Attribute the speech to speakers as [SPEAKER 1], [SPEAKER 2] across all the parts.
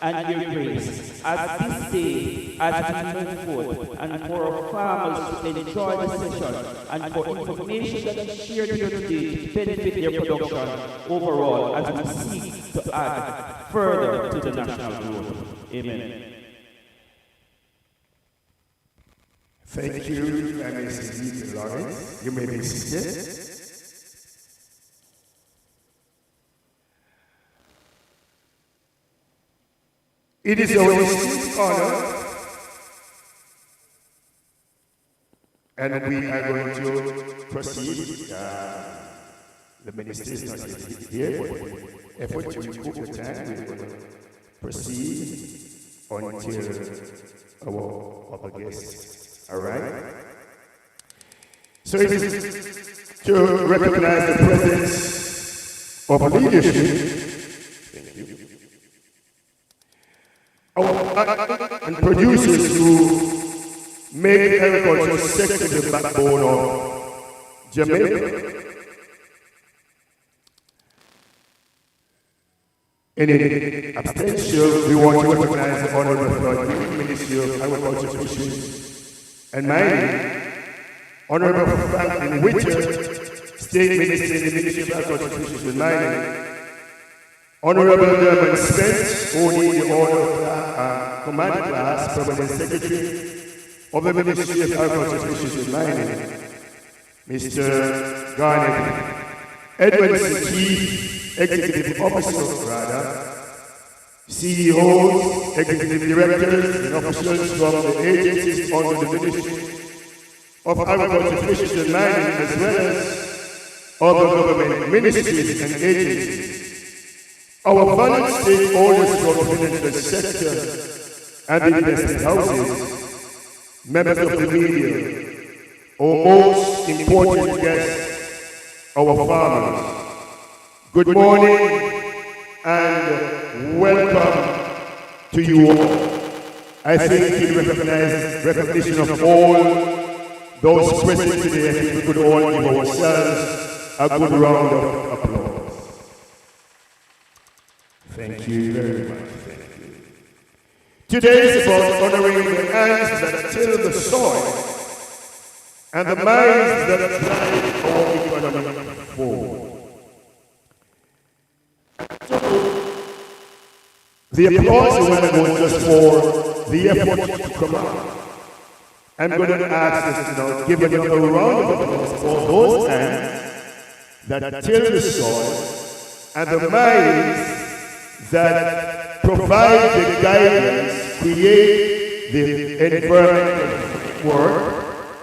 [SPEAKER 1] and your grace as this day as we move forward, and for our farmers to enjoy the session, and for information that is shared here today to benefit their production overall as we seek to add further to the national growth. Amen.
[SPEAKER 2] Thank you, MSC Lawrence. You may be seated. It is our distinct honor, and we are going to proceed. The minister is not yet here, but effort to recoup the time, we're going to proceed until our other guests arrive. So it is to recognize the presence of leadership. Our and producers who make agriculture sector the backbone of Jamaica. In abstention, we want to recognize the Honorable Ministry of Agriculture, Fisheries and Mining, Honorable Franklin Whittier, State Minister in the Ministry of Agriculture, Fisheries and Mining, Honorable Dermot Spence, holding the order of Command Class, Permanent Secretary of the Ministry of Agriculture, Fisheries and Mining, Mr. Garnet Edwards, Chief Executive Officer of Rada, CEOs, Executive Directors, and officials from the agencies under the Ministry of Agriculture, Fisheries and Mining, as well as other government ministries and agencies. Our valued stakeholders from the financial sector and the investment houses, members of the media, our most important guests, our farmers. Good morning and welcome to you all. I think in recognition of all those present today, I think we could all give ourselves a good round of applause. Thank you very much. Thank you. Today is about honoring the hands that till the soil and the minds that drive our economy forward. The applause is going to go just for the effort to come out. I'm going to ask us to give another round of applause for those hands that till the soil and the minds that provide the guidance, create the environmental work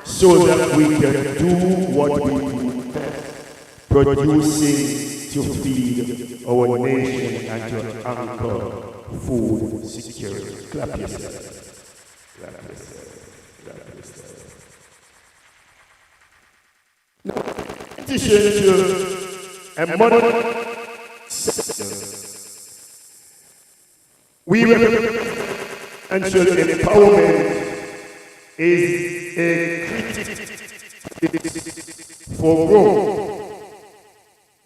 [SPEAKER 2] so that we can do what we do best, producing to feed our nation and to anchor food security. Clap yourself. Clap yourself. Clap yourself. Now, in addition to a modern sector, we recognize and should empowerment is a critic for growth.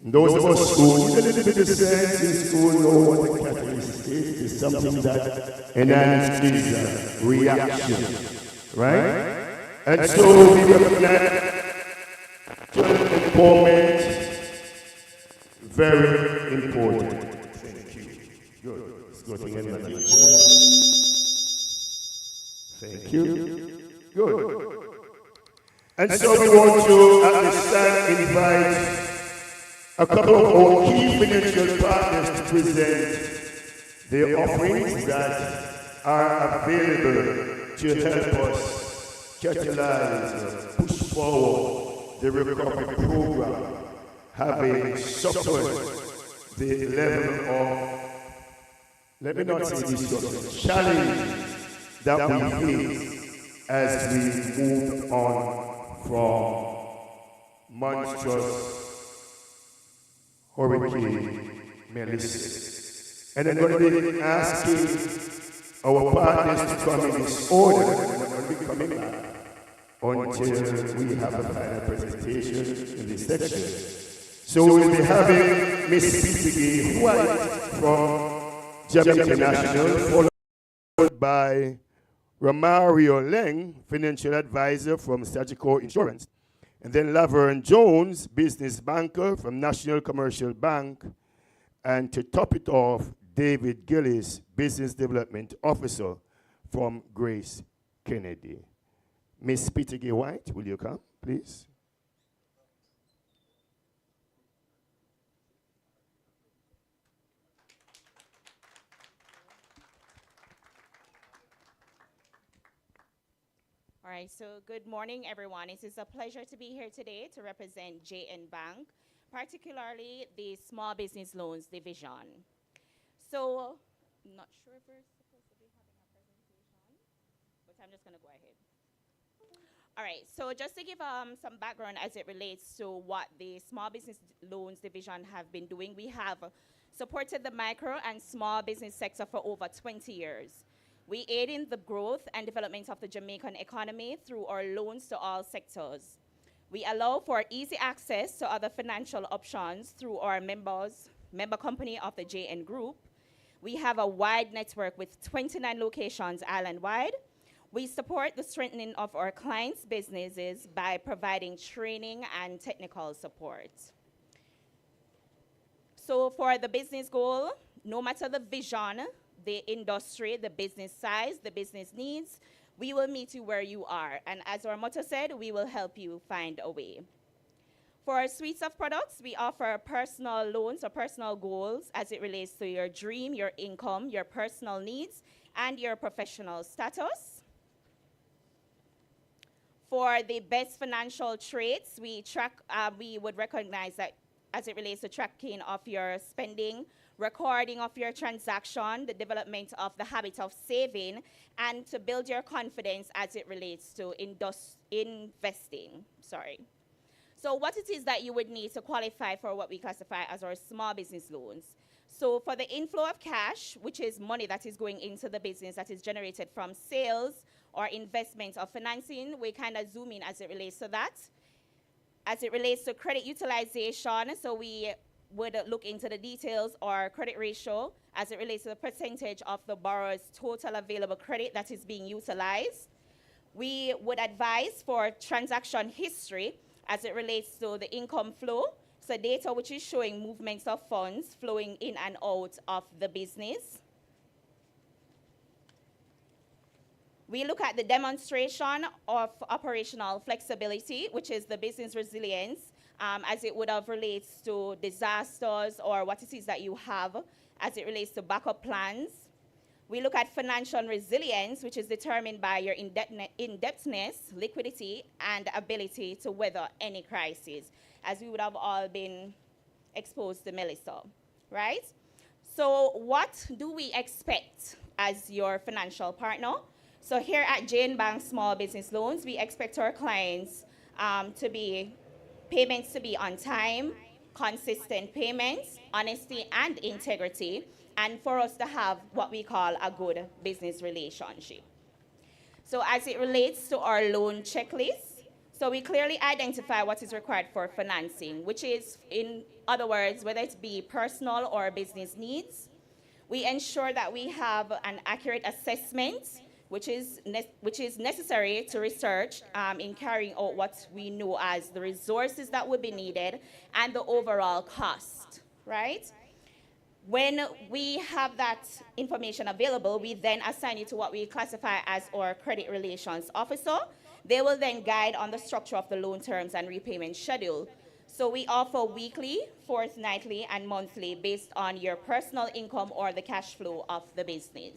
[SPEAKER 2] Those of us who need a little bit of sense in school know what the catalyst is something that enhances reaction, right? And so we recognize empowerment very important. Thank you. Good. Thank you. Good. And so we want to at this time invite a couple of our key financial partners to present their offerings that are available to help us catalyze, push forward the recovery program, having suffered the level of, let me not say this, challenge that we face as we move on from monstrous Hurricane Melissa. And I'm going to be asking our partners to come in this order. We're not going to be coming back until we have a final presentation in this section. So we'll be having Ms. P.T.G. White from Jamaica International, followed by Romario Leng, financial advisor from Sagicor Insurance, and then Laverne Jones, business banker from National Commercial Bank, and to top it off, David Gillis, business development officer from Grace Kennedy. Miss Peter Gay White, will you come, please?
[SPEAKER 3] All right, so good morning, everyone. It is a pleasure to be here today to represent JN Bank, particularly the Small Business Loans Division. So, I'm not sure if we're supposed to be having a presentation, but I'm just going to go ahead. All right, so just to give some background as it relates to what the Small Business Loans Division have been doing, we have supported the micro and small business sector for over 20 years. We aid in the growth and development of the Jamaican economy through our loans to all sectors. We allow for easy access to other financial options through our member company of the JN Group. We have a wide network with 29 locations island-wide. We support the strengthening of our clients' businesses by providing training and technical support. So for the business goal, no matter the vision, the industry, the business size, the business needs, we will meet you where you are. And as our motto said, we will help you find a way. For our suites of products, we offer personal loans or personal goals as it relates to your dream, your income, your personal needs, and your professional status. For the best financial traits, we would recognize that as it relates to tracking of your spending, recording of your transaction, the development of the habit of saving, and to build your confidence as it relates to investing. So what it is that you would need to qualify for what we classify as our small business loans. So for the inflow of cash, which is money that is going into the business that is generated from sales or investment or financing, we kind of zoom in as it relates to that. As it relates to credit utilization, so we would look into the details or credit ratio as it relates to the percentage of the borrower's total available credit that is being utilized. We would advise for transaction history as it relates to the income flow, so data which is showing movements of funds flowing in and out of the business. We look at the demonstration of operational flexibility, which is the business resilience, as it would have relates to disasters or what it is that you have as it relates to backup plans. We look at financial resilience, which is determined by your indebtedness, liquidity, and ability to weather any crisis, as we would have all been exposed to Melissa, right? So what do we expect as your financial partner? So here at JN Bank Small Business Loans, we expect our clients payments to be on time, consistent payments, honesty and integrity, and for us to have what we call a good business relationship. So as it relates to our loan checklist, so we clearly identify what is required for financing, which is, in other words, whether it be personal or business needs. We ensure that we have an accurate assessment which is necessary to research in carrying out what we know as the resources that would be needed and the overall cost, right? When we have that information available, we then assign it to what we classify as our credit relations officer. They will then guide on the structure of the loan terms and repayment schedule. So we offer weekly, fortnightly, and monthly based on your personal income or the cash flow of the business.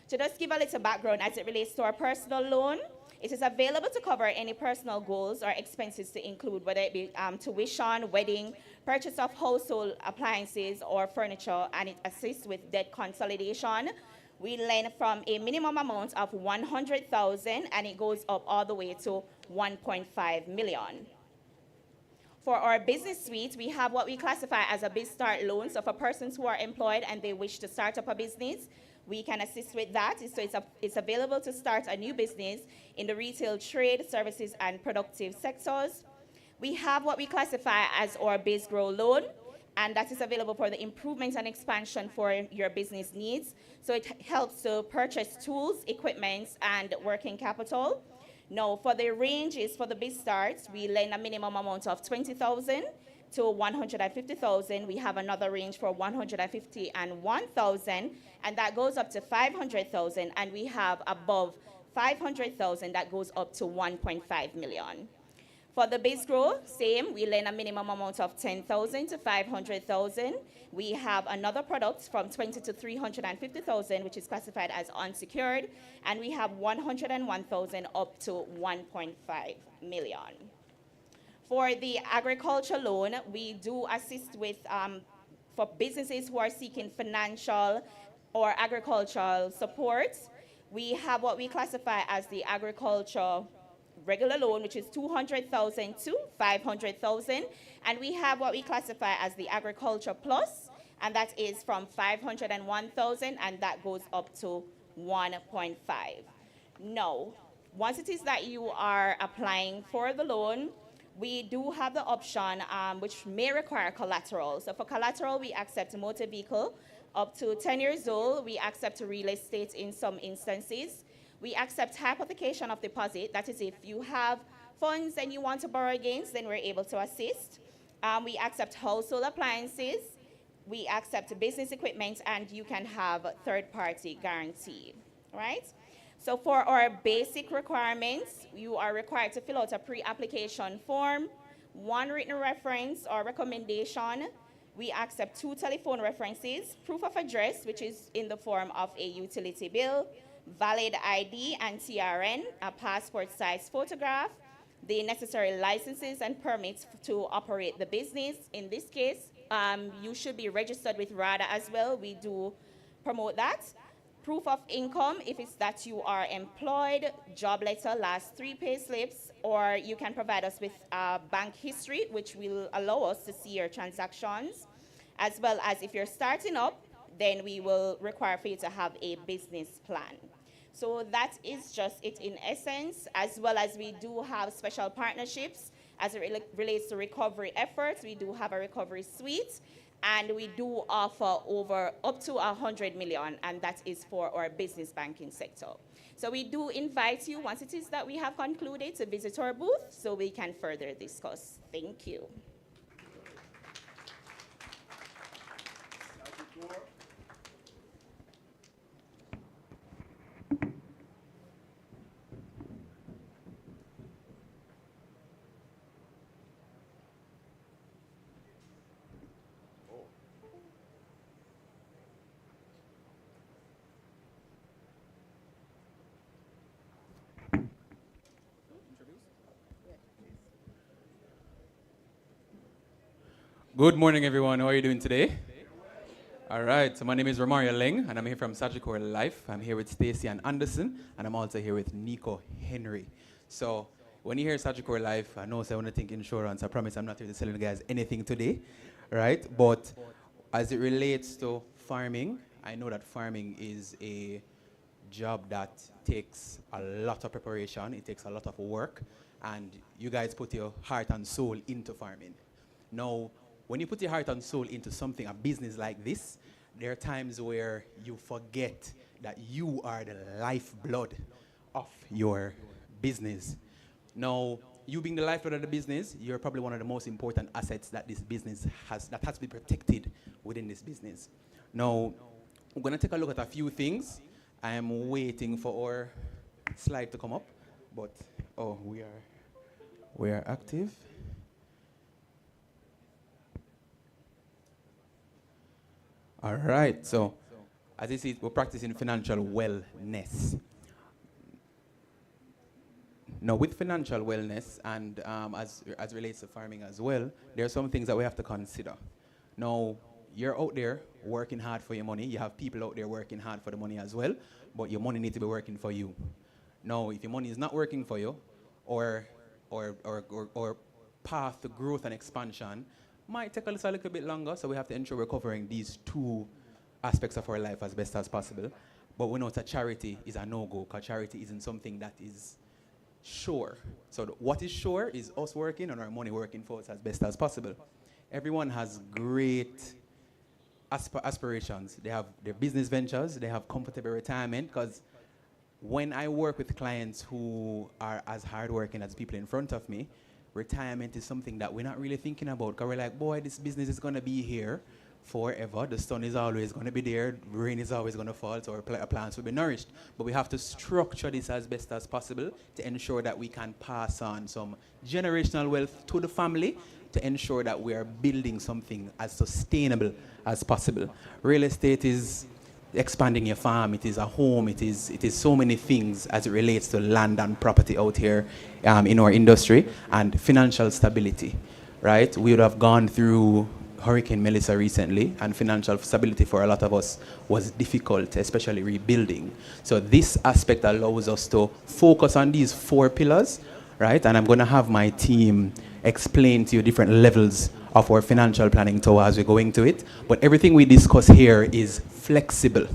[SPEAKER 3] To just give a little background as it relates to our personal loan, it is available to cover any personal goals or expenses to include whether it be tuition, wedding, purchase of household appliances or furniture, and it assists with debt consolidation. We lend from a minimum amount of 100,000 and it goes up all the way to 1.5 million. For our business suite, we have what we classify as a Biz Start loan. So for persons who are employed and they wish to start up a business, we can assist with that. So it's available to start a new business in the retail, trade, services, and productive sectors. We have what we classify as our Biz Grow loan, and that is available for the improvement and expansion for your business needs. So it helps to purchase tools, equipment, and working capital. Now, for the ranges for the Biz Starts, we lend a minimum amount of 20,000 to 150,000. We have another range for 150 and 1,000, and that goes up to 500,000. And we have above 500,000 that goes up to 1.5 million. For the Biz Grow, same, we lend a minimum amount of 10,000 to 500,000. We have another product from 20 to 350,000, which is classified as unsecured, and we have 101,000 up to 1.5 million. For the agriculture loan, we do assist with, for businesses who are seeking financial or agricultural support. We have what we classify as the agriculture regular loan, which is 200,000 to 500,000, and we have what we classify as the Agriculture Plus, and that is from 501,000, and that goes up to 1.5. Now, once it is that you are applying for the loan, we do have the option which may require collateral. So for collateral, we accept a motor vehicle up to 10 years old. We accept real estate in some instances. We accept hypothecation of deposit. That is, if you have funds and you want to borrow against, then we're able to assist. We accept household appliances. We accept business equipment, and you can have third-party guarantee, right? So for our basic requirements, you are required to fill out a pre-application form, one written reference or recommendation. We accept 2 telephone references, proof of address, which is in the form of a utility bill, valid ID and TRN, a passport-size photograph, the necessary licenses and permits to operate the business. In this case, you should be registered with Rada as well. We do promote that. Proof of income, if it's that you are employed, job letter, last 3 pay slips, or you can provide us with bank history, which will allow us to see your transactions, as well as if you're starting up, then we will require for you to have a business plan. So that is just it in essence, as well as we do have special partnerships as it relates to recovery efforts. We do have a recovery suite, and we do offer up to 100 million, and that is for our business banking sector. So we do invite you, once it is that we have concluded, to visit our booth so we can further discuss. Thank you.
[SPEAKER 4] Good morning, everyone. How are you doing today? All right, so my name is Romario Leng, and I'm here from Sagicor Life. I'm here with Stacy and Anderson, and I'm also here with Nico Henry. So when you hear Sagicor Life, I know I want to think insurance. I promise I'm not here to sell you guys anything today, right? But as it relates to farming, I know that farming is a job that takes a lot of preparation. It takes a lot of work, and you guys put your heart and soul into farming. Now, when you put your heart and soul into something, a business like this, there are times where you forget that you are the lifeblood of your business. Now, you being the lifeblood of the business, you're probably one of the most important assets that this business has, that has to be protected within this business. Now, we're going to take a look at a few things. I am waiting for our slide to come up, but, oh, we are active. All right, so as you see, we're practicing financial wellness. Now, with financial wellness and as relates to farming as well, there are some things that we have to consider. Now, you're out there working hard for your money. You have people out there working hard for the money as well, but your money needs to be working for you. Now, if your money is not working for you, or path to growth and expansion might take a little bit longer, so we have to ensure we're covering these 2 aspects of our life as best as possible. But we know that charity is a no-go, because charity isn't something that is sure. So what is sure is us working and our money working for us as best as possible. everyone has great aspirations. They have their business ventures, they have comfortable retirement, because when I work with clients who are as hardworking as people in front of me, retirement is something that we're not really thinking about, because we're like, boy, this business is going to be here forever. The sun is always going to be there, rain is always going to fall, so our plants will be nourished. But we have to structure this as best as possible to ensure that we can pass on some generational wealth to the family, to ensure that we are building something as sustainable as possible. Real estate is expanding your farm, it is a home, it is so many things as it relates to land and property out here in our industry, and financial stability, right? We would have gone through Hurricane Melissa recently, and financial stability for a lot of us was difficult, especially rebuilding. So this aspect allows us to focus on these 4 pillars, right? And I'm going to have my team explain to you different levels of our financial planning tower as we go into it. But everything we discuss here is flexible,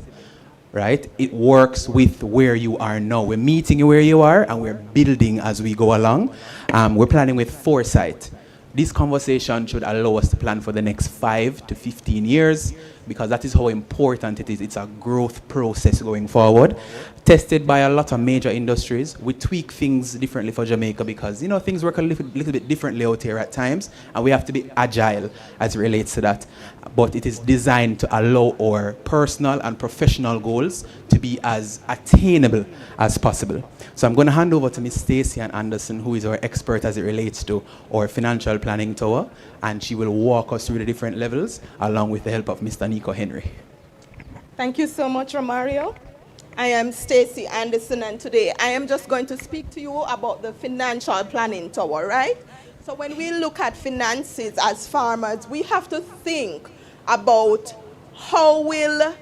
[SPEAKER 4] right? It works with where you are now. We're meeting you where you are, and we're building as we go along. We're planning with foresight. This conversation should allow us to plan for the next 5 to 15 years, because that is how important it is. It's a growth process going forward, tested by a lot of major industries. We tweak things differently for Jamaica because, you know, things work a little bit differently out here at times, and we have to be agile as it relates to that. But it is designed to allow our personal and professional goals to be as attainable as possible. So I'm going to hand over to Ms. Stacey Anderson, who is our expert as it relates to our financial planning tower, and she will walk us through the different levels along with the help of Mr. Nico Henry.
[SPEAKER 5] Thank you so much, Romario. I am Stacey Anderson, and today I am just going to speak to you about the financial planning tower, right? So when we look at finances as farmers, we have to think about how will,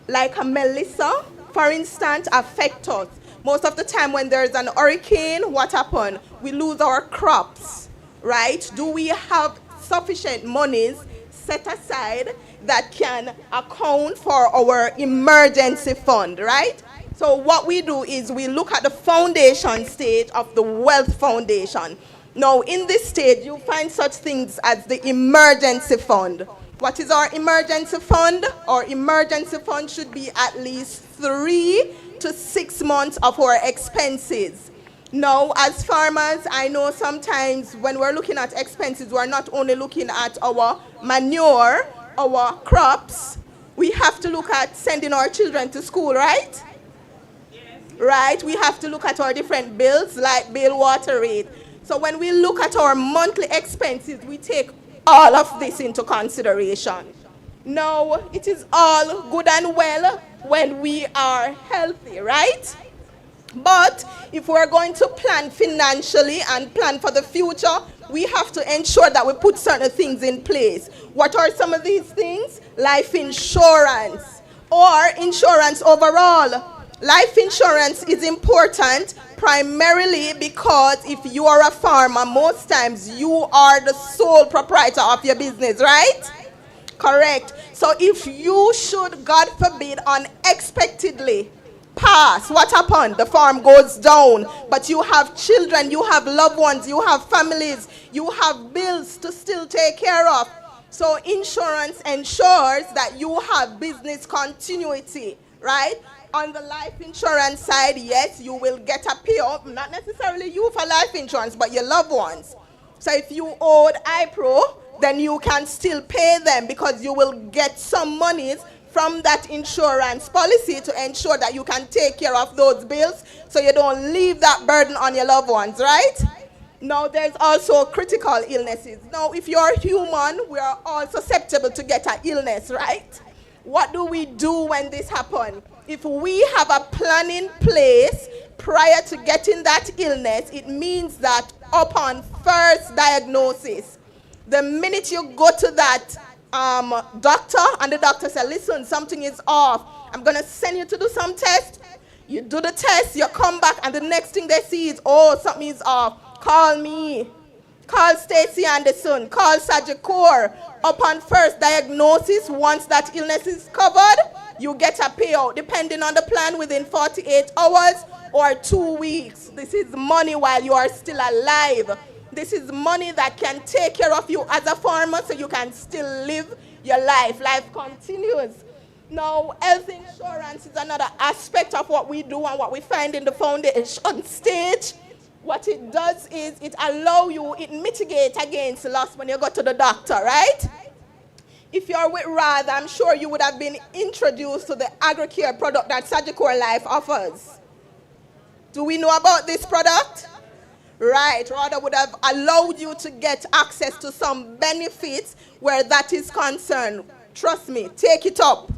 [SPEAKER 5] like a Melissa, for instance, affect us. Most of the time when there's an hurricane, what happens? We lose our crops, right? Do we have sufficient monies set aside that can account for our emergency fund, right? So what we do is we look at the foundation stage of the wealth foundation. Now, in this stage, you find such things as the emergency fund. What is our emergency fund? Our emergency fund should be at least 3 to 6 months of our expenses. Now, as farmers, I know sometimes when we're looking at expenses, we're not only looking at our manure, our crops, we have to look at sending our children to school, right? Yes. Right? We have to look at our different bills, like bill, water rate. So when we look at our monthly expenses, we take all of this into consideration. Now, it is all good and well when we are healthy, right? But if we're going to plan financially and plan for the future, we have to ensure that we put certain things in place. What are some of these things? Life insurance or insurance overall. Life insurance is important primarily because if you are a farmer, most times you are the sole proprietor of your business, right? Correct. So if you should, God forbid, unexpectedly pass, what happened? The farm goes down, but you have children, you have loved ones, you have families, you have bills to still take care of. So insurance ensures that you have business continuity, right? On the life insurance side, yes, you will get a payout, not necessarily you for life insurance, but your loved ones. So if you owed IPRO, then you can still pay them because you will get some monies from that insurance policy to ensure that you can take care of those bills so you don't leave that burden on your loved ones, right? Now, there's also critical illnesses. Now, if you're human, we are all susceptible to get an illness, right? What do we do when this happens? If we have a plan in place prior to getting that illness, it means that upon first diagnosis, the minute you go to that doctor and the doctor says, listen, something is off, I'm going to send you to do some tests. You do the test, you come back, and the next thing they see is, oh, something is off. Call me. Call Stacey Anderson. Call Sajikor. Upon first diagnosis, once that illness is covered, you get a payout, depending on the plan, within 48 hours or 2 weeks. This is money while you are still alive. This is money that can take care of you as a farmer so you can still live your life. Life continues. Now, health insurance is another aspect of what we do and what we find in the foundation stage. What it does is it allows you, it mitigates against loss when you go to the doctor, right? If you're with Rada, I'm sure you would have been introduced to the AgriCare product that Sagicor Life offers. Do we know about this product? Right, Rada would have allowed you to get access to some benefits where that is concerned. Trust me, take it up.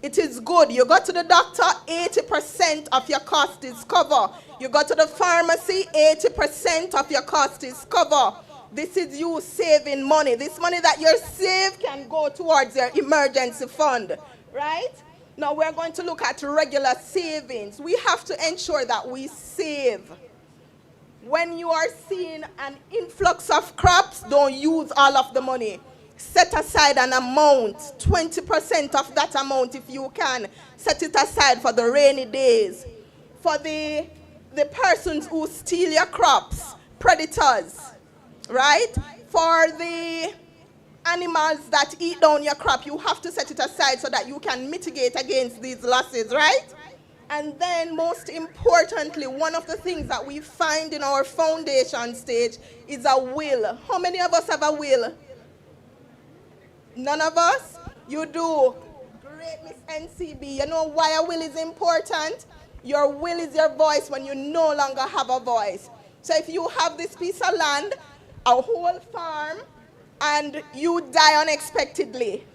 [SPEAKER 5] It is good. You go to the doctor, 80% of your cost is covered. You go to the pharmacy, 80% of your cost is covered. This is you saving money. This money that you save can go towards your emergency fund, right? Now we're going to look at regular savings. We have to ensure that we save. When you are seeing an influx of crops, don't use all of the money. Set aside an amount, 20% of that amount if you can. Set it aside for the rainy days. For the persons who steal your crops, predators, right? For the animals that eat down your crop, you have to set it aside so that you can mitigate against these losses, right? And then most importantly, one of the things that we find in our foundation stage is a will. How many of us have a will? None of us? You do. Great, Miss NCB. You know why a will is important? Your will is your voice when you no longer have a voice. So if you have this piece of land, a whole farm, and you die unexpectedly,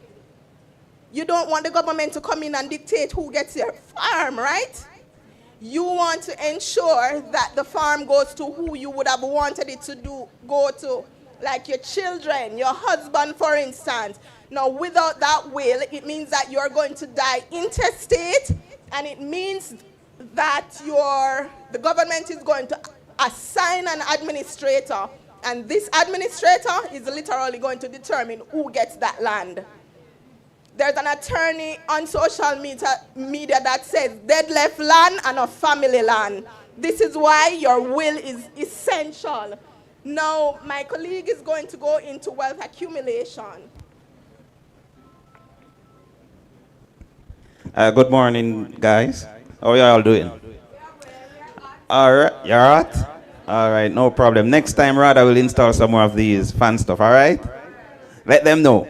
[SPEAKER 5] you don't want the government to come in and dictate who gets your farm, right? You want to ensure that the farm goes to who you would have wanted it to go to, like your children, your husband, for instance. Now, without that will, it means that you're going to die intestate, and it means that the government is going to assign an administrator, and this administrator is literally going to determine who gets that land. There's an attorney on social media that says dead left land and a family land. This is why your will is essential. Now, my colleague is going to go into wealth accumulation.
[SPEAKER 6] Good morning, guys. How are you all doing? All right, you're all right? All right, no problem. Next time, Rada will install some more of these fun stuff, all right? Let them know.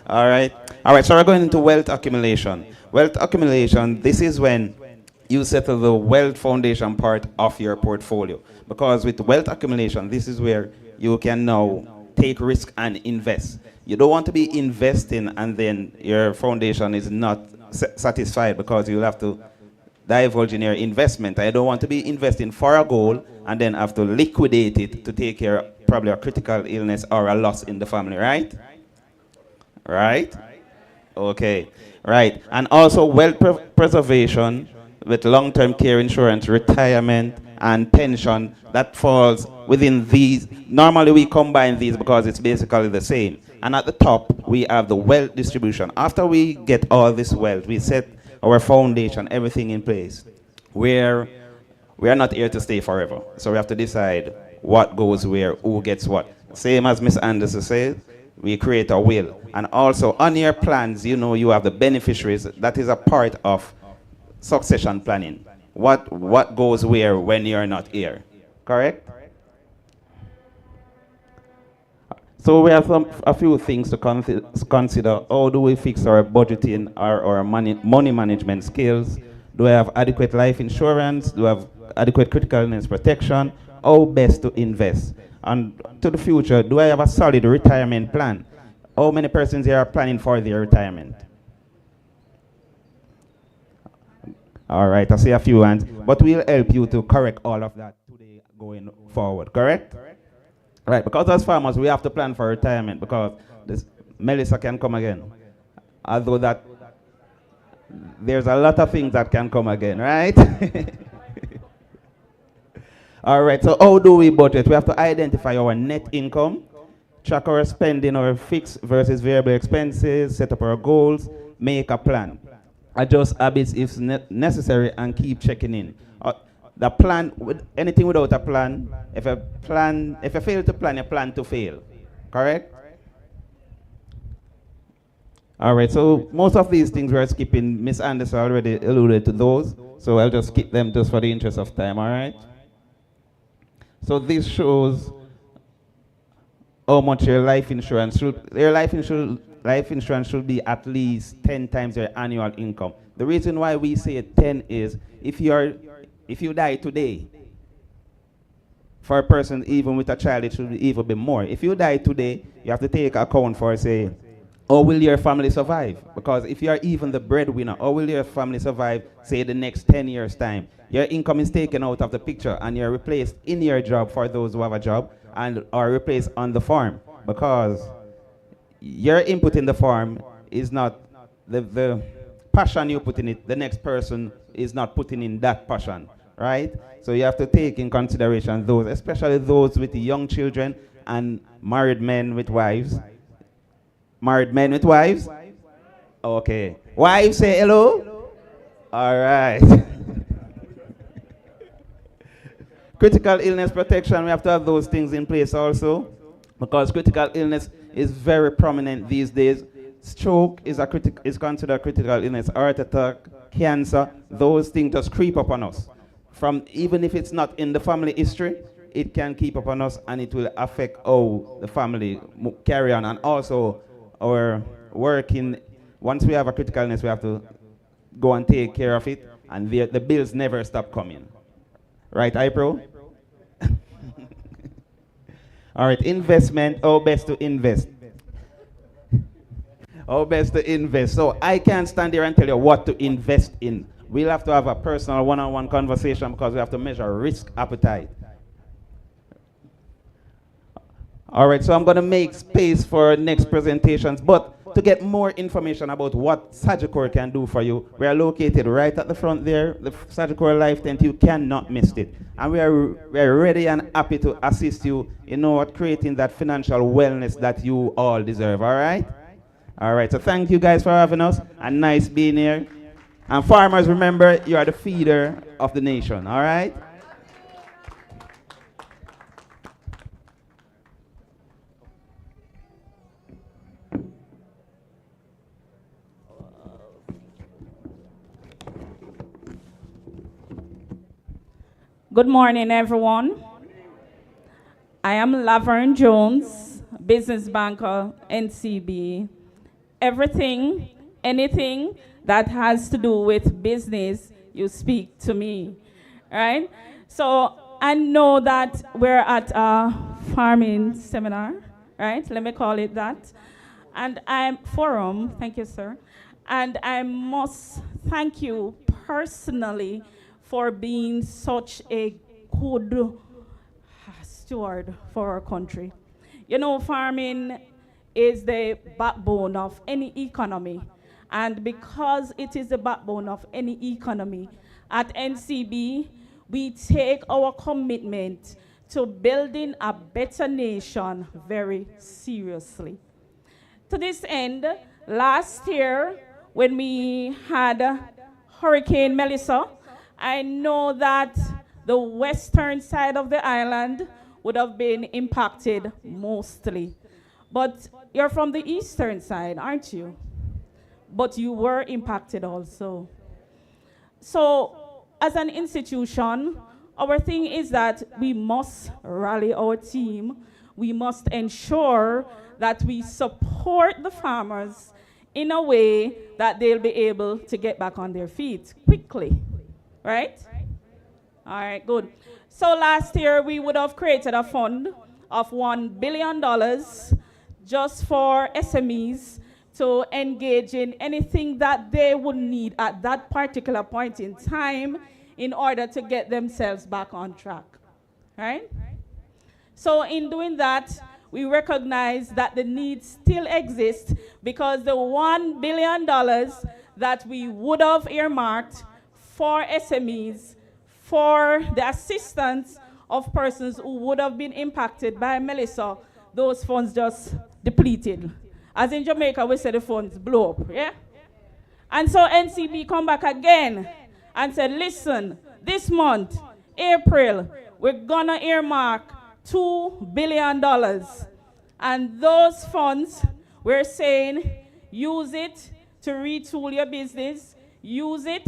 [SPEAKER 6] All right. All right, so we're going into wealth accumulation. Wealth accumulation, this is when you settle the wealth foundation part of your portfolio. Because with wealth accumulation, this is where you can now take risk and invest. You don't want to be investing and then your foundation is not satisfied because you'll have to divulge in your investment. I don't want to be investing for a goal and then have to liquidate it to take care of probably a critical illness or a loss in the family, right? Right? Okay, right. And also wealth preservation with long-term care insurance, retirement, and pension, that falls within these. Normally we combine these because it's basically the same. And at the top, we have the wealth distribution. After we get all this wealth, we set our foundation, everything in place. We are not here to stay forever. So we have to decide what goes where, who gets what. Same as Ms. Anderson said, we create a will. And also on your plans, you know, you have the beneficiaries. That is a part of succession planning. What goes where when you're not here. Correct? So we have a few things to consider. How do we fix our budgeting, our money management skills? Do I have adequate life insurance? Do I have adequate critical illness protection? How best to invest? And to the future, do I have a solid retirement plan? How many persons here are planning for their retirement? All right, I see a few hands. But we'll help you to correct all of that today going forward, correct? Right, because as farmers, we have to plan for retirement because this Melissa can come again. Although that there's a lot of things that can come again, right? All right, so how do we budget? We have to identify our net income, track our spending, our fixed versus variable expenses, set up our goals, make a plan. Adjust habits if necessary, and keep checking in. The plan, with anything without a plan, if you fail to plan, you plan to fail. Correct? All right, so most of these things we're skipping. Miss Anderson already alluded to those, so I'll just skip them just for the interest of time, all right? So this shows how much your life insurance should be at least 10 times your annual income. The reason why we say 10 is if you die today, for a person even with a child, it should even be more. If you die today, you have to take account for, say, how will your family survive? Because if you are even the breadwinner, how will your family survive, say, the next 10 years' time? Your income is taken out of the picture and you're replaced in your job for those who have a job and are replaced on the farm. Because your input in the farm is not the passion you put in it, the next person is not putting in that passion, right? So you have to take in consideration those, especially those with young children and married men with wives. Married men with wives? Okay. Wives, say hello? All right. Critical illness protection, we have to have those things in place also, because critical illness is very prominent these days. Stroke is considered a critical illness. Heart attack, cancer, those things just creep up on us. Even if it's not in the family history, it can keep up on us and it will affect how the family carry on. And also our working, once we have a critical illness, we have to go and take care of it, and the bills never stop coming. Right, iPro? All right, investment, how best to invest? How best to invest? So I can't stand here and tell you what to invest in. We'll have to have a personal one-on-one conversation because we have to measure risk appetite. All right, so I'm going to make space for next presentations, but to get more information about what Sagicor can do for you, we are located right at the front there, the Sagicor Life Tent. You cannot miss it. And we are ready and happy to assist you in creating that financial wellness that you all deserve, all right? All right, so thank you guys for having us, and nice being here. And farmers, remember, you are the feeder of the nation, all right?
[SPEAKER 7] Good morning, everyone. I am Laverne Jones, business banker, NCB. Everything, anything that has to do with business, you speak to me, right? So I know that we're at a farming seminar, right? Let me call it that. And forum, thank you, sir. And I must thank you personally for being such a good steward for our country. You know, farming is the backbone of any economy. And because it is the backbone of any economy, at NCB, we take our commitment to building a better nation very seriously. To this end, last year, when we had Hurricane Melissa, I know that the western side of the island would have been impacted mostly. But you're from the eastern side, aren't you? But you were impacted also. So, as an institution, our thing is that we must rally our team. We must ensure that we support the farmers in a way that they'll be able to get back on their feet quickly. Right? All right, good. So last year, we would have created a fund of $1 billion just for SMEs to engage in anything that they would need at that particular point in time in order to get themselves back on track. Right? So in doing that, we recognize that the need still exists because the $1 billion that we would have earmarked for SMEs, for the assistance of persons who would have been impacted by Melissa, those funds just depleted. As in Jamaica, we say the funds blow up, yeah? And so NCB come back again and said, listen, this month, April, we're gonna earmark $2 billion. And those funds, we're saying, use it to retool your business, use it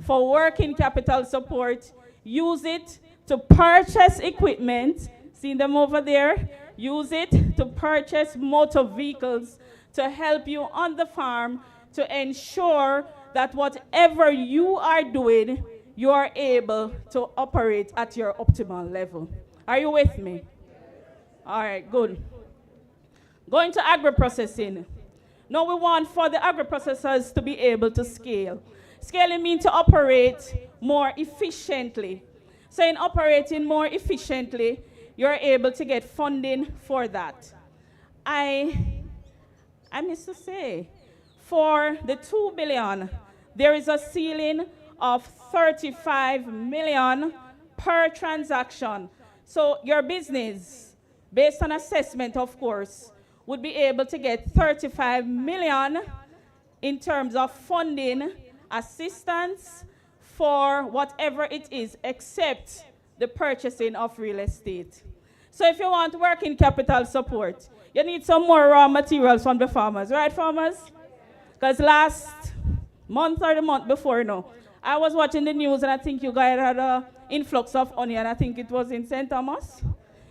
[SPEAKER 7] for working capital support, use it to purchase equipment, see them over there, use it to purchase motor vehicles to help you on the farm to ensure that whatever you are doing, you are able to operate at your optimal level. Are you with me? All right, good. Going to agri-processing. Now we want for the agri-processors to be able to scale. Scaling means to operate more efficiently. So in operating more efficiently, you're able to get funding for that. I missed to say, for the $2 billion, there is a ceiling of 35 million per transaction. So your business, based on assessment, of course, would be able to get 35 million in terms of funding, assistance for whatever it is, except the purchasing of real estate. So if you want working capital support, you need some more raw materials from the farmers, right, farmers? Because last month or the month before, I was watching the news and I think you guys had an influx of onion. I think it was in St. Thomas.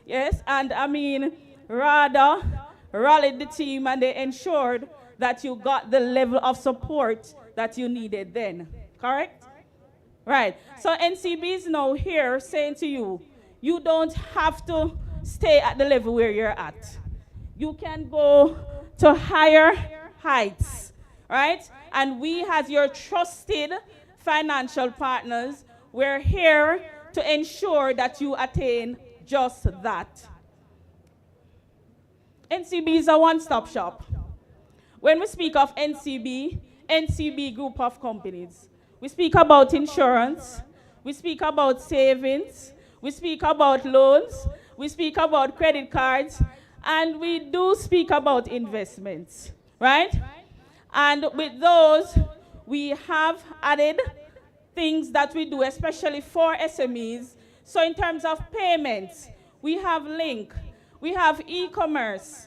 [SPEAKER 7] Yes, and I mean, Rada rallied the team and they ensured that you got the level of support that you needed then. Correct? Right. So NCB is now here saying to you, you don't have to stay at the level where you're at. You can go to higher heights, right? And we, as your trusted financial partners, we're here to ensure that you attain just that. NCB is a one-stop shop. When we speak of NCB group of companies, we speak about insurance, we speak about savings, we speak about loans, we speak about credit cards, and we do speak about investments, right? And with those, we have added things that we do, especially for SMEs. So in terms of payments, we have Link, we have e-commerce,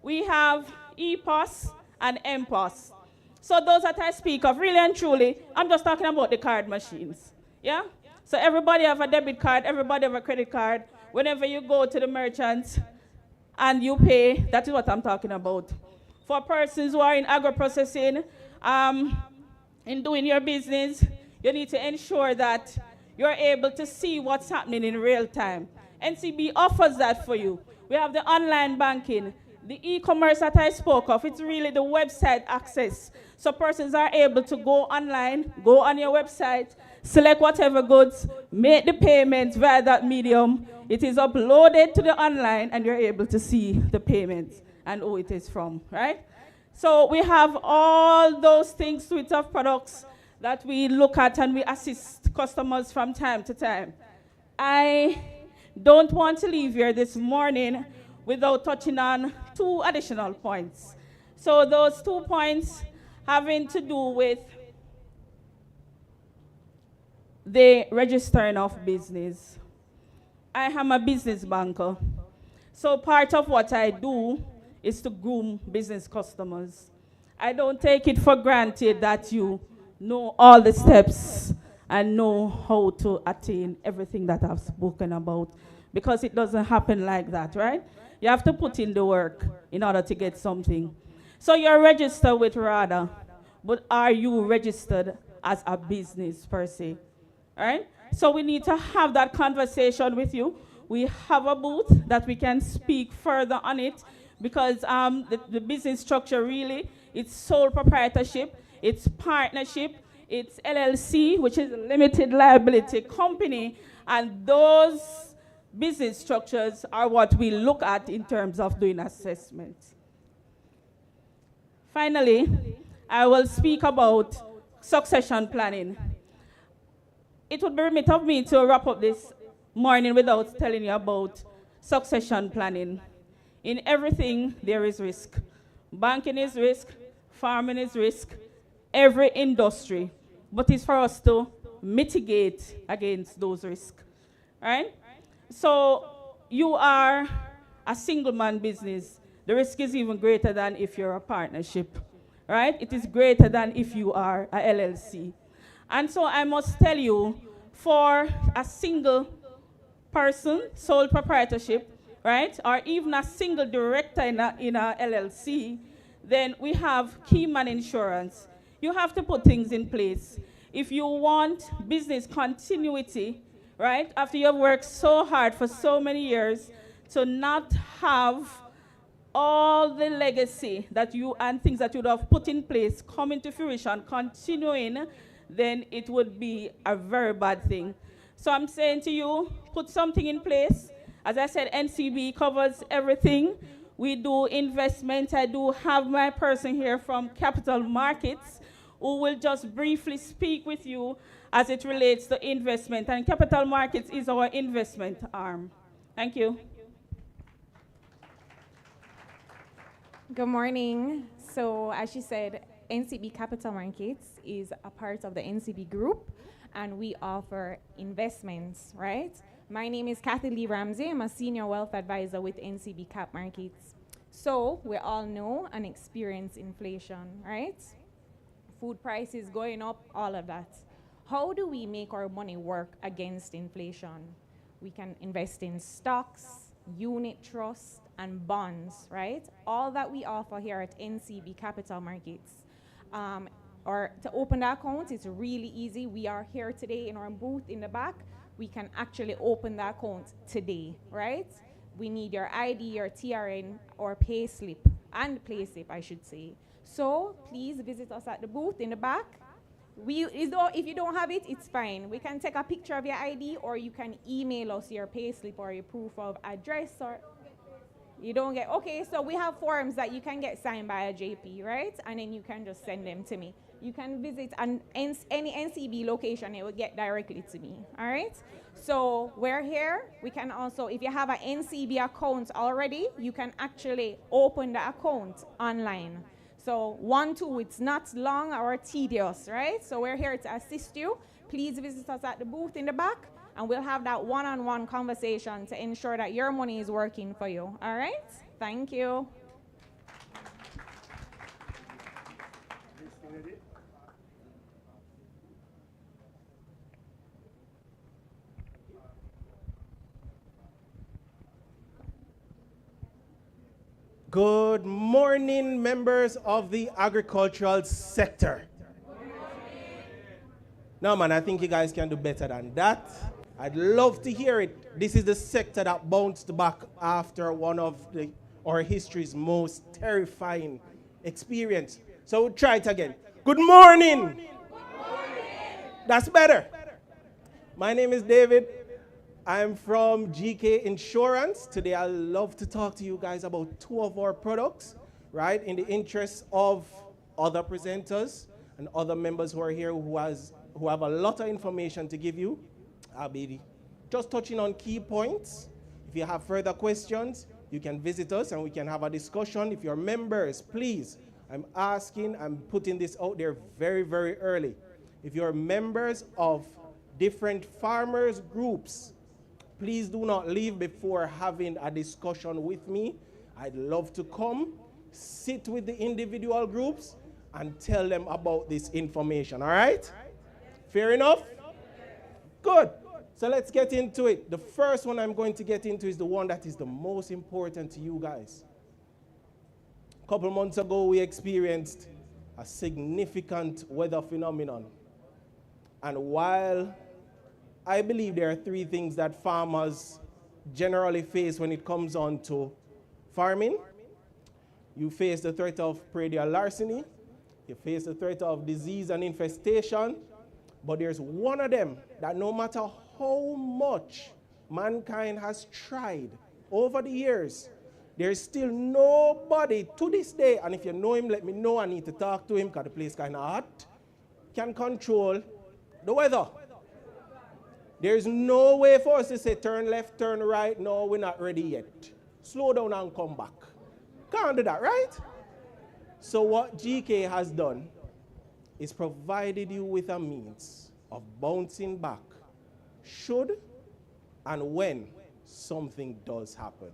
[SPEAKER 7] we have EPOS and MPOS. So those that I speak of, really and truly, I'm just talking about the card machines, yeah? So everybody have a debit card, everybody have a credit card. Whenever you go to the merchants and you pay, that is what I'm talking about. For persons who are in agro-processing, in doing your business, you need to ensure that you're able to see what's happening in real time. NCB offers that for you. We have the online banking, the e-commerce that I spoke of. It's really the website access. So persons are able to go online, go on your website, select whatever goods, make the payments via that medium. It is uploaded to the online and you're able to see the payments and who it is from, right? So we have all those things, suite of products that we look at and we assist customers from time to time. I don't want to leave here this morning without touching on 2 additional points. So those 2 points having to do with the registering of business. I am a business banker. So part of what I do is to groom business customers. I don't take it for granted that you know all the steps and know how to attain everything that I've spoken about, because it doesn't happen like that, right? You have to put in the work in order to get something. So you're registered with Rada, but are you registered as a business per se, right? So we need to have that conversation with you. We have a booth that we can speak further on it, because the business structure really, it's sole proprietorship, it's partnership, it's LLC, which is a limited liability company, and those business structures are what we look at in terms of doing assessments. Finally, I will speak about succession planning. It would be remiss of me to wrap up this morning without telling you about succession planning. In everything, there is risk. Banking is risk, farming is risk, every industry. But it's for us to mitigate against those risks. right? So you are a single man business. The risk is even greater than if you're a partnership, right? It is greater than if you are a LLC. And so I must tell you, for a single person, sole proprietorship, right, or even a single director in a LLC, then we have key man insurance. You have to put things in place. If you want business continuity, right, after you have worked so hard for so many years, to not have all the legacy that you and things that you would have put in place come into fruition, continuing, then it would be a very bad thing. So I'm saying to you, put something in place. As I said, NCB covers everything. We do investment. I do have my person here from Capital Markets who will just briefly speak with you as it relates to investment. And Capital Markets is our investment arm. Thank you.
[SPEAKER 8] Good morning. So as she said, NCB Capital Markets is a part of the NCB group, and we offer investments, right? My name is Kathy Lee Ramsey. I'm a senior wealth advisor with NCB Cap Markets. So we all know and experience inflation, right? Food prices going up, all of that. How do we make our money work against inflation? We can invest in stocks, unit trust, and bonds, right? All that we offer here at NCB Capital Markets. Or to open the account, it's really easy. We are here today in our booth in the back. We can actually open the account today, right? We need your ID, your TRN, or payslip, and payslip, I should say. So please visit us at the booth in the back. If you don't have it, it's fine. We can take a picture of your ID, or you can email us your payslip or your proof of address, or you don't get, okay, so we have forms that you can get signed by a JP, right? And then you can just send them to me. You can visit any NCB location, it will get directly to me, all right? So we're here. We can also, if you have an NCB account already, you can actually open the account online. So 1-2, it's not long or tedious, right? So we're here to assist you. Please visit us at the booth in the back, and we'll have that one-on-one conversation to ensure that your money is working for you, all right? Thank you.
[SPEAKER 2] Good morning, members of the agricultural sector. No, man, I think you guys can do better than that. I'd love to hear it. This is the sector that bounced back after one of our history's most terrifying experience. So we'll try it again. Good morning. Good morning. That's better. My name is David. I'm from GK Insurance. Today I'd love to talk to you guys about two of our products, right? In the interest of other presenters and other members who are here who have a lot of information to give you. I'll be just touching on key points. If you have further questions, you can visit us and we can have a discussion. If you're members, please, I'm putting this out there very, very early. If you're members of different farmers groups, please do not leave before having a discussion with me. I'd love to come, sit with the individual groups, and tell them about this information, all right? Fair enough? Good. So let's get into it. The first one I'm going to get into is the one that is the most important to you guys. A couple months ago, we experienced a significant weather phenomenon. And while I believe there are three things that farmers generally face when it comes on to farming. You face the threat of predial larceny. You face the threat of disease and infestation. But there's one of them that no matter how much mankind has tried over the years, there's still nobody to this day, and if you know him, let me know. I need to talk to him because the place is kind of hot, can control the weather. There's no way for us to say turn left, turn right. No, we're not ready yet. Slow down and come back. Can't do that, right? So what GK has done is provided you with a means of bouncing back should
[SPEAKER 9] and when something does happen.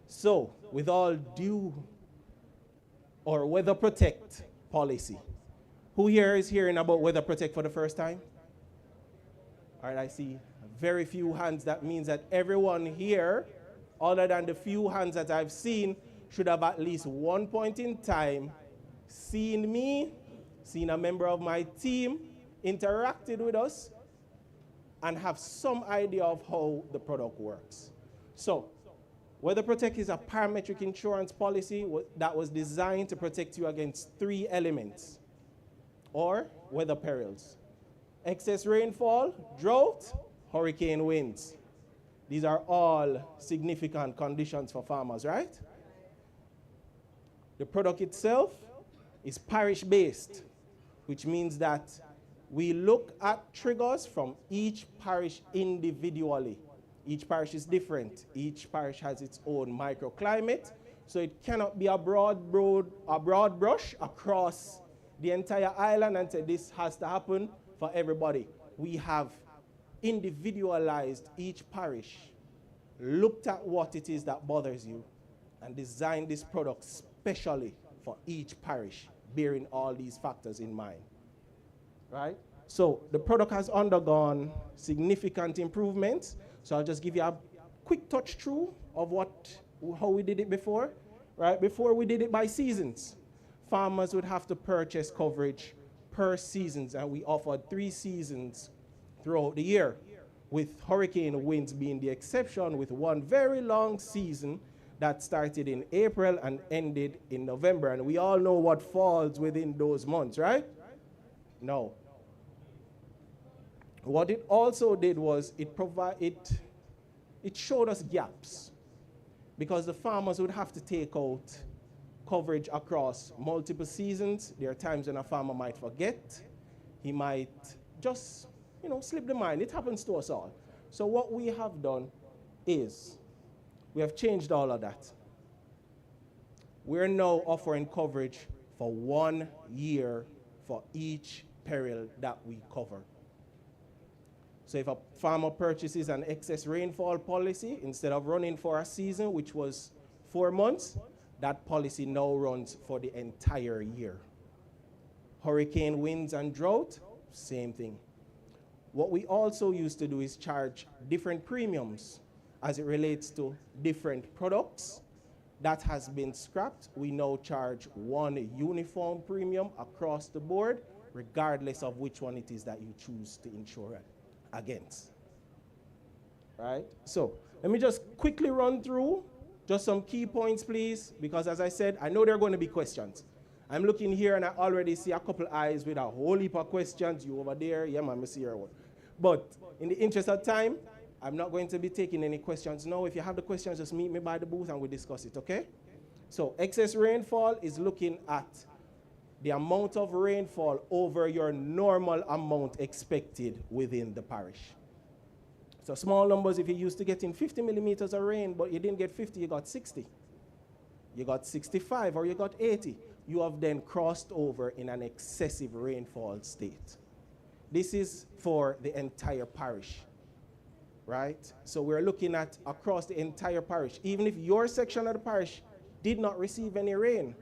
[SPEAKER 9] So, with all due or Weather Protect policy, who here is hearing about Weather Protect for the first time? All right, I see very few hands. That means that everyone here, other than the few hands that I've seen, should have at least one point in time seen me, seen a member of my team, interacted with us, and have some idea of how the product works. So, Weather Protect is a parametric insurance policy that was designed to protect you against 3 elements or weather perils: excess rainfall, drought, hurricane winds. These are all significant conditions for farmers, right? The product itself is parish-based, which means that we look at triggers from each parish individually. Each parish is different. Each parish has its own microclimate, so it cannot be a broad brush across the entire island and say this has to happen for everybody. We have individualized each parish, looked at what it is that bothers you, and designed this product specially for each parish, bearing all these factors in mind. Right? So the product has undergone significant improvements. So I'll just give you a quick touch through of how we did it before. Right? Before we did it by seasons. Farmers would have to purchase coverage per seasons, and we offered 3 seasons throughout the year, with hurricane winds being the exception, with one very long season that started in April and ended in November. And we all know what falls within those months, right? No. What it also did was it showed us gaps, because the farmers would have to take out coverage across multiple seasons. There are times when a farmer might forget. He might just, slip the mind. It happens to us all. So what we have done is we have changed all of that. We're now offering coverage for 1 year for each peril that we cover. So if a farmer purchases an excess rainfall policy, instead of running for a season, which was 4 months, that policy now runs for the entire year. Hurricane winds and drought, same thing. What we also used to do is charge different premiums as it relates to different products. That has been scrapped. We now charge one uniform premium across the board, regardless of which one it is that you choose to insure against. Right? So let me just quickly run through just some key points, please, because as I said, I know there are going to be questions. I'm looking here and I already see a couple eyes with a whole heap of questions. You over there, yeah, man, I see your one. But in the interest of time, I'm not going to be taking any questions now. If you have the questions, just meet me by the booth and we'll discuss it, okay? So excess rainfall is looking at the amount of rainfall over your normal amount expected within the parish. So small numbers, if you're used to getting 50 millimeters of rain, but you didn't get 50, you got 60. You got 65 or you got 80. You have then crossed over in an excessive rainfall state. This is for the entire parish, right? So we're looking at across the entire parish, even if your section of the parish did not receive any rain.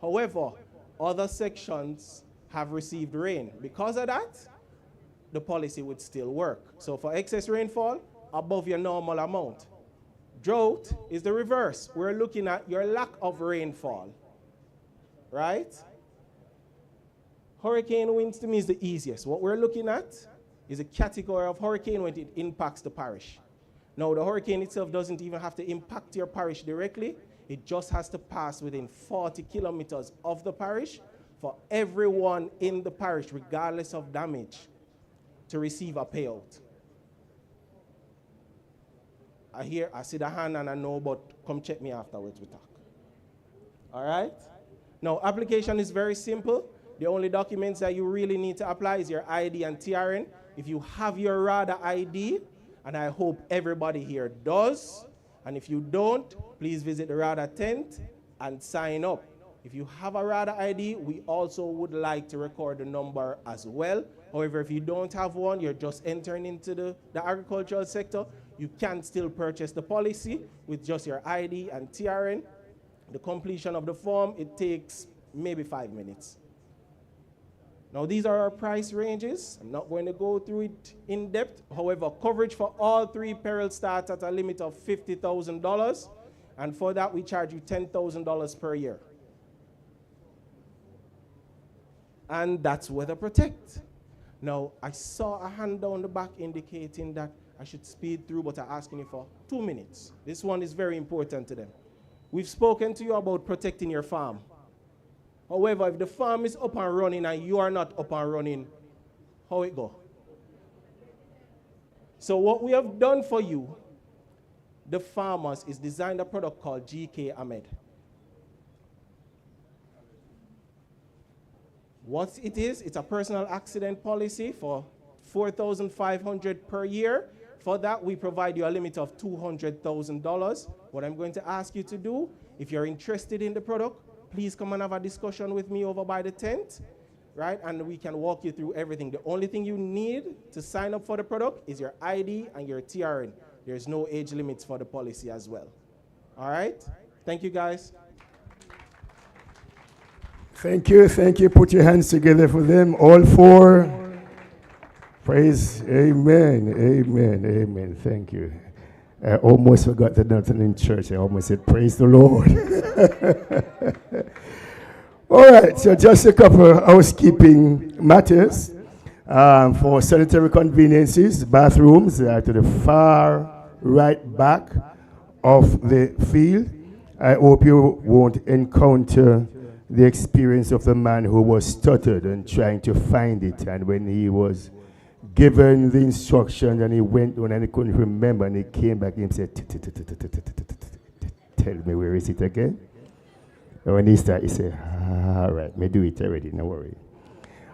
[SPEAKER 9] However, other sections have received rain. Because of that, the policy would still work. So for excess rainfall, above your normal amount. Drought is the reverse. We're looking at your lack of rainfall, right? Hurricane winds to me is the easiest. What we're looking at is a category of hurricane when it impacts the parish. Now, the hurricane itself doesn't even have to impact your parish directly. It just has to pass within 40 kilometers of the parish for everyone in the parish, regardless of damage, to receive a payout. I see the hand and I know, but come check me afterwards, we talk. All right? Now, application is very simple. The only documents that you really need to apply is your ID and TRN. If you have your Rada ID, and I hope everybody here does, and if you don't, please visit the Rada tent and sign up. If you have a Rada ID, we also would like to record the number as well, However, if you don't have one, you're just entering into the agricultural sector, you can still purchase the policy with just your ID and TRN. The completion of the form, it takes maybe 5 minutes. Now, these are our price ranges. I'm not going to go through it in depth. However, coverage for all 3 perils starts at a limit of $50,000. And for that, we charge you $10,000 per year. And that's Weather Protect. Now, I saw a hand down the back indicating that I should speed through, but I'm asking you for 2 minutes. This one is very important to them. We've spoken to you about protecting your farm. However, if the farm is up and running and you are not up and running, how it go? So what we have done for you, the farmers, is designed a product called GK Ahmed. What it is, it's a personal accident policy for $4,500 per year. For that, we provide you a limit of $200,000. What I'm going to ask you to do, if you're interested in the product, please come and have a discussion with me over by the tent, right? And we can walk you through everything. The only thing you need to sign up for the product is your ID and your TRN. There's no age limits for the policy as well. All right? Thank you, guys.
[SPEAKER 2] Thank you, thank you. Put your hands together for them, all four. Praise, amen, amen, amen. Thank you. I almost forgot the nothing in church. I almost said, praise the Lord. All right, so just a couple of housekeeping matters. For sanitary conveniences, bathrooms are to the far right back of the field. I hope you won't encounter the experience of the man who was stuttered and trying to find it, and when he was given the instruction and he went on and he couldn't remember and he came back and said, tell me where is it again? And when he started, he said, all right, me do it already, no worry.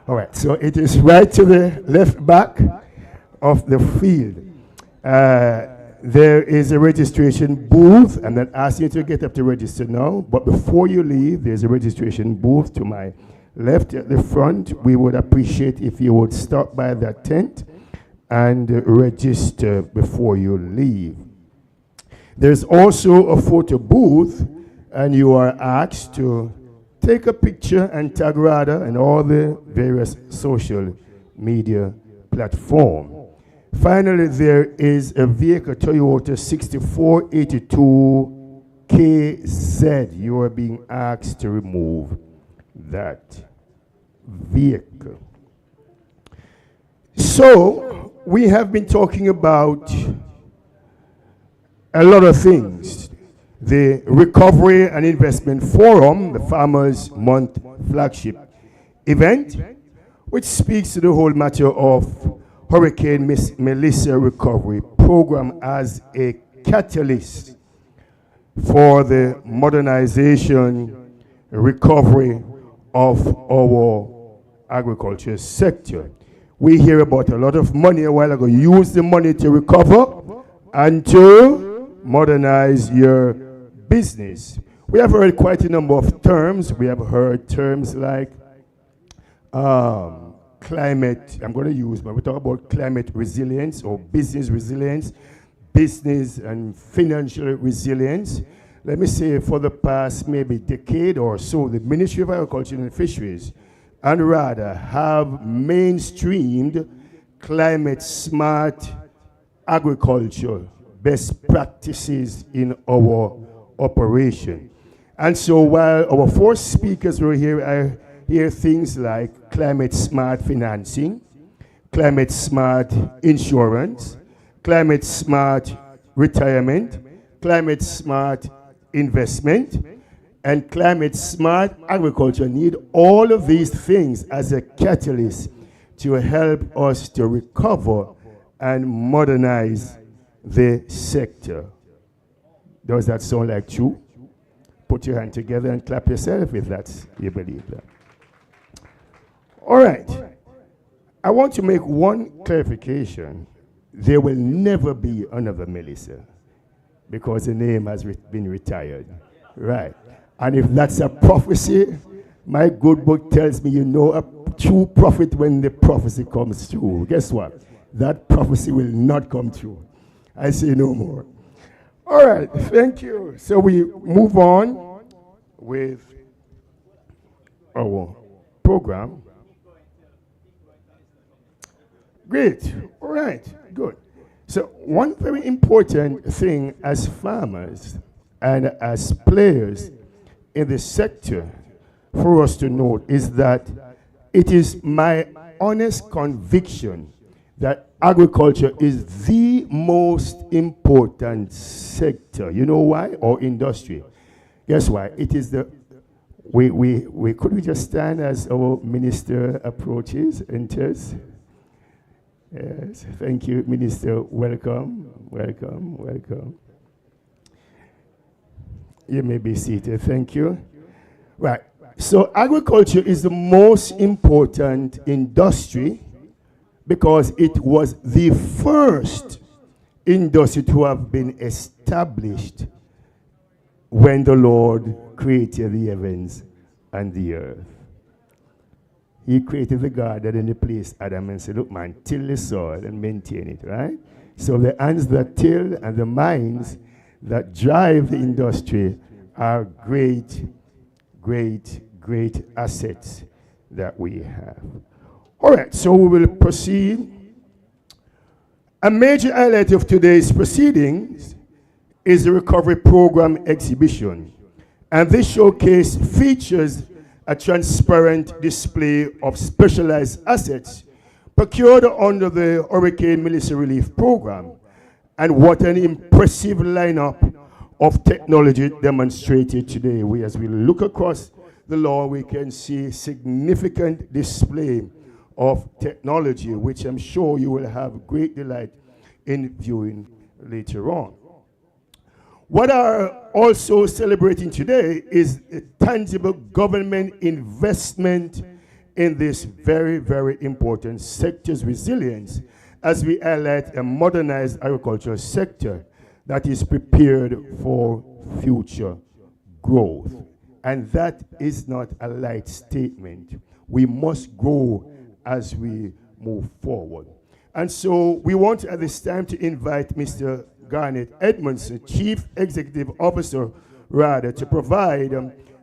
[SPEAKER 2] All right, so it is right to the left back of the field. There is a registration booth. I'm not asking you to get up to register now, but before you leave, there's a registration booth to my left at the front. We would appreciate if you would stop by that tent and register before you leave. There's also a photo booth, and you are asked to take a picture and tag Rada and all the various social media platforms. Finally, there is a vehicle, Toyota 6482 KZ. You are being asked to remove that vehicle. So, we have been talking about a lot of things. The Recovery and Investment Forum, the Farmers Month flagship event, which speaks to the whole matter of Hurricane Melissa Recovery Program as a catalyst for the modernization, recovery of our agriculture sector. We hear about a lot of money a while ago. Use the money to recover and to modernize your business. We have heard quite a number of terms. We have heard terms like climate, I'm going to use, but we talk about climate resilience or business resilience, business and financial resilience. Let me say for the past maybe decade or so, the Ministry of Agriculture and Fisheries and Rada have mainstreamed climate smart agriculture best practices in our operation. And so while our four speakers were here, I hear things like climate smart financing, climate smart insurance, climate smart retirement, climate smart investment, and climate smart agriculture. Need all of these things as a catalyst to help us to recover and modernize the sector. Does that sound like true? Put your hand together and clap yourself if that's you believe that. All right. I want to make one clarification. There will never be another Melissa because the name has been retired. Right. And if that's a prophecy, my good book tells me you know true prophet when the prophecy comes true. Guess what? That prophecy will not come true. I say no more. All right, thank you. So we move on with our program. Great. All right, good. So one very important thing as farmers and as players in the sector for us to note is that it is my honest conviction that agriculture is the most important sector. You know why? Or industry. Guess why? It is the could we just stand as our minister approaches, enters? Yes, thank you, Minister. Welcome, welcome, welcome. You may be seated. Thank you. Right. So agriculture is the most important industry because it was the first industry to have been established when the Lord created the heavens and the earth. He created the garden and he placed Adam and said, look man, till the soil and maintain it, right? So the hands that till and the minds that drive the industry are great, great, great assets that we have. All right, so we will proceed. A major highlight of today's proceedings is the Recovery Program exhibition. And this showcase features a transparent display of specialized assets procured under the Hurricane Militia Relief Program. And what an impressive lineup of technology demonstrated today. As we look across the lawn, we can see significant display of technology, which I'm sure you will have great delight in viewing later on. What are also celebrating today is a tangible government investment in this very, very important sector's resilience as we highlight a modernized agricultural sector that is prepared for future growth. And that is not a light statement. We must grow as we move forward. And so we want at this time to invite Mr. Garnet Edmondson, Chief Executive Officer, Rada, to provide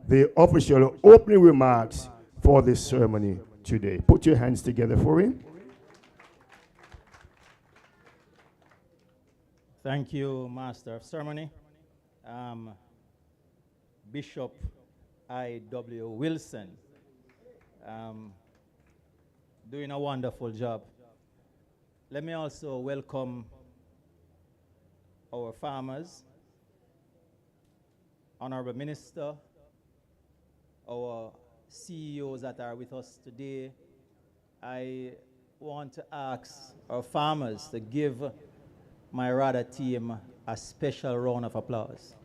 [SPEAKER 2] the official opening remarks for this ceremony today. Put your hands together for him.
[SPEAKER 10] Thank you, Master of Ceremony. Bishop I.W. Wilson, doing a wonderful job. Let me also welcome our farmers, Honorable Minister, our CEOs that are with us today. I want to ask our farmers to give my Rada team a special round of applause.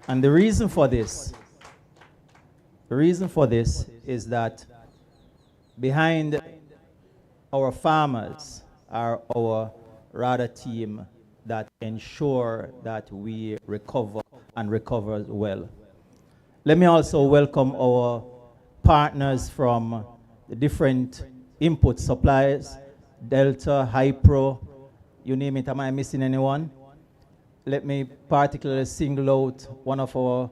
[SPEAKER 10] And the reason for this is that behind our farmers are our Rada team that ensure that we recover and recover well. Let me also welcome our partners from the different input suppliers, Delta, Hypro, you name it. Am I missing anyone? Let me particularly single out one of our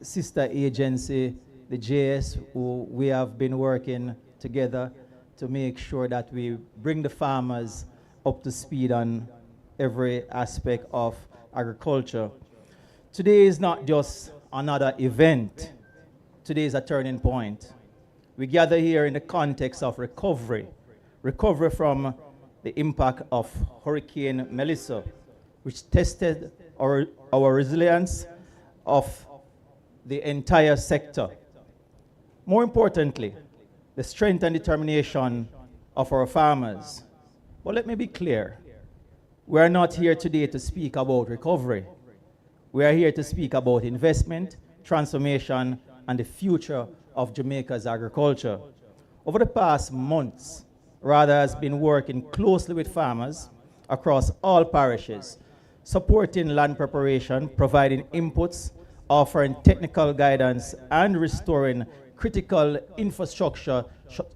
[SPEAKER 10] sister agency, the JS, who we have been working together to make sure that we bring the farmers up to speed on every aspect of agriculture. Today is not just another event. Today is a turning point. We gather here in the context of recovery from the impact of Hurricane Melissa, which tested our resilience of the entire sector. More importantly, the strength and determination of our farmers. But let me be clear. We are not here today to speak about recovery. We are here to speak about investment, transformation, and the future of Jamaica's agriculture. Over the past months, Rada has been working closely with farmers across all parishes, supporting land preparation, providing inputs offering technical guidance and restoring critical infrastructure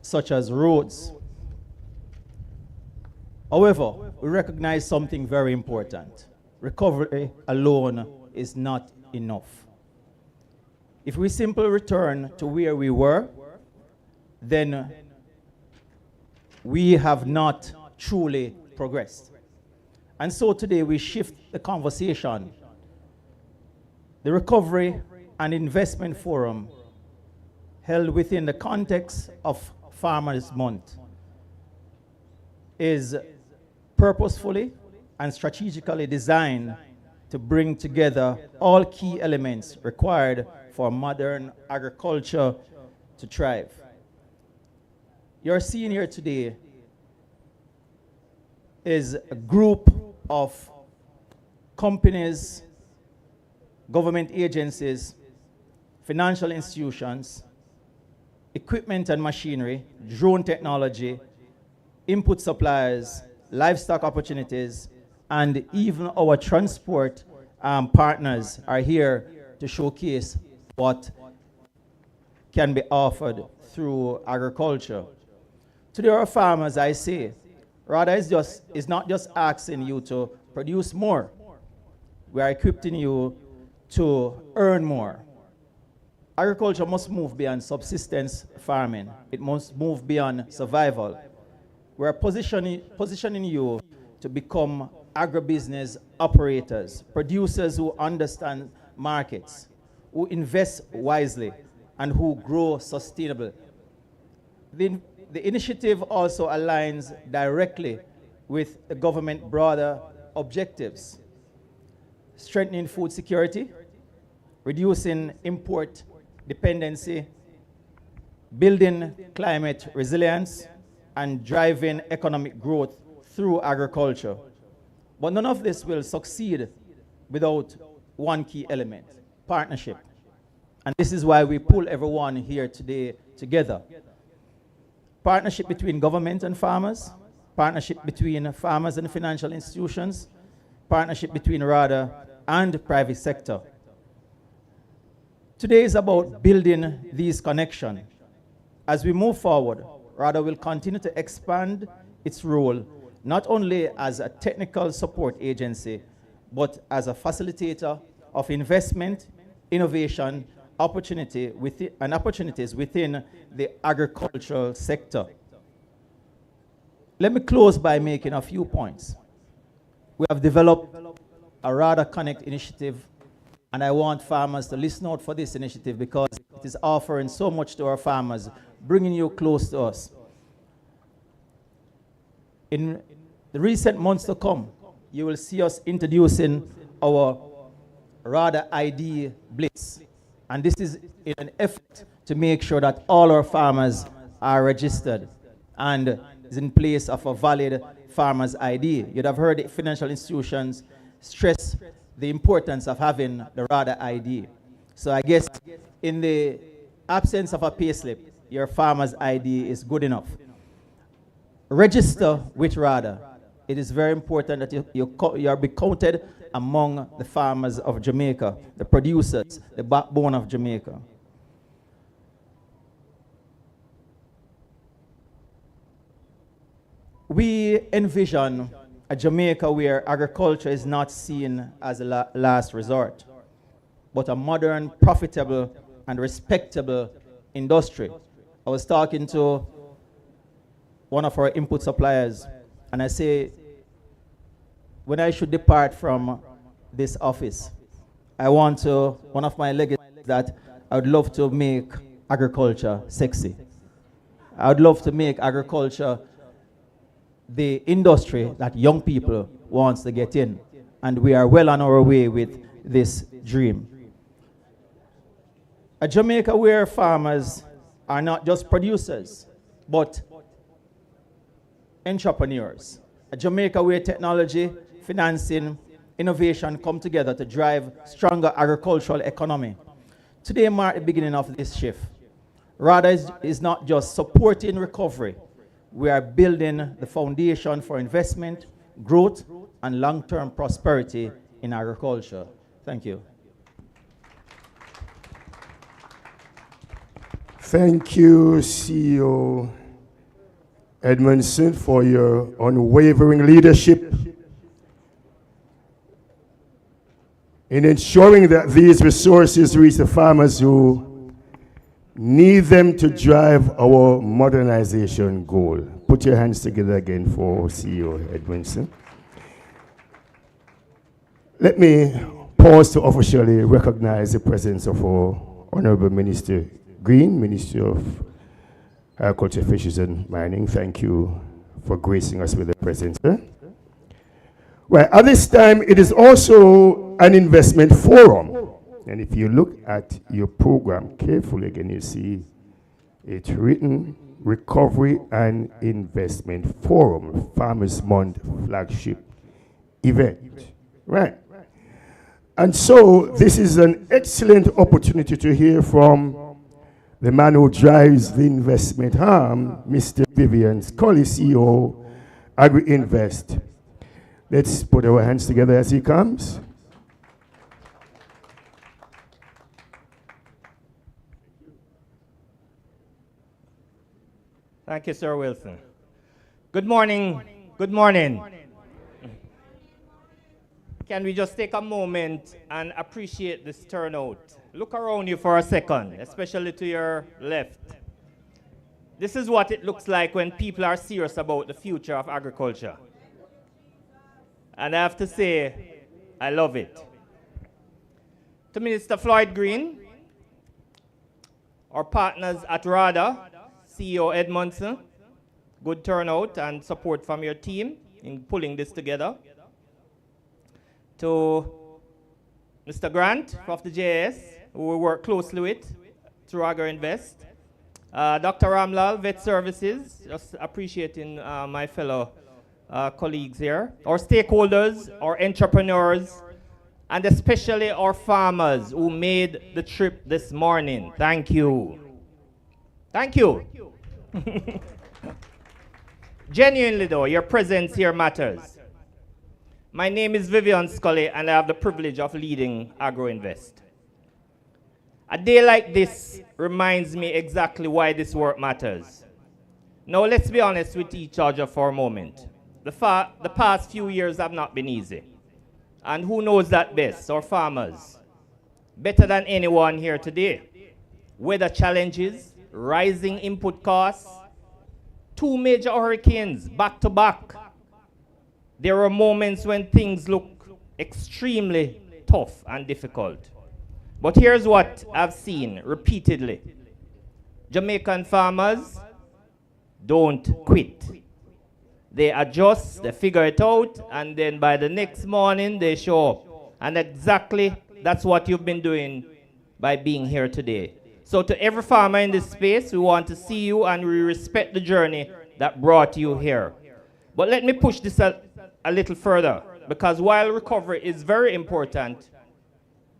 [SPEAKER 10] such as roads. However, we recognize something very important. Recovery alone is not enough. If we simply return to where we were, then we have not truly progressed. And so today we shift the conversation. The Recovery and Investment Forum, held within the context of Farmers Month, is purposefully and strategically designed to bring together all key elements required for modern agriculture to thrive. You're seeing here today is a group of companies, government agencies, financial institutions, equipment and machinery, drone technology, input suppliers, livestock opportunities, and even our transport partners are here to showcase what can be offered through agriculture. Today, our farmers, I say, Rada is not just asking you to produce more. We are equipping you to earn more. Agriculture must move beyond subsistence farming. It must move beyond survival. We're positioning you to become agribusiness operators, producers who understand markets, who invest wisely, and who grow sustainably. The initiative also aligns directly with the government broader objectives: strengthening food security, reducing import dependency, building climate resilience, and driving economic growth through agriculture. But none of this will succeed without one key element: partnership. And this is why we pull everyone here today together. Partnership between government and farmers, partnership between farmers and financial institutions, partnership between Rada and the private sector. Today is about building these connections. As we move forward, Rada will continue to expand its role not only as a technical support agency, but as a facilitator of investment, innovation, opportunities within the agricultural sector. Let me close by making a few points. We have developed a Rada Connect initiative, and I want farmers to listen out for this initiative because it is offering so much to our farmers, bringing you close to us. In the recent months to come, you will see us introducing our Rada ID Blitz. And this is in an effort to make sure that all our farmers are registered and is in place of a valid farmer's ID. You'd have heard the financial institutions stress the importance of having the Rada ID. So I guess in the absence of a payslip, your farmer's ID is good enough. Register with Rada. It is very important that you are be counted among the farmers of Jamaica, the producers, the backbone of Jamaica. We envision a Jamaica where agriculture is not seen as a last resort, but a modern, profitable, and respectable industry. I was talking to one of our input suppliers, and I say, when I should depart from this office, I want to, one of my legacies that I would love to make agriculture sexy. I would love to make agriculture the industry that young people want to get in. And we are well on our way with this dream. A Jamaica where farmers are not just producers, but entrepreneurs. A Jamaica where technology, financing, innovation come together to drive stronger agricultural economy. Today marks the beginning of this shift. Rada is not just supporting recovery. We are building the foundation for investment, growth, and long-term prosperity in agriculture. Thank you.
[SPEAKER 2] Thank you, CEO Edmondson, for your unwavering leadership in ensuring that these resources reach the farmers who need them to drive our modernization goal. Put your hands together again for CEO Edmondson. Let me pause to officially recognize the presence of our Honorable Minister Green, Minister of Agriculture, Fisheries and Mining. Thank you for gracing us with the presence. Well, at this time, it is also an investment forum. And if you look at your program carefully again, you see it's written Recovery and Investment Forum, Farmers Month flagship event. Right. And so this is an excellent opportunity to hear from the man who drives the investment arm, Mr. Vivian Scully, CEO, Agri-Invest. Let's put our hands together as he comes.
[SPEAKER 11] Thank you, Sir Wilson. Good morning. Good morning. Can we just take a moment and appreciate this turnout? Look around you for a second, especially to your left. This is what it looks like when people are serious about the future of agriculture. And I have to say, I love it. To Minister Floyd Green, our partners at Rada, CEO Edmondson, good turnout and support from your team in pulling this together. To Mr. Grant of the JS, who we work closely with through Agri-Invest. Dr. Ramlal, Vet Services, just appreciating my fellow colleagues here. Our stakeholders, our entrepreneurs, and especially our farmers who made the trip this morning. Thank you. Thank you. Genuinely though, your presence here matters. My name is Vivian Scully and I have the privilege of leading Agri-Invest. A day like this reminds me exactly why this work matters. Now let's be honest with each other for a moment. The past few years have not been easy. And who knows that best? Our farmers. Better than anyone here today. Weather challenges, rising input costs, 2 major hurricanes back to back. There were moments when things look extremely tough and difficult. But here's what I've seen repeatedly. Jamaican farmers don't quit. They adjust, they figure it out, and then by the next morning they show up. And exactly that's what you've been doing by being here today. So to every farmer in this space, we want to see you and we respect the journey that brought you here. But let me push this a little further, because while recovery is very important,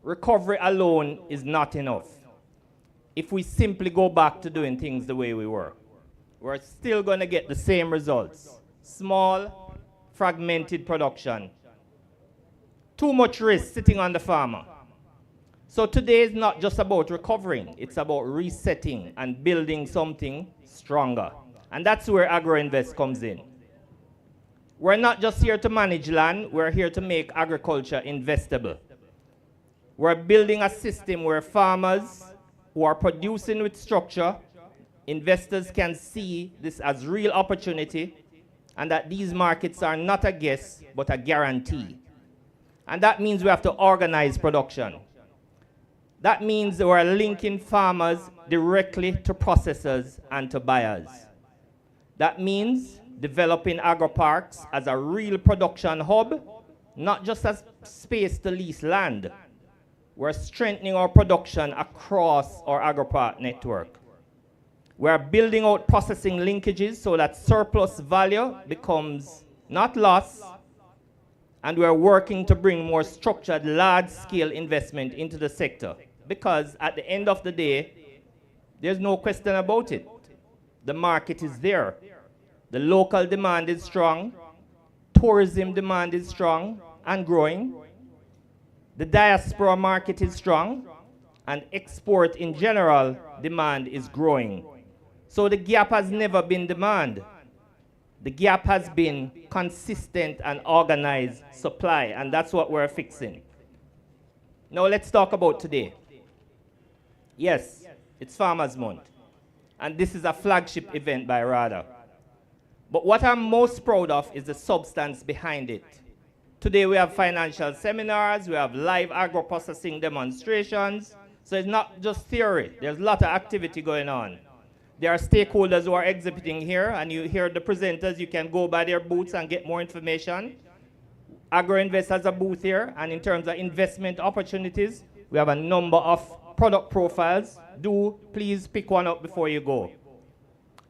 [SPEAKER 11] recovery alone is not enough. If we simply go back to doing things the way we were, we're still going to get the same results. Small, fragmented production. Too much risk sitting on the farmer. So today is not just about recovering, it's about resetting and building something stronger. And that's where Agri-Invest comes in. We're not just here to manage land, we're here to make agriculture investable. We're building a system where farmers who are producing with structure, investors can see this as real opportunity, and that these markets are not a guess, but a guarantee. And that means we have to organize production. That means we're linking farmers directly to processors and to buyers. That means developing agro-parks as a real production hub, not just as space to lease land. We're strengthening our production across our agro-park network. We're building out processing linkages so that surplus value becomes not loss, and we're working to bring more structured, large-scale investment into the sector. Because at the end of the day, there's no question about it. The market is there. The local demand is strong. Tourism demand is strong and growing. The diaspora market is strong. and export in general, demand is growing. So the gap has never been demand. The gap has been consistent and organized supply, and that's what we're fixing. Now let's talk about today. Yes, it's Farmers Month, and this is a flagship event by Rada. But what I'm most proud of is the substance behind it. Today we have financial seminars, we have live agro-processing demonstrations, so it's not just theory, there's a lot of activity going on. There are stakeholders who are exhibiting here, and you hear the presenters, you can go by their booths and get more information. AgroInvest has a booth here, and in terms of investment opportunities, we have a number of product profiles. Do please pick one up before you go.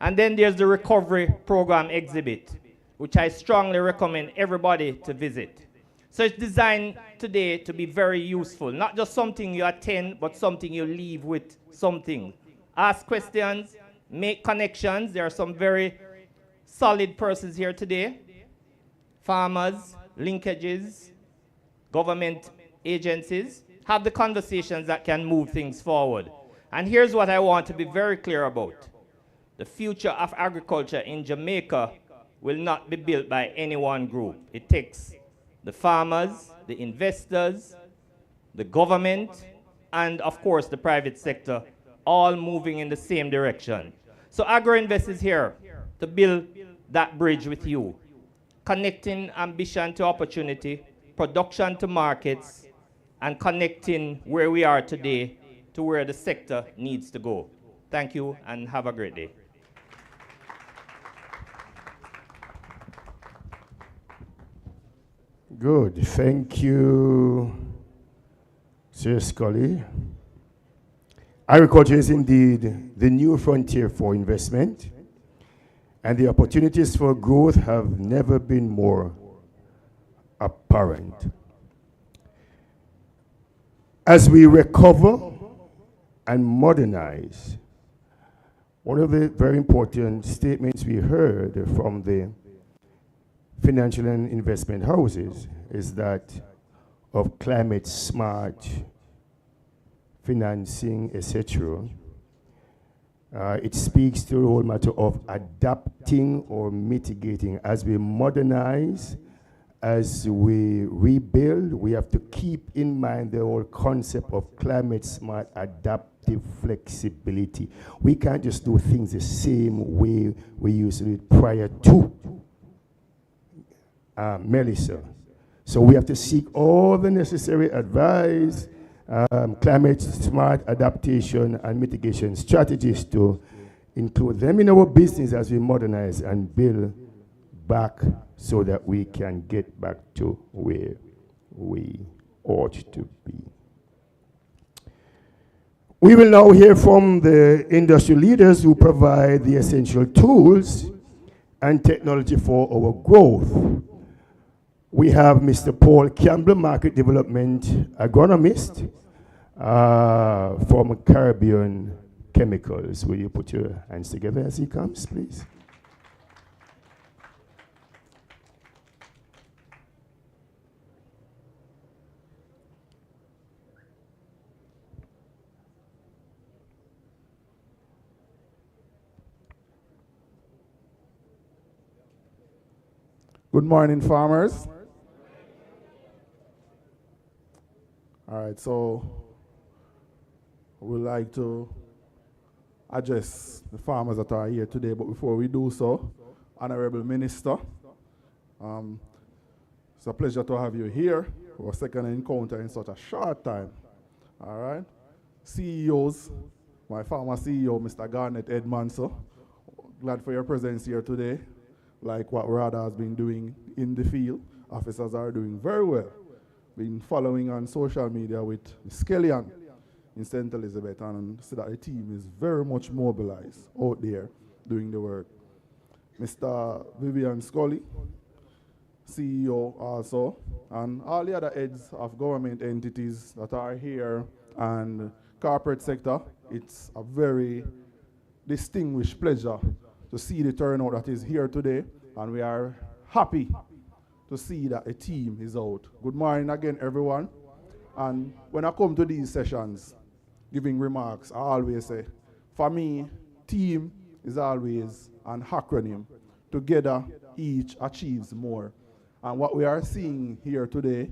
[SPEAKER 11] And then there's the recovery program exhibit, which I strongly recommend everybody to visit. So it's designed today to be very useful, not just something you attend, but something you leave with something. Ask questions, make connections. There are some very solid persons here today. Farmers, linkages, government agencies. Have the conversations that can move things forward. And here's what I want to be very clear about. The future of agriculture in Jamaica will not be built by any one group. It takes the farmers, the investors, the government, and of course the private sector, all moving in the same direction. So AgroInvest is here to build that bridge with you, connecting ambition to opportunity, production to markets, and connecting where we are today to where the sector needs to go. Thank you and have a great day.
[SPEAKER 2] Good. Thank you, Sir Scully. Agriculture is indeed the new frontier for investment, and the opportunities for growth have never been more apparent. As we recover and modernize, one of the very important statements we heard from the financial and investment houses is that of climate smart financing, etc. It speaks to the whole matter of adapting or mitigating. As we modernize, as we rebuild, we have to keep in mind the whole concept of climate smart adaptive flexibility. We can't just do things the same way we used to do it prior to Melissa. So we have to seek all the necessary advice, climate smart adaptation and mitigation strategies to include them in our business as we modernize and build back so that we can get back to where we ought to be. We will now hear from the industry leaders who provide the essential tools and technology for our growth. We have Mr. Paul Campbell, Market Development Agronomist from Caribbean Chemicals. Will you put your hands together as he comes, please?
[SPEAKER 12] Good morning, farmers. All right, so we'd like to address the farmers that are here today, but before we do so, Honorable Minister, it's a pleasure to have you here for a second encounter in such a short time. All right, CEOs, my former CEO, Mr. Garnett Edmondson, glad for your presence here today. Like what Rada has been doing in the field, officers are doing very well. Been following on social media with Skellyan in St. Elizabeth, and see that the team is very much mobilized out there doing the work. Mr. Vivian Scully, CEO also, and all the other heads of government entities that are here and corporate sector, it's a very distinguished pleasure to see the turnout that is here today, and we are happy to see that a team is out. Good morning again, everyone. And when I come to these sessions, giving remarks, I always say, for me, team is always an acronym. Together, each achieves more. And what we are seeing here today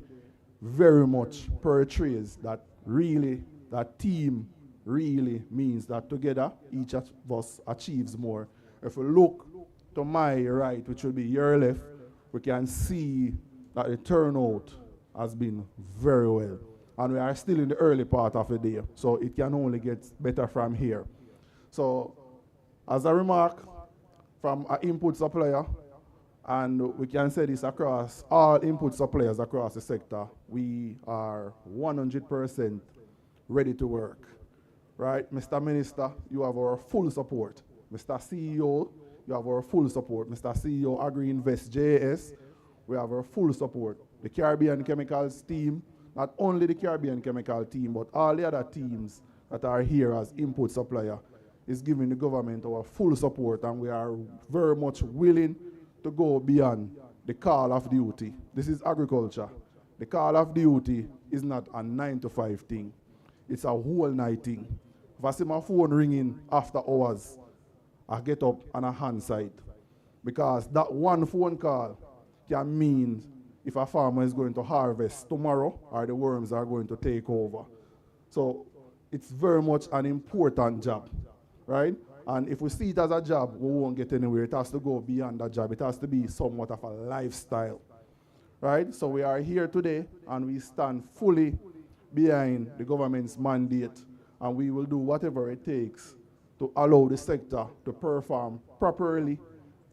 [SPEAKER 12] very much portrays that really, that team really means that together, each of us achieves more. If we look to my right, which will be your left, we can see that the turnout has been very well. And we are still in the early part of the day, so it can only get better from here. So, as a remark from an input supplier, and we can say this across all input suppliers across the sector, we are 100% ready to work. Right, Mr. Minister, you have our full support. Mr. CEO, you have our full support. Mr. CEO, Agri Invest JS, we have our full support. The Caribbean Chemicals team, not only the Caribbean Chemical team, but all the other teams that are here as input supplier is giving the government our full support, and we are very much willing to go beyond the call of duty. This is agriculture. The call of duty is not a 9 to 5 thing. It's a whole night thing. If I see my phone ringing after hours, I get up on a hand side. Because that one phone call can mean if a farmer is going to harvest tomorrow or the worms are going to take over. So it's very much an important job, right? And if we see it as a job, we won't get anywhere. It has to go beyond that job. It has to be somewhat of a lifestyle, right? So we are here today, and we stand fully behind the government's mandate, and we will do whatever it takes to allow the sector to perform properly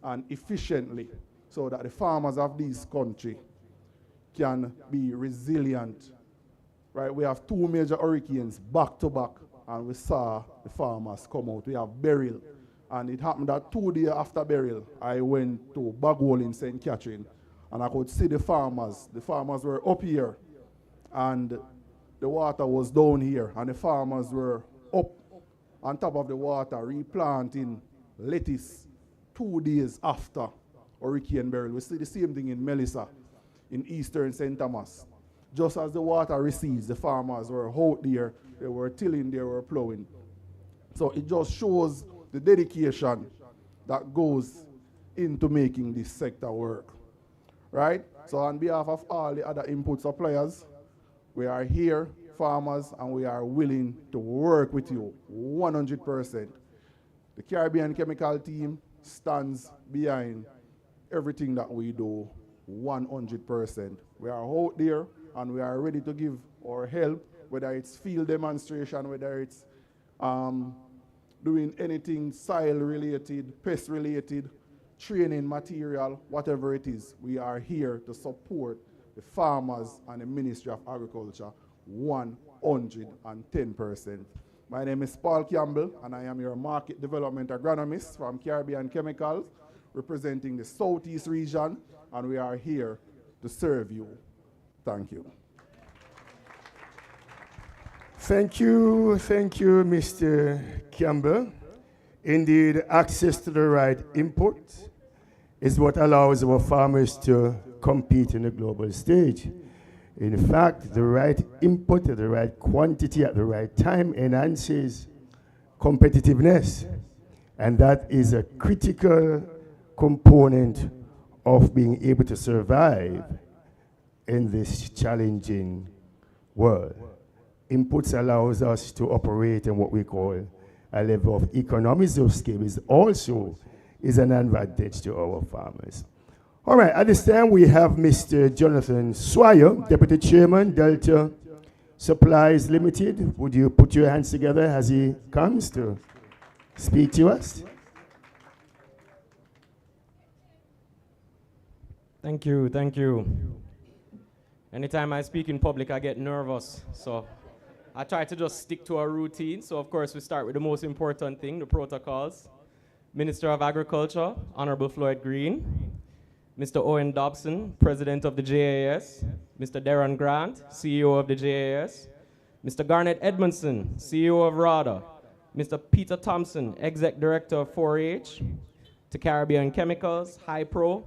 [SPEAKER 12] and efficiently so that the farmers of this country can be resilient. Right? We have 2 major hurricanes back to back, and we saw the farmers come out. We have Beryl, and it happened that 2 days after Beryl, I went to Bagwell in St. Catherine, and I could see the farmers. The farmers were up here, and the water was down here, and the farmers were up on top of the water replanting lettuce 2 days after Hurricane Beryl. We see the same thing in Melissa, in eastern St. Thomas. Just as the water recedes, the farmers were out there, they were tilling, they were plowing. So it just shows the dedication that goes into making this sector work, right? So on behalf of all the other input suppliers, we are here, farmers, and we are willing to work with you 100%. The Caribbean Chemical team stands behind everything that we do 100%. We are out there, and we are ready to give our help, whether it's field demonstration, whether it's doing anything soil-related, pest-related, training material, whatever it is. We are here to support the farmers and the Ministry of Agriculture 110%. My name is Paul Campbell, and I am your Market Development Agronomist from Caribbean Chemicals, representing the Southeast region, and we are here to serve you. Thank you.
[SPEAKER 2] Thank you, Mr. Campbell. Indeed, access to the right input is what allows our farmers to compete in the global stage. In fact, the right input at the right quantity at the right time enhances competitiveness. And that is a critical component of being able to survive in this challenging world. Inputs allows us to operate in what we call a level of economies of scale, is also is an advantage to our farmers. All right, at this time we have Mr. Jonathan Swire, Deputy Chairman, Delta Supplies Limited. Would you put your hands together as he comes to speak to us?
[SPEAKER 13] Thank you, thank you. Anytime I speak in public, I get nervous, so I try to just stick to a routine. So of course we start with the most important thing, the protocols. Minister of Agriculture, Honorable Floyd Green, Mr. Owen Dobson, President of the JAS, Mr. Darren Grant, CEO of the JAS, Mr. Garnet Edmondson, CEO of Rada, Mr. Peter Thompson, Exec Director of 4-H, to Caribbean Chemicals, Hypro,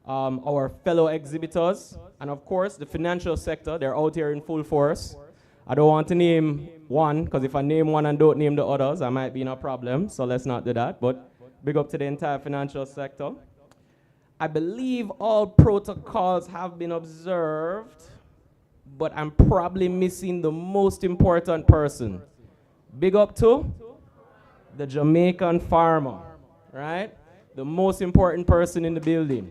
[SPEAKER 13] our fellow exhibitors, and of course the financial sector, they're out here in full force. I don't want to name one, because if I name one and don't name the others, I might be in a problem, so let's not do that. But big up to the entire financial sector. I believe all protocols have been observed, but I'm probably missing the most important person. Big up to the Jamaican farmer, right? The most important person in the building.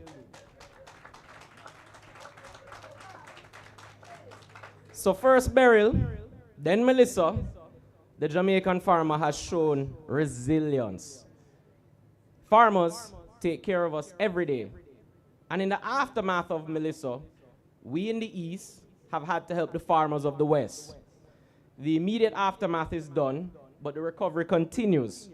[SPEAKER 13] So first Beryl, then Melissa, the Jamaican farmer has shown resilience. Farmers take care of us every day. And in the aftermath of Melissa, we in the East have had to help the farmers of the West. The immediate aftermath is done, but the recovery continues.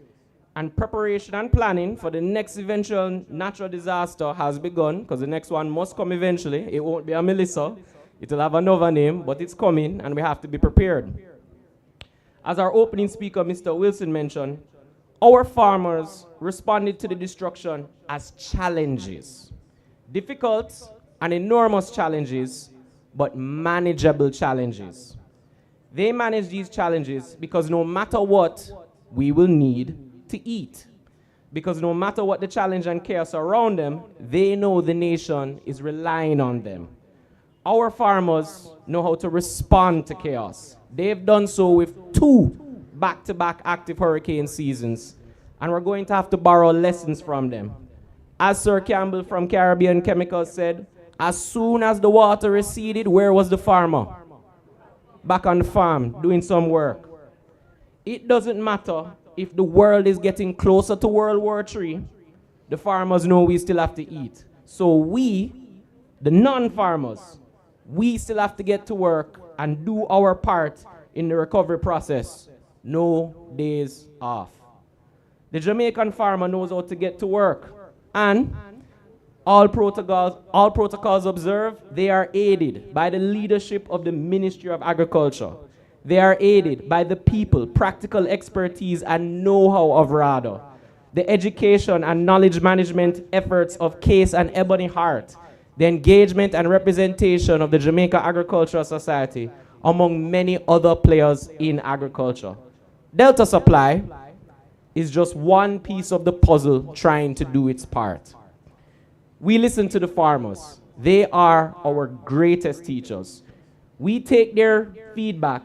[SPEAKER 13] And preparation and planning for the next eventual natural disaster has begun, because the next one must come eventually. It won't be a Melissa. It'll have another name, but it's coming, and we have to be prepared. As our opening speaker, Mr. Wilson, mentioned, our farmers responded to the destruction as challenges. Difficult and enormous challenges, but manageable challenges. They manage these challenges because no matter what, we will need to eat. Because no matter what the challenge and chaos around them, they know the nation is relying on them. Our farmers know how to respond to chaos. They've done so with 2 back-to-back active hurricane seasons, and we're going to have to borrow lessons from them. As Sir Campbell from Caribbean Chemicals said, as soon as the water receded, where was the farmer? Back on the farm, doing some work. It doesn't matter if the world is getting closer to World War III, the farmers know we still have to eat. So we, the non-farmers, we still have to get to work and do our part in the recovery process. No days off. The Jamaican farmer knows how to get to work, and all protocols observed, they are aided by the leadership of the Ministry of Agriculture. They are aided by the people, practical expertise, and know-how of Rada. The education and knowledge management efforts of Case and Ebony Hart, the engagement and representation of the Jamaica Agricultural Society, among many other players in agriculture. Delta Supply is just one piece of the puzzle trying to do its part. We listen to the farmers. They are our greatest teachers. We take their feedback,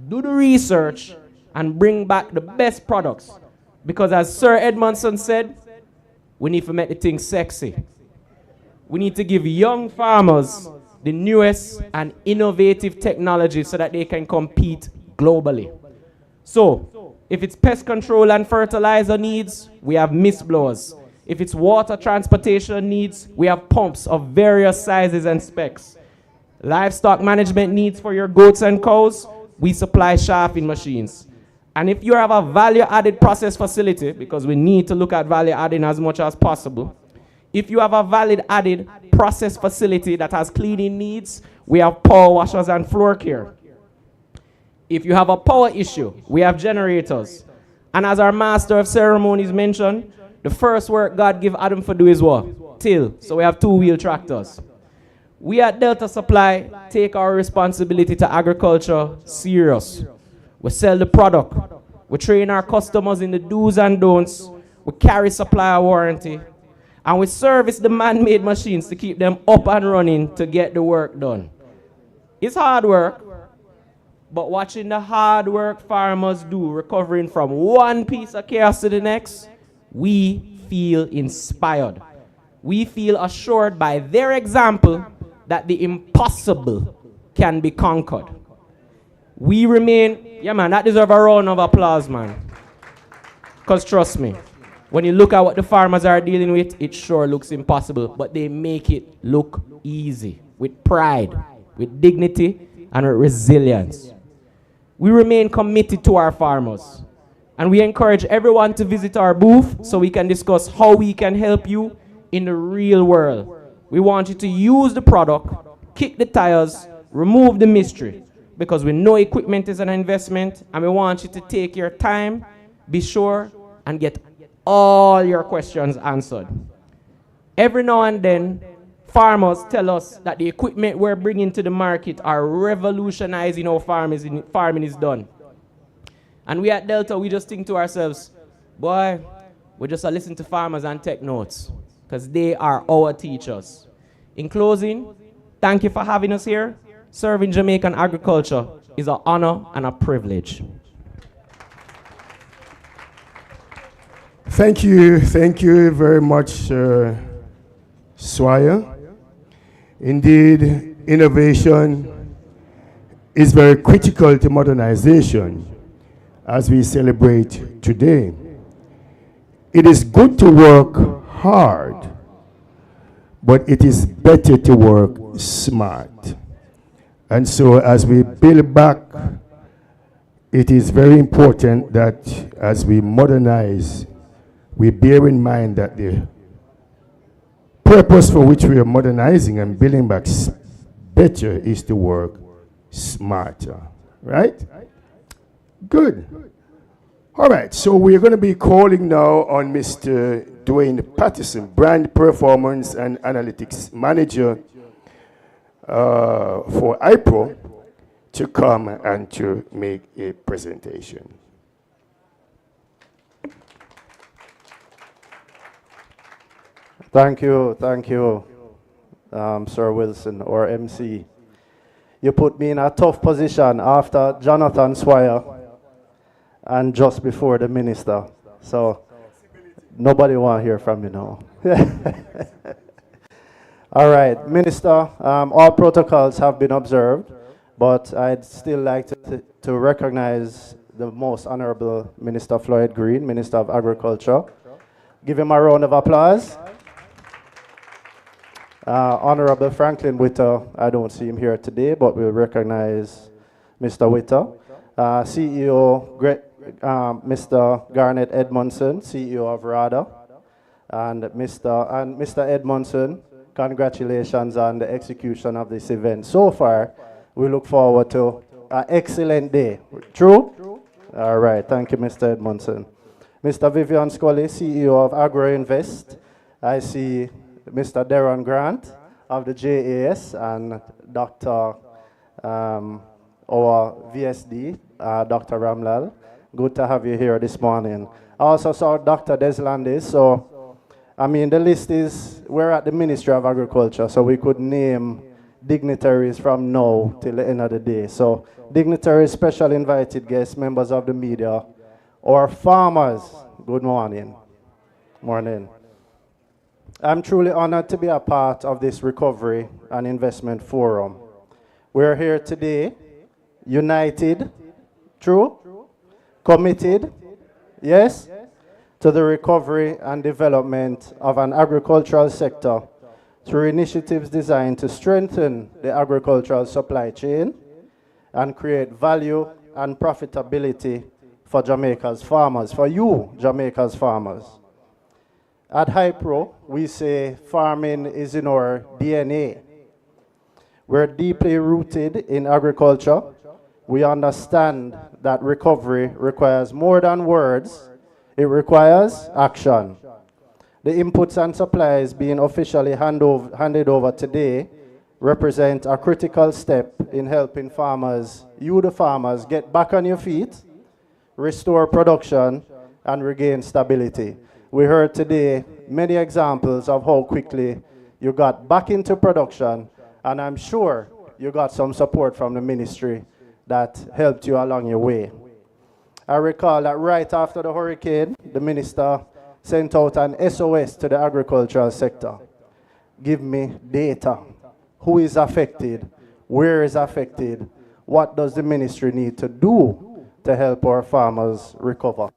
[SPEAKER 13] do the research, and bring back the best products. Because as Sir Edmondson said, we need to make the thing sexy. We need to give young farmers the newest and innovative technology so that they can compete globally. So, if it's pest control and fertilizer needs, we have mist blowers. If it's water transportation needs, we have pumps of various sizes and specs. Livestock management needs for your goats and cows, we supply shafting machines. And if you have a value-added process facility, because we need to look at value-adding as much as possible, if you have a value-added process facility that has cleaning needs, we have power washers and floor care. If you have a power issue, we have generators. And as our master of ceremonies mentioned, the first work God gave Adam for do is what? Till. So we have 2-wheel tractors. We at Delta Supply take our responsibility to agriculture serious. We sell the product. We train our customers in the do's and don'ts. We carry supplier warranty. And we service the man-made machines to keep them up and running to get the work done. It's hard work, but watching the hard work farmers do, recovering from one piece of chaos to the next, we feel inspired. We feel assured by their example that the impossible can be conquered. We remain, yeah man, that deserves a round of applause, man. Because trust me, when you look at what the farmers are dealing with, it sure looks impossible, but they make it look easy, with pride, with dignity, and with resilience. We remain committed to our farmers, and we encourage everyone to visit our booth so we can discuss how we can help you in the real world. We want you to use the product, kick the tires, remove the mystery, because we know equipment is an investment, and we want you to take your time, be sure, and get all your questions answered. Every now and then, farmers tell us that the equipment we're bringing to the market are revolutionizing how farming is done. And we at Delta, we just think to ourselves, boy, we just listen to farmers and take notes, because they are our teachers. In closing, thank you for having us here. Serving Jamaican agriculture is an honor and a privilege.
[SPEAKER 2] Thank you very much, Swire. Indeed, innovation is very critical to modernization as we celebrate today. It is good to work hard, but it is better to work smart. And so as we build back, it is very important that as we modernize, we bear in mind that the purpose for which we are modernizing and building back better is to work smarter, right? Good. All right, so we're going to be calling now on Mr. Dwayne Patterson, Brand Performance and Analytics Manager for IPRO, to come and to make a presentation.
[SPEAKER 14] Thank you, Sir Wilson, or MC. You put me in a tough position after Jonathan Swire and just before the minister. So nobody want to hear from you now. All right, Minister, all protocols have been observed, but I'd still like to recognize the most honorable Minister Floyd Green, Minister of Agriculture. Give him a round of applause. Honorable Franklin Witter, I don't see him here today, but we'll recognize Mr. Witter. CEO, Mr. Garnet Edmondson, CEO of Rada. And Mr. Edmondson, congratulations on the execution of this event. So far, we look forward to an excellent day. True? All right, thank you, Mr. Edmondson. Mr. Vivian Scully, CEO of Agro Invest. I see Mr. Darren Grant of the JAS and Dr. Our VSD, Dr. Ramlal. Good to have you here this morning. I also saw Dr. Deslandis. So, I mean, the list is, we're at the Ministry of Agriculture, so we could name dignitaries from now till the end of the day. So, dignitaries, special invited guests, members of the media, or farmers, good morning. Morning. I'm truly honored to be a part of this recovery and investment forum. We're here today, united, true, committed, yes, to the recovery and development of an agricultural sector through initiatives designed to strengthen the agricultural supply chain and create value and profitability for Jamaica's farmers, for you, Jamaica's farmers. At HiPro, we say farming is in our DNA. We're deeply rooted in agriculture. We understand that recovery requires more than words. It requires action. The inputs and supplies being officially handed over today represent a critical step in helping farmers, you the farmers, get back on your feet, restore production, and regain stability. We heard today many examples of how quickly you got back into production, and I'm sure you got some support from the ministry that helped you along your way. I recall that right after the hurricane, the minister sent out an SOS to the agricultural sector. Give me data. Who is affected? Where is affected? What does the ministry need to do to help our farmers recover?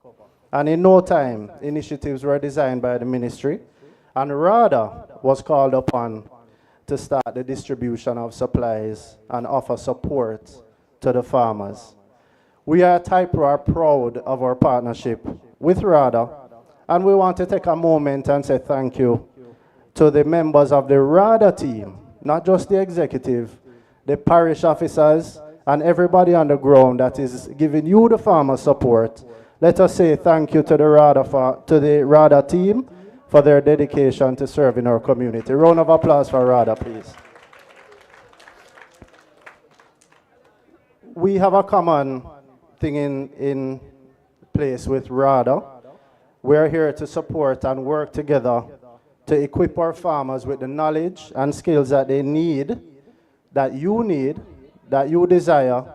[SPEAKER 14] And in no time, initiatives were designed by the ministry, and Rada was called upon to start the distribution of supplies and offer support to the farmers. We at HiPro are proud of our partnership with Rada, and we want to take a moment and say thank you to the members of the Rada team, not just the executive, the parish officers, and everybody on the ground that is giving you the farmer support. Let us say thank you to the Rada team for their dedication to serving our community. Round of applause for Rada, please. We have a common thing in place with Rada. We're here to support and work together to equip our farmers with the knowledge and skills that they need, that you desire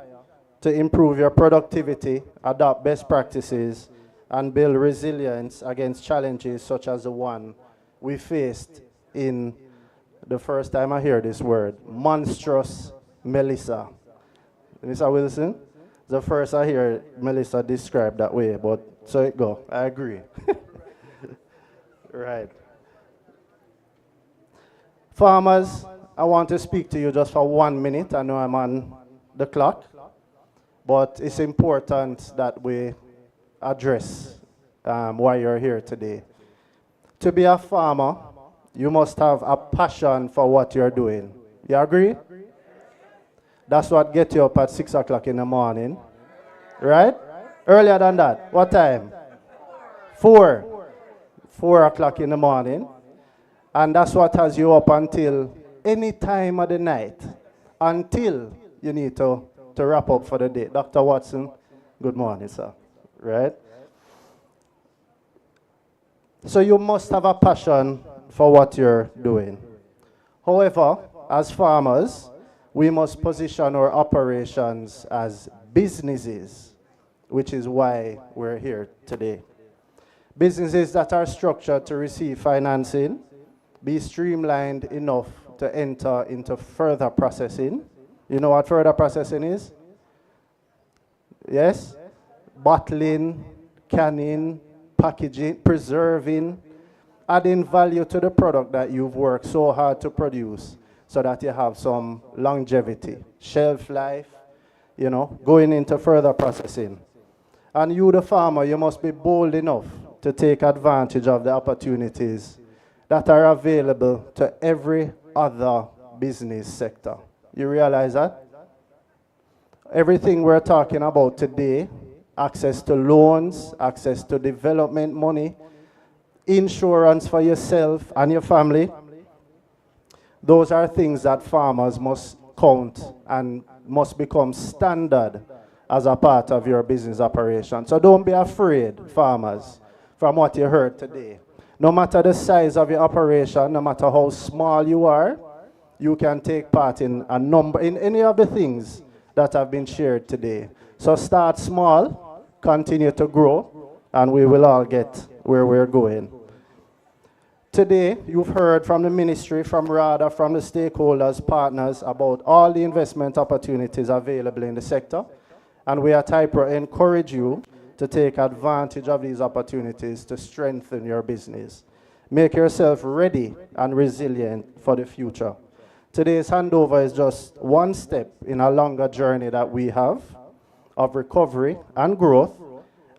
[SPEAKER 14] to improve your productivity, adopt best practices, and build resilience against challenges such as the one we faced in the first time I hear this word, monstrous Melissa. Mr. Wilson, the first I hear Melissa described that way, but so it go. I agree. Right. Farmers, I want to speak to you just for 1 minute. I know I'm on the clock, but it's important that we address why you're here today. To be a farmer, you must have a passion for what you're doing. You agree? That's what gets you up at 6 o'clock in the morning, right? Earlier than that, what time? 4. 4 o'clock in the morning. And that's what has you up until any time of the night, until you need to wrap up for the day. Dr. Watson, good morning, sir. Right? So you must have a passion for what you're doing. However, as farmers, we must position our operations as businesses, which is why we're here today. Businesses that are structured to receive financing, be streamlined enough to enter into further processing. You know what further processing is? Yes? Bottling, canning, packaging, preserving, adding value to the product that you've worked so hard to produce so that you have some longevity, shelf life, you know, going into further processing. And you, the farmer, you must be bold enough to take advantage of the opportunities that are available to every other business sector. You realize that? Everything we're talking about today, access to loans, access to development money, insurance for yourself and your family, those are things that farmers must count and must become standard as a part of your business operation. So don't be afraid, farmers, from what you heard today. No matter the size of your operation, no matter how small you are, you can take part in any of the things that have been shared today. So start small, continue to grow, and we will all get where we're going. Today, you've heard from the ministry, from Rada, from the stakeholders, partners, about all the investment opportunities available in the sector. And we at Hypro encourage you to take advantage of these opportunities to strengthen your business. Make yourself ready and resilient for the future. Today's handover is just one step in a longer journey that we have of recovery and growth,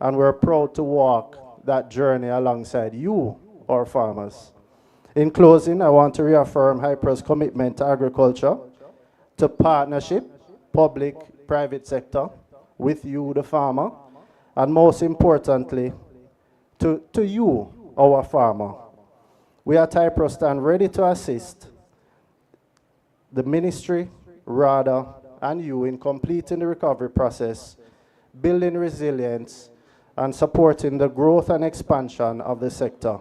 [SPEAKER 14] and we're proud to walk that journey alongside you, our farmers. In closing, I want to reaffirm Hypro's commitment to agriculture, to partnership, public-private sector, with you, the farmer, and most importantly, to you, our farmer. We at Hypro stand ready to assist the ministry, Rada, and you in completing the recovery process, building resilience, and supporting the growth and expansion of the sector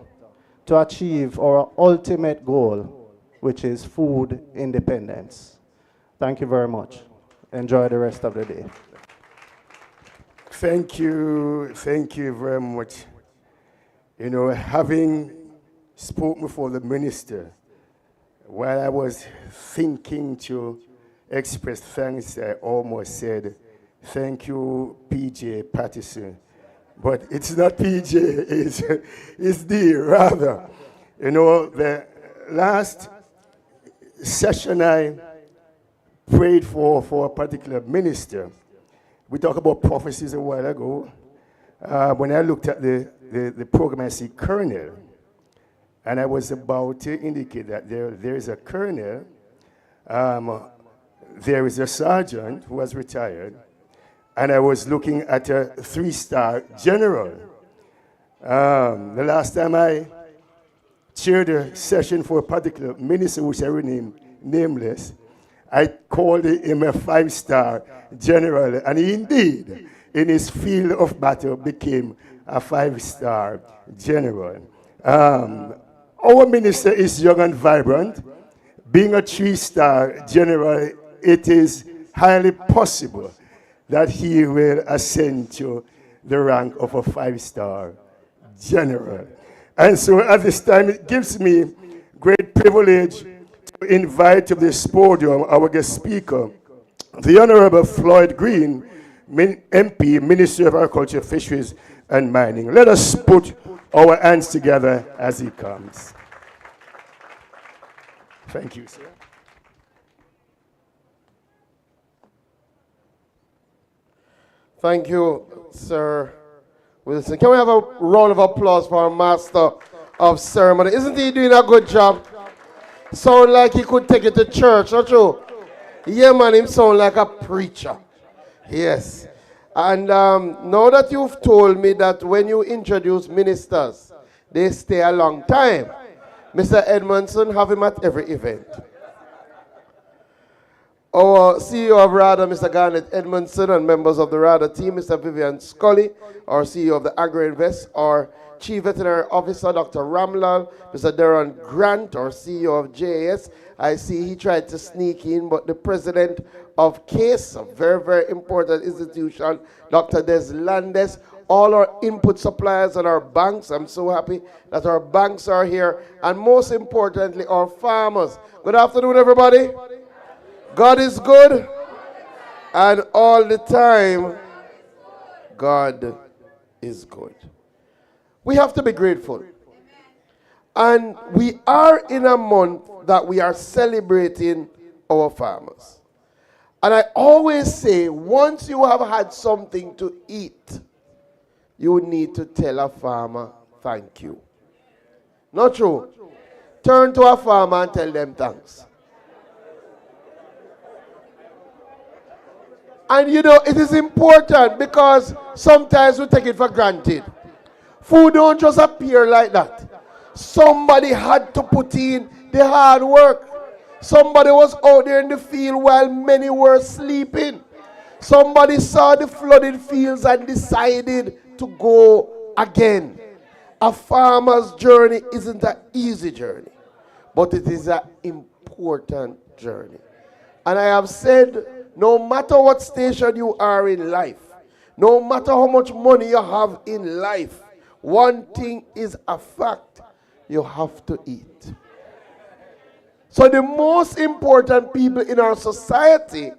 [SPEAKER 14] to achieve our ultimate goal, which is food independence. Thank you very much. Enjoy the rest of the day.
[SPEAKER 2] Thank you very much. You know, having spoken before the minister, while I was thinking to express thanks, I almost said, thank you, PJ Patterson. But it's not PJ, it's D, rather. You know, the last session I prayed for a particular minister. We talked about prophecies a while ago. When I looked at the program, I see colonel. And I was about to indicate that there is a colonel, there is a sergeant who has retired, and I was looking at a 3-star general. The last time I chaired a session for a particular minister, which I rename nameless. I called him a 5-star general, and he indeed, in his field of battle, became a 5-star general. Our minister is young and vibrant. Being a 3-star general, it is highly possible that he will ascend to the rank of a 5-star general. And so at this time, it gives me great privilege to invite to this podium our guest speaker, the Honorable Floyd Green, MP, Minister of Agriculture, Fisheries and Mining. Let us put our hands together as he comes. Thank you, sir.
[SPEAKER 15] Thank you, Sir Wilson. Can we have a round of applause for our Master of Ceremony? Isn't he doing a good job? Sound like he could take it to church, not true? Yeah, man, him sound like a preacher. Yes. And now that you've told me that when you introduce ministers, they stay a long time, Mr. Edmondson, have him at every event. Our CEO of Rada, Mr. Garnet Edmondson, and members of the Rada team, Mr. Vivian Scully, our CEO of the Agro-Invest, our Chief Veterinary Officer, Dr. Ramlal, Mr. Darren Grant, our CEO of JAS. I see he tried to sneak in, but the president of CASE, a very, very important institution, Dr. Des Landes, all our input suppliers and our banks. I'm so happy that our banks are here. And most importantly, our farmers. Good afternoon, everybody. God is good, and all the time, God is good. We have to be grateful. And we are in a month that we are celebrating our farmers. And I always say, once you have had something to eat, you need to tell a farmer, thank you. Not true? Turn to a farmer and tell them thanks. And you know, it is important because sometimes we take it for granted. Food don't just appear like that. Somebody had to put in the hard work. Somebody was out there in the field while many were sleeping. Somebody saw the flooded fields and decided to go again. A farmer's journey isn't an easy journey, but it is an important journey. And I have said, no matter what station you are in life, no matter how much money you have in life, one thing is a fact: you have to eat. So the most important people in our society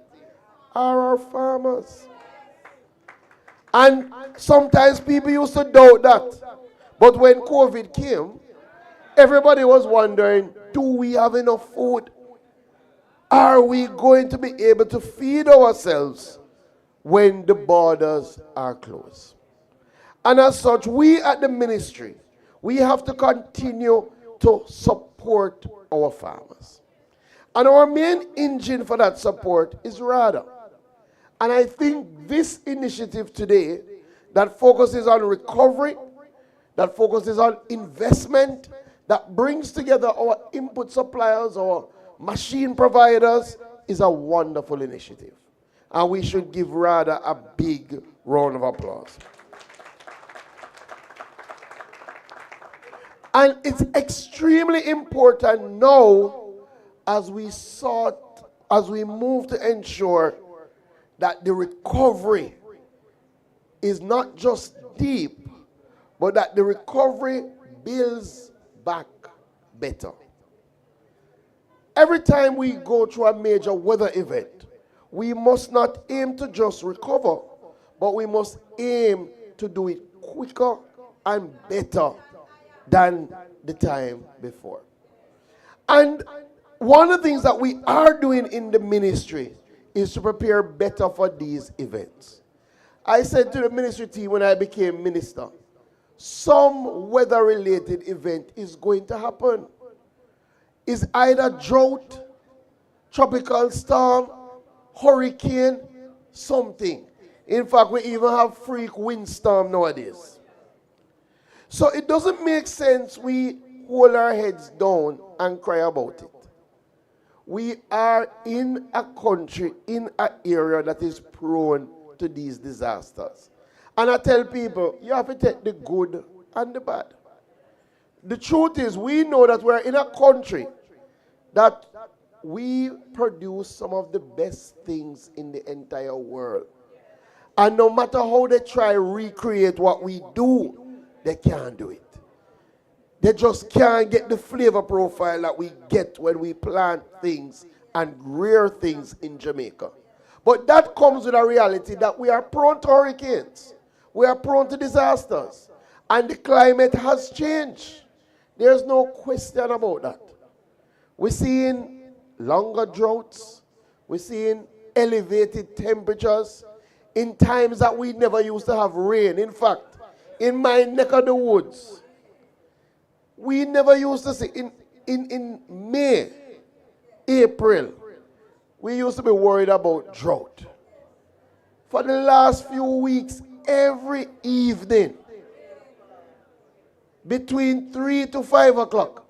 [SPEAKER 15] are our farmers. And sometimes people used to doubt that. But when COVID came, everybody was wondering, do we have enough food? Are we going to be able to feed ourselves when the borders are closed? And as such, we at the ministry, we have to continue to support our farmers. And our main engine for that support is Rada. And I think this initiative today that focuses on recovery, that focuses on investment, that brings together our input suppliers, our machine providers, is a wonderful initiative. And we should give Rada a big round of applause. And it's extremely important now as we move to ensure that the recovery is not just deep, but that the recovery builds back better. Every time we go through a major weather event, we must not aim to just recover, but we must aim to do it quicker and better than the time before. And one of the things that we are doing in the ministry is to prepare better for these events. I said to the ministry team when I became minister, some weather-related event is going to happen. It's either drought, tropical storm, hurricane, something. In fact, we even have freak windstorm nowadays. So it doesn't make sense we hold our heads down and cry about it. We are in a country, in an area that is prone to these disasters. And I tell people, you have to take the good and the bad. The truth is, we know that we're in a country that we produce some of the best things in the entire world. And no matter how they try to recreate what we do, they can't do it. They just can't get the flavor profile that we get when we plant things and rear things in Jamaica. But that comes with a reality that we are prone to hurricanes. We are prone to disasters. And the climate has changed. There's no question about that. We're seeing longer droughts. We're seeing elevated temperatures in times that we never used to have rain. In fact, in my neck of the woods, we never used to see, in May, April, we used to be worried about drought. For the last few weeks, every evening, between 3 to 5 o'clock,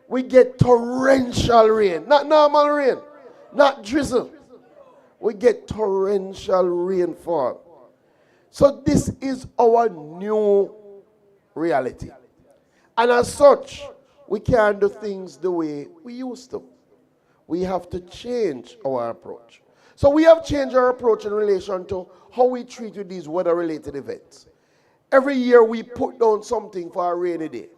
[SPEAKER 15] we get torrential rain. Not normal rain, not drizzle. We get torrential rainfall. So this is our new reality. And as such, we can't do things the way we used to. We have to change our approach. So we have changed our approach in relation to how we treat with these weather-related events. Every year we put down something for a rainy day.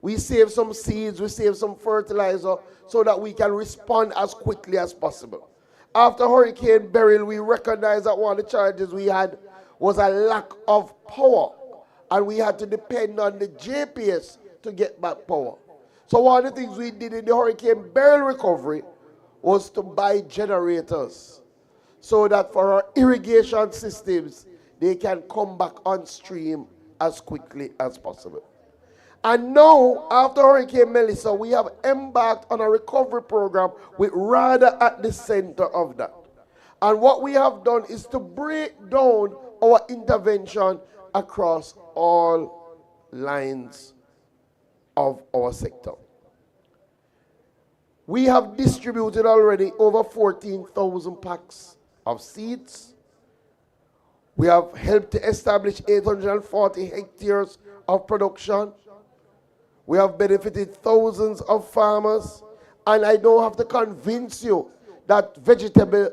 [SPEAKER 15] We save some seeds, we save some fertilizer so that we can respond as quickly as possible. After Hurricane Beryl, we recognized that one of the challenges we had was a lack of power. And we had to depend on the JPS to get back power. So one of the things we did in the Hurricane Beryl recovery was to buy generators so that for our irrigation systems, they can come back on stream as quickly as possible. And now, after Hurricane Melissa, we have embarked on a recovery program with Rada at the center of that. And what we have done is to break down our intervention across all lines of our sector. We have distributed already over 14,000 packs of seeds. We have helped to establish 840 hectares of production. We have benefited thousands of farmers. And I don't have to convince you that vegetable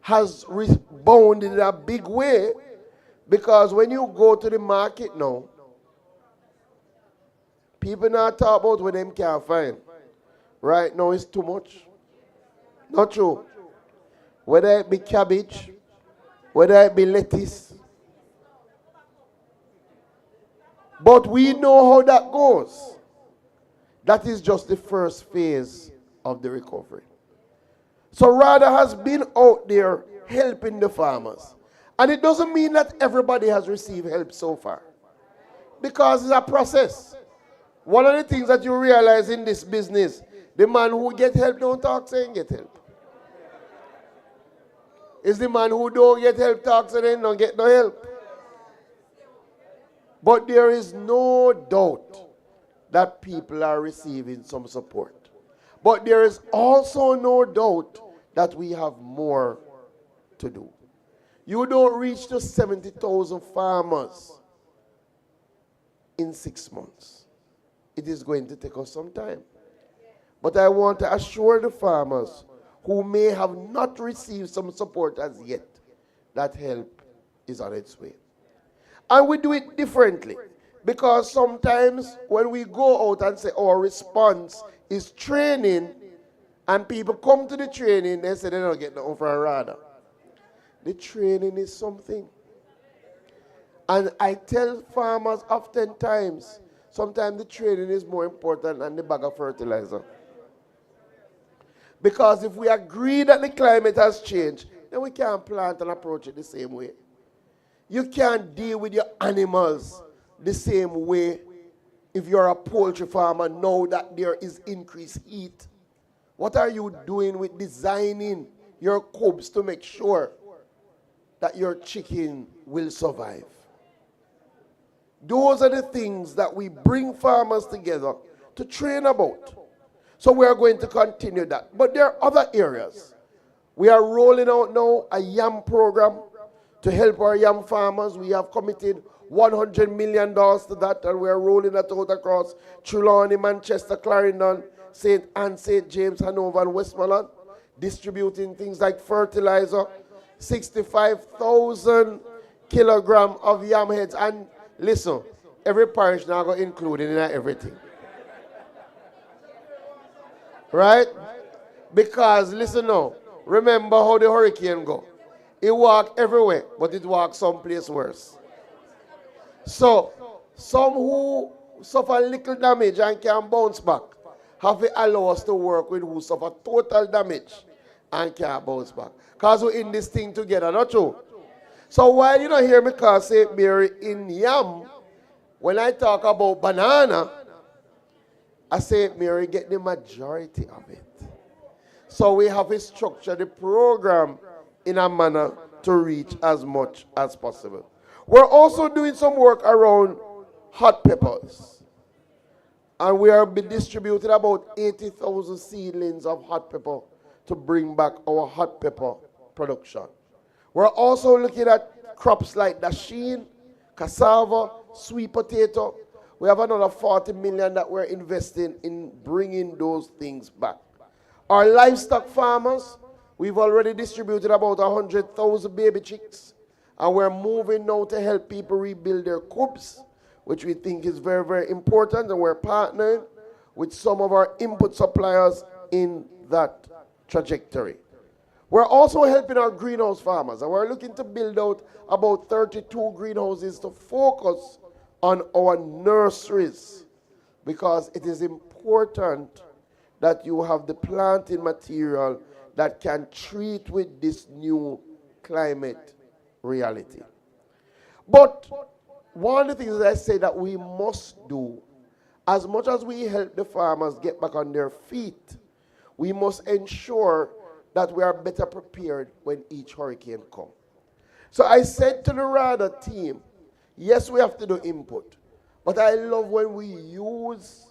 [SPEAKER 15] has rebounded in a big way, because when you go to the market now, people now talk about what them can't find. Right now it's too much. Not true. Whether it be cabbage, whether it be lettuce. But we know how that goes. That is just the first phase of the recovery. So Rada has been out there helping the farmers. And it doesn't mean that everybody has received help so far, because it's a process. One of the things that you realize in this business, the man who get help don't talk saying get help. It's the man who don't get help talk saying don't get no help. But there is no doubt that people are receiving some support. But there is also no doubt that we have more to do. You don't reach to 70,000 farmers in 6 months. It is going to take us some time. But I want to assure the farmers who may have not received some support as yet that help is on its way. And we do it differently, because sometimes when we go out and say our response is training, and people come to the training, they say they don't get nothing from Rada. The training is something. And I tell farmers oftentimes, sometimes the training is more important than the bag of fertilizer. Because if we agree that the climate has changed, then we can't plant and approach it the same way. You can't deal with your animals the same way if you're a poultry farmer now that there is increased heat. What are you doing with designing your cubs to make sure that your chicken will survive? Those are the things that we bring farmers together to train about. So we are going to continue that. But there are other areas. We are rolling out now a yam program to help our yam farmers. We have committed $100 million to that, and we are rolling that out across Trelawney, Manchester, Clarendon, St. Anne, St. James, Hanover, and Westmoreland, distributing things like fertilizer, 65,000 kilograms of yam heads. And listen, every parish now got included in everything. Right? Because, listen now, remember how the hurricane go. It walk everywhere, but it walk someplace worse. So, some who suffer little damage and can bounce back have to allow us to work with who suffer total damage and can't bounce back. Because we're in this thing together, not true? So while you don't hear me call St. Mary in yam, when I talk about banana, I St. Mary get the majority of it. So we have to structure the program in a manner to reach as much as possible. We're also doing some work around hot peppers. And we are distributing about 80,000 seedlings of hot pepper to bring back our hot pepper production. We're also looking at crops like dasheen, cassava, sweet potato. We have another 40 million that we're investing in bringing those things back. Our livestock farmers, we've already distributed about 100,000 baby chicks, and we're moving now to help people rebuild their coops, which we think is very, very important, and we're partnering with some of our input suppliers in that trajectory. We're also helping our greenhouse farmers, and we're looking to build out about 32 greenhouses to focus on our nurseries, because it is important that you have the planting material that can treat with this new climate reality. But one of the things that I say that we must do, as much as we help the farmers get back on their feet, we must ensure that we are better prepared when each hurricane comes. So I said to the Rada team, yes, we have to do input, but I love when we use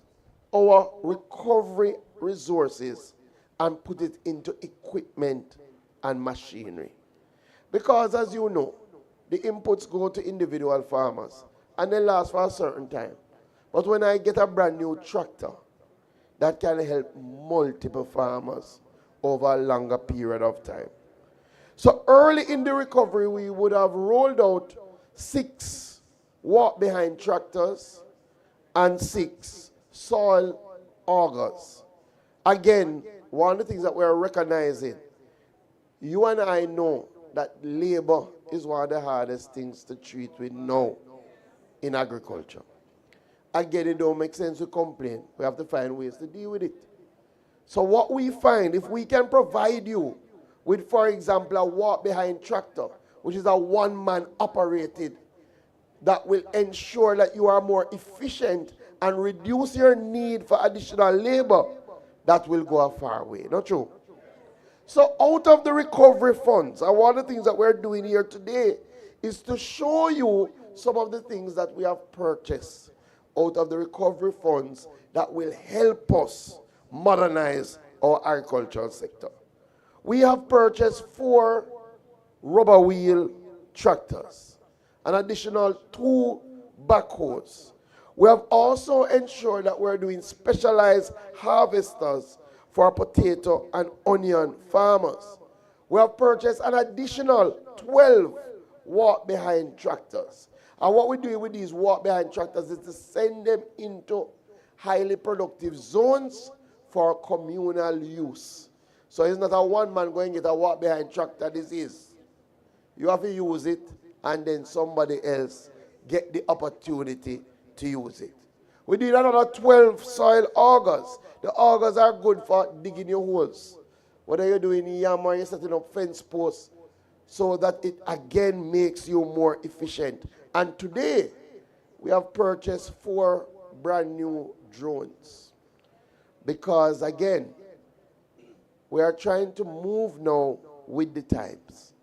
[SPEAKER 15] our recovery resources and put it into equipment and machinery. Because as you know, the inputs go to individual farmers and they last for a certain time. But when I get a brand new tractor, that can help multiple farmers over a longer period of time. So early in the recovery, we would have rolled out 6 walk-behind tractors and 6 soil augers. Again, one of the things that we're recognizing, you and I know that labor is one of the hardest things to treat with now in agriculture. Again, it don't make sense to complain. We have to find ways to deal with it. So what we find, if we can provide you with, for example, a walk-behind tractor, which is a one-man operated, that will ensure that you are more efficient and reduce your need for additional labor, that will go a far way. Not true? So out of the recovery funds, and one of the things that we're doing here today is to show you some of the things that we have purchased out of the recovery funds that will help us modernize our agricultural sector. We have purchased 4 rubber wheel tractors, an additional 2 backhoes. We have also ensured that we're doing specialized harvesters for potato and onion farmers. We have purchased an additional 12 walk-behind tractors. And what we're doing with these walk-behind tractors is to send them into highly productive zones for communal use. So it's not a one-man going to get a walk-behind tractor. This is. You have to use it, and then somebody else get the opportunity to use it. We did another 12 soil augers. The augers are good for digging your holes. Whether you're doing yam or you're setting up fence posts, so that it again makes you more efficient. And today, we have purchased 4 brand new drones. Because again, we are trying to move now with the times.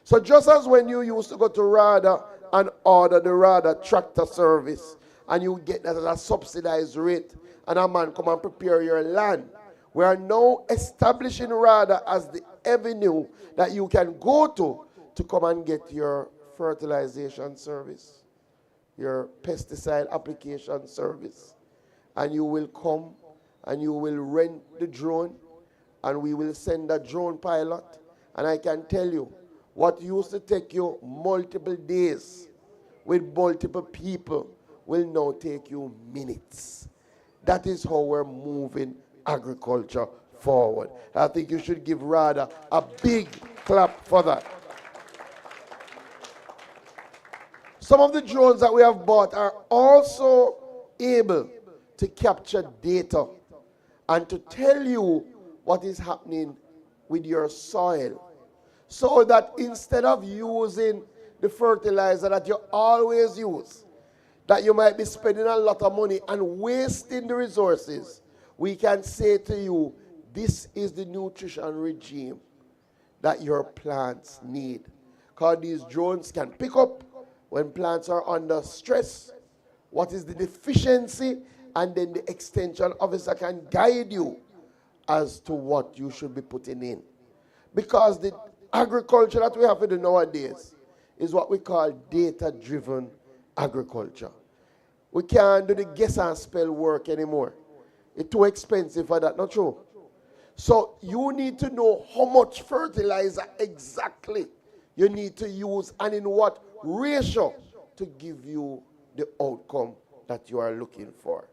[SPEAKER 15] So just as when you used to go to Rada and order the Rada tractor service, and you get that at a subsidized rate, and a man come and prepare your land. We are now establishing Rada as the avenue that you can go to come and get your fertilization service, your pesticide application service. And you will come and you will rent the drone, and we will send a drone pilot. And I can tell you, what used to take you multiple days with multiple people will now take you minutes. That is how we're moving agriculture forward. I think you should give Rada a big clap for that. Some of the drones that we have bought are also able to capture data and to tell you what is happening with your soil, so that instead of using the fertilizer that you always use, that you might be spending a lot of money and wasting the resources, we can say to you, this is the nutrition regime that your plants need. Because these drones can pick up when plants are under stress, what is the deficiency, and then the extension officer can guide you as to what you should be putting in. Because the agriculture that we have to do nowadays is what we call data-driven agriculture. We can't do the guess and spell work anymore. It's too expensive for that, not true? So you need to know how much fertilizer exactly you need to use and in what ratio to give you the outcome that you are looking for.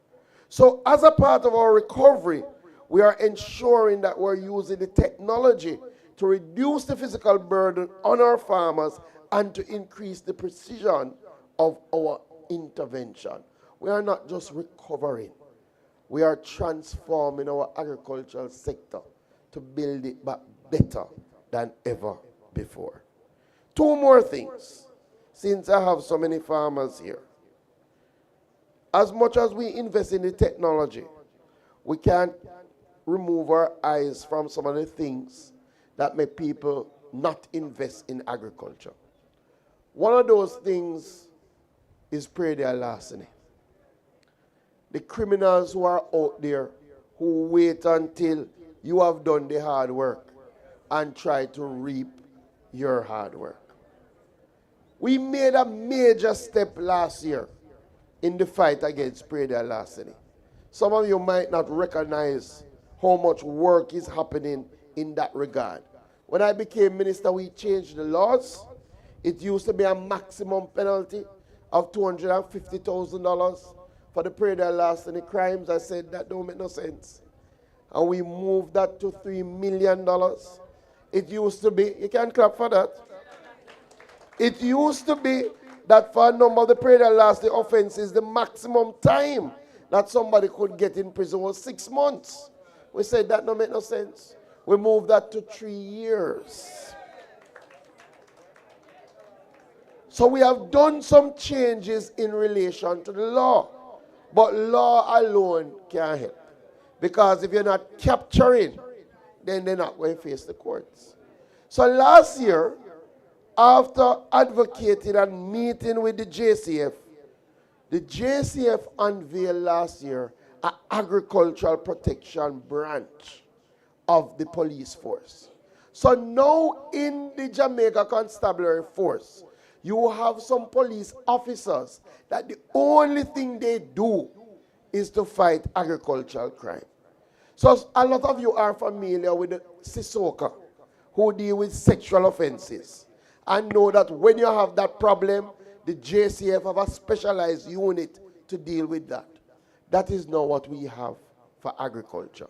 [SPEAKER 15] So as a part of our recovery, we are ensuring that we're using the technology to reduce the physical burden on our farmers and to increase the precision of our intervention. We are not just recovering. We are transforming our agricultural sector to build it back better than ever before. Two more things, since I have so many farmers here. As much as we invest in the technology, we can't remove our eyes from some of the things that make people not invest in agriculture. One of those things is predial larceny. The criminals who are out there who wait until you have done the hard work and try to reap your hard work. We made a major step last year in the fight against predial larceny. Some of you might not recognize how much work is happening in that regard. When I became minister, we changed the laws. It used to be a maximum penalty of $250,000 for the predial larceny crimes. I said that don't make no sense. And we moved that to $3 million. It used to be, you can clap for that. It used to be that for a number of the predial larceny offenses, the maximum time that somebody could get in prison was 6 months. We said that don't make no sense. We moved that to 3 years. So we have done some changes in relation to the law. But law alone can't help. Because if you're not capturing, then they're not going to face the courts. So last year, after advocating and meeting with the JCF unveiled last year an agricultural protection branch of the police force. So now in the Jamaica Constabulary Force, you have some police officers that the only thing they do is to fight agricultural crime. So a lot of you are familiar with the CISOCA, who deal with sexual offenses, and know that when you have that problem, the JCF have a specialized unit to deal with that. That is not what we have for agriculture.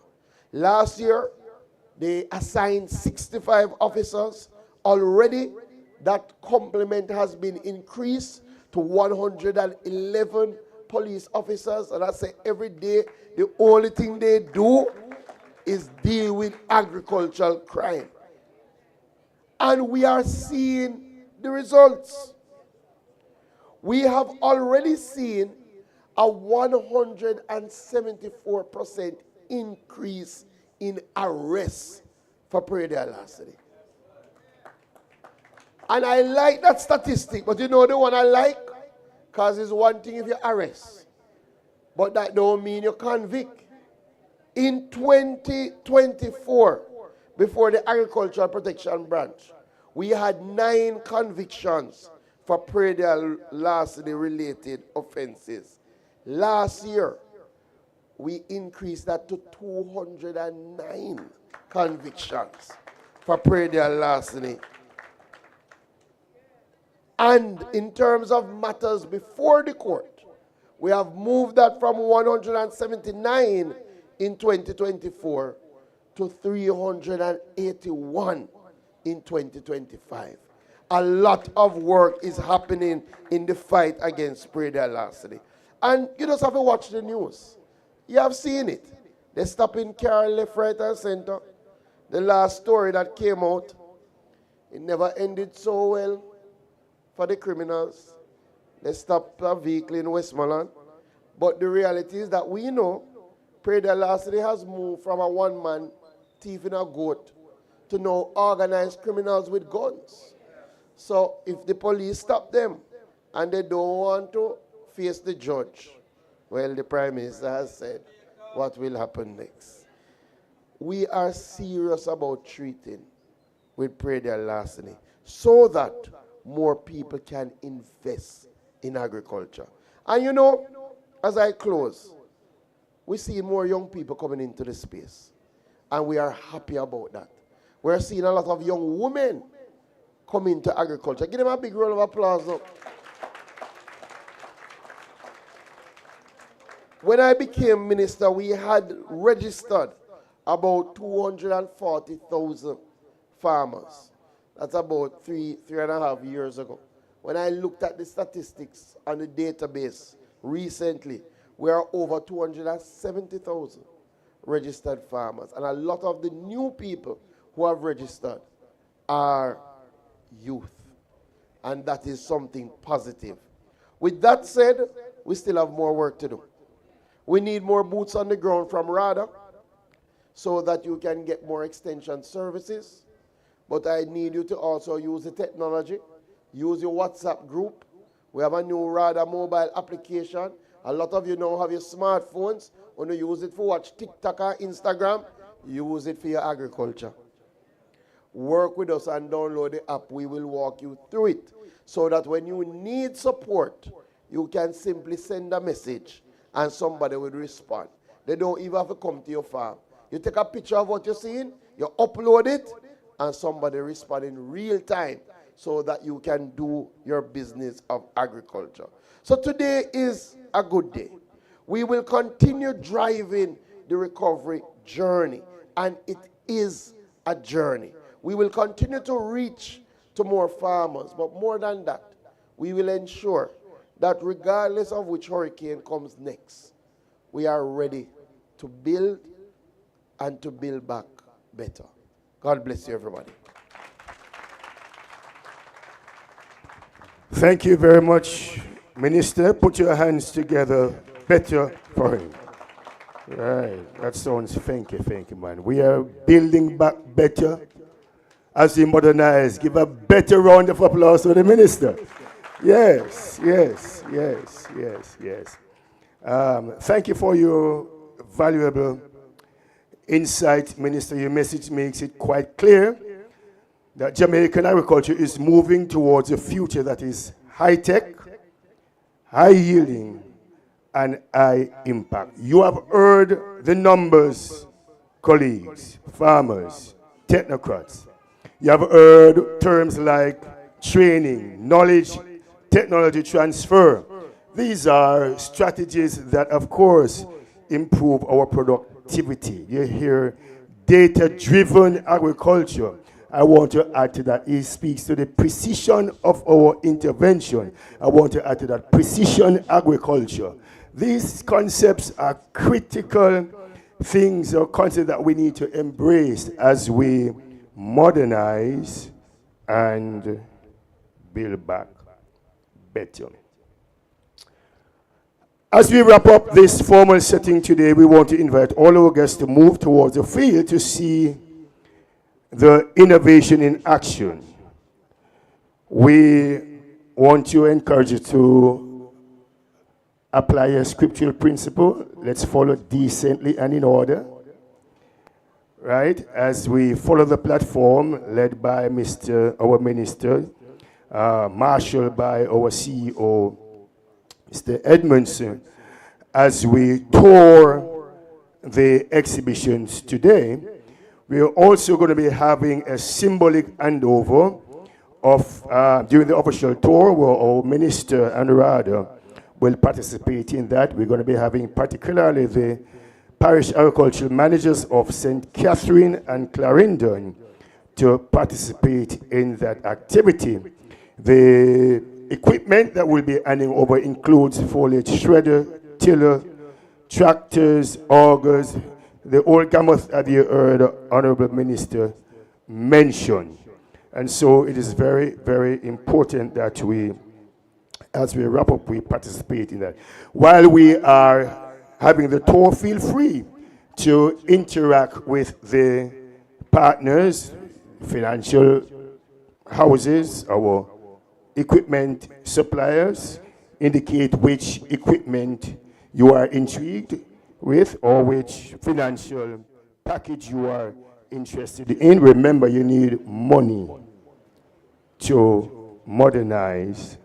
[SPEAKER 15] Last year, they assigned 65 officers. Already, that complement has been increased to 111 police officers. And I say every day, the only thing they do is deal with agricultural crime. And we are seeing the results. We have already seen a 174% increase in arrests for predial larceny. And I like that statistic, but you know the one I like? Because it's one thing if you arrest, but that don't mean you convict. In 2024, before the Agricultural Protection Branch, we had 9 convictions for predial larceny related offenses. Last year, we increased that to 209 convictions for predial larceny. And in terms of matters before the court, we have moved that from 179 in 2024 to 381 in 2025. A lot of work is happening in the fight against predial larceny. And you just have to watch the news. You have seen it. They're stopping car left, right, and center. The last story that came out, it never ended so well for the criminals. They stopped a vehicle in Westmoreland. But the reality is that we know predial larceny has moved from a one-man thief in a goat to now organized criminals with guns. So if the police stop them and they don't want to face the judge, well, the Prime Minister has said what will happen next. We are serious about treating with predial larceny so that more people can invest in agriculture. And you know, as I close, we see more young people coming into the space, and we are happy about that. We're seeing a lot of young women come into agriculture. Give them a big round of applause now. When I became minister, we had registered about 240,000 farmers. That's about three and a half years ago. When I looked at the statistics on the database recently, we are over 270,000 registered farmers. And a lot of the new people who have registered are youth. And that is something positive. With that said, we still have more work to do. We need more boots on the ground from Rada so that you can get more extension services. But I need you to also use the technology. Use your WhatsApp group. We have a new Rada mobile application. A lot of you now have your smartphones. When you use it for watch TikTok or Instagram, use it for your agriculture. Work with us and download the app. We will walk you through it so that when you need support, you can simply send a message and somebody will respond. They don't even have to come to your farm. You take a picture of what you're seeing, you upload it, and somebody responds in real time so that you can do your business of agriculture. So today is a good day. We will continue driving the recovery journey, and it is a journey. We will continue to reach to more farmers, but more than that, we will ensure that regardless of which hurricane comes next, we are ready to build and to build back better. God bless you, everybody.
[SPEAKER 2] Thank you very much, Minister. Put your hands together. Better for him. Right. That sounds funky, man. We are building back better as we modernize. Give a better round of applause to the minister. Yes. Thank you for your valuable insight, Minister. Your message makes it quite clear that Jamaican agriculture is moving towards a future that is high-tech, high-yielding, and high impact. You have heard the numbers, colleagues, farmers, technocrats. You have heard terms like training, knowledge, technology transfer. These are strategies that, of course, improve our productivity. You hear data-driven agriculture. I want to add to that. It speaks to the precision of our intervention. I want to add to that precision agriculture. These concepts are critical things or concepts that we need to embrace as we modernize and build back better. As we wrap up this formal setting today, we want to invite all our guests to move towards the field to see the innovation in action. We want to encourage you to apply a scriptural principle. Let's follow decently and in order. Right? As we follow the platform led by our minister, marshaled by our CEO, Mr. Edmondson, as we tour the exhibitions today, we are also going to be having a symbolic handover of during the official tour where our minister and Rada will participate in that. We're going to be having particularly the parish agricultural managers of St. Catherine and Clarendon to participate in that activity. The equipment that we'll be handing over includes foliage shredder, tiller, tractors, augers, the old gamut that you heard the Honorable Minister mention. And so it is very, very important that we, as we wrap up, we participate in that. While we are having the tour, feel free to interact with the partners, financial houses, our equipment suppliers, indicate which equipment you are intrigued with or which financial package you are interested in. Remember, you need money to modernize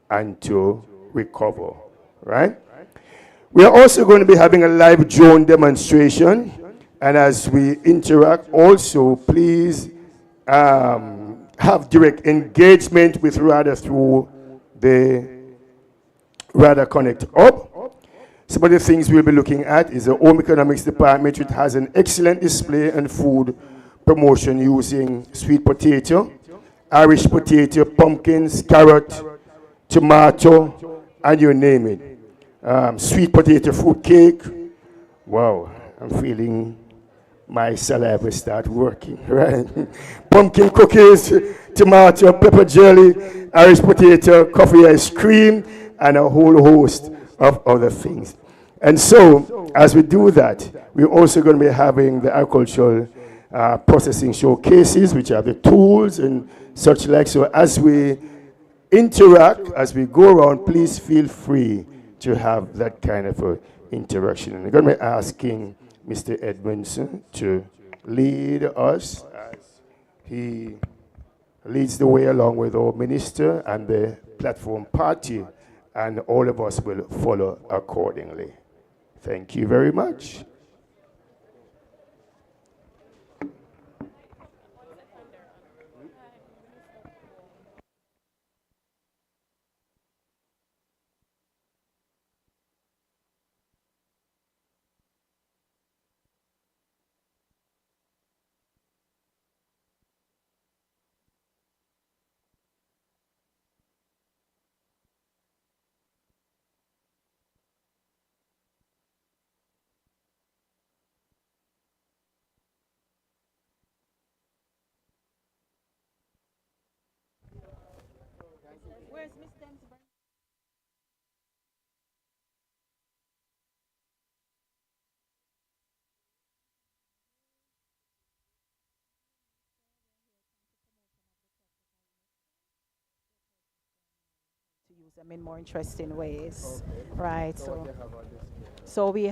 [SPEAKER 2] and to recover, right? We are also going to be having a live drone demonstration, and as we interact, also please have direct engagement with Rada through the Rada Connect Hub. Some of the things we'll be looking at is the Home Economics Department, which has an excellent display and food promotion using sweet potato, Irish potato, pumpkins, carrot, tomato, and you name it. Sweet potato fruit cake. Wow, I'm feeling my saliva start working, right? Pumpkin cookies, tomato, pepper jelly, Irish potato, coffee ice cream, and a whole host of other things. And so, as we do that, we're also going to be having the agricultural processing showcases, which are the tools and such like. So as we interact, as we go around, please feel free to have that kind of interaction. And I'm going to be asking Mr. Edmondson to lead us as he leads the way along with our minister and the platform party, and all of us will follow accordingly. Thank you very much.
[SPEAKER 5] Where's Miss Densburg?
[SPEAKER 16] To use them in more interesting ways, right? So we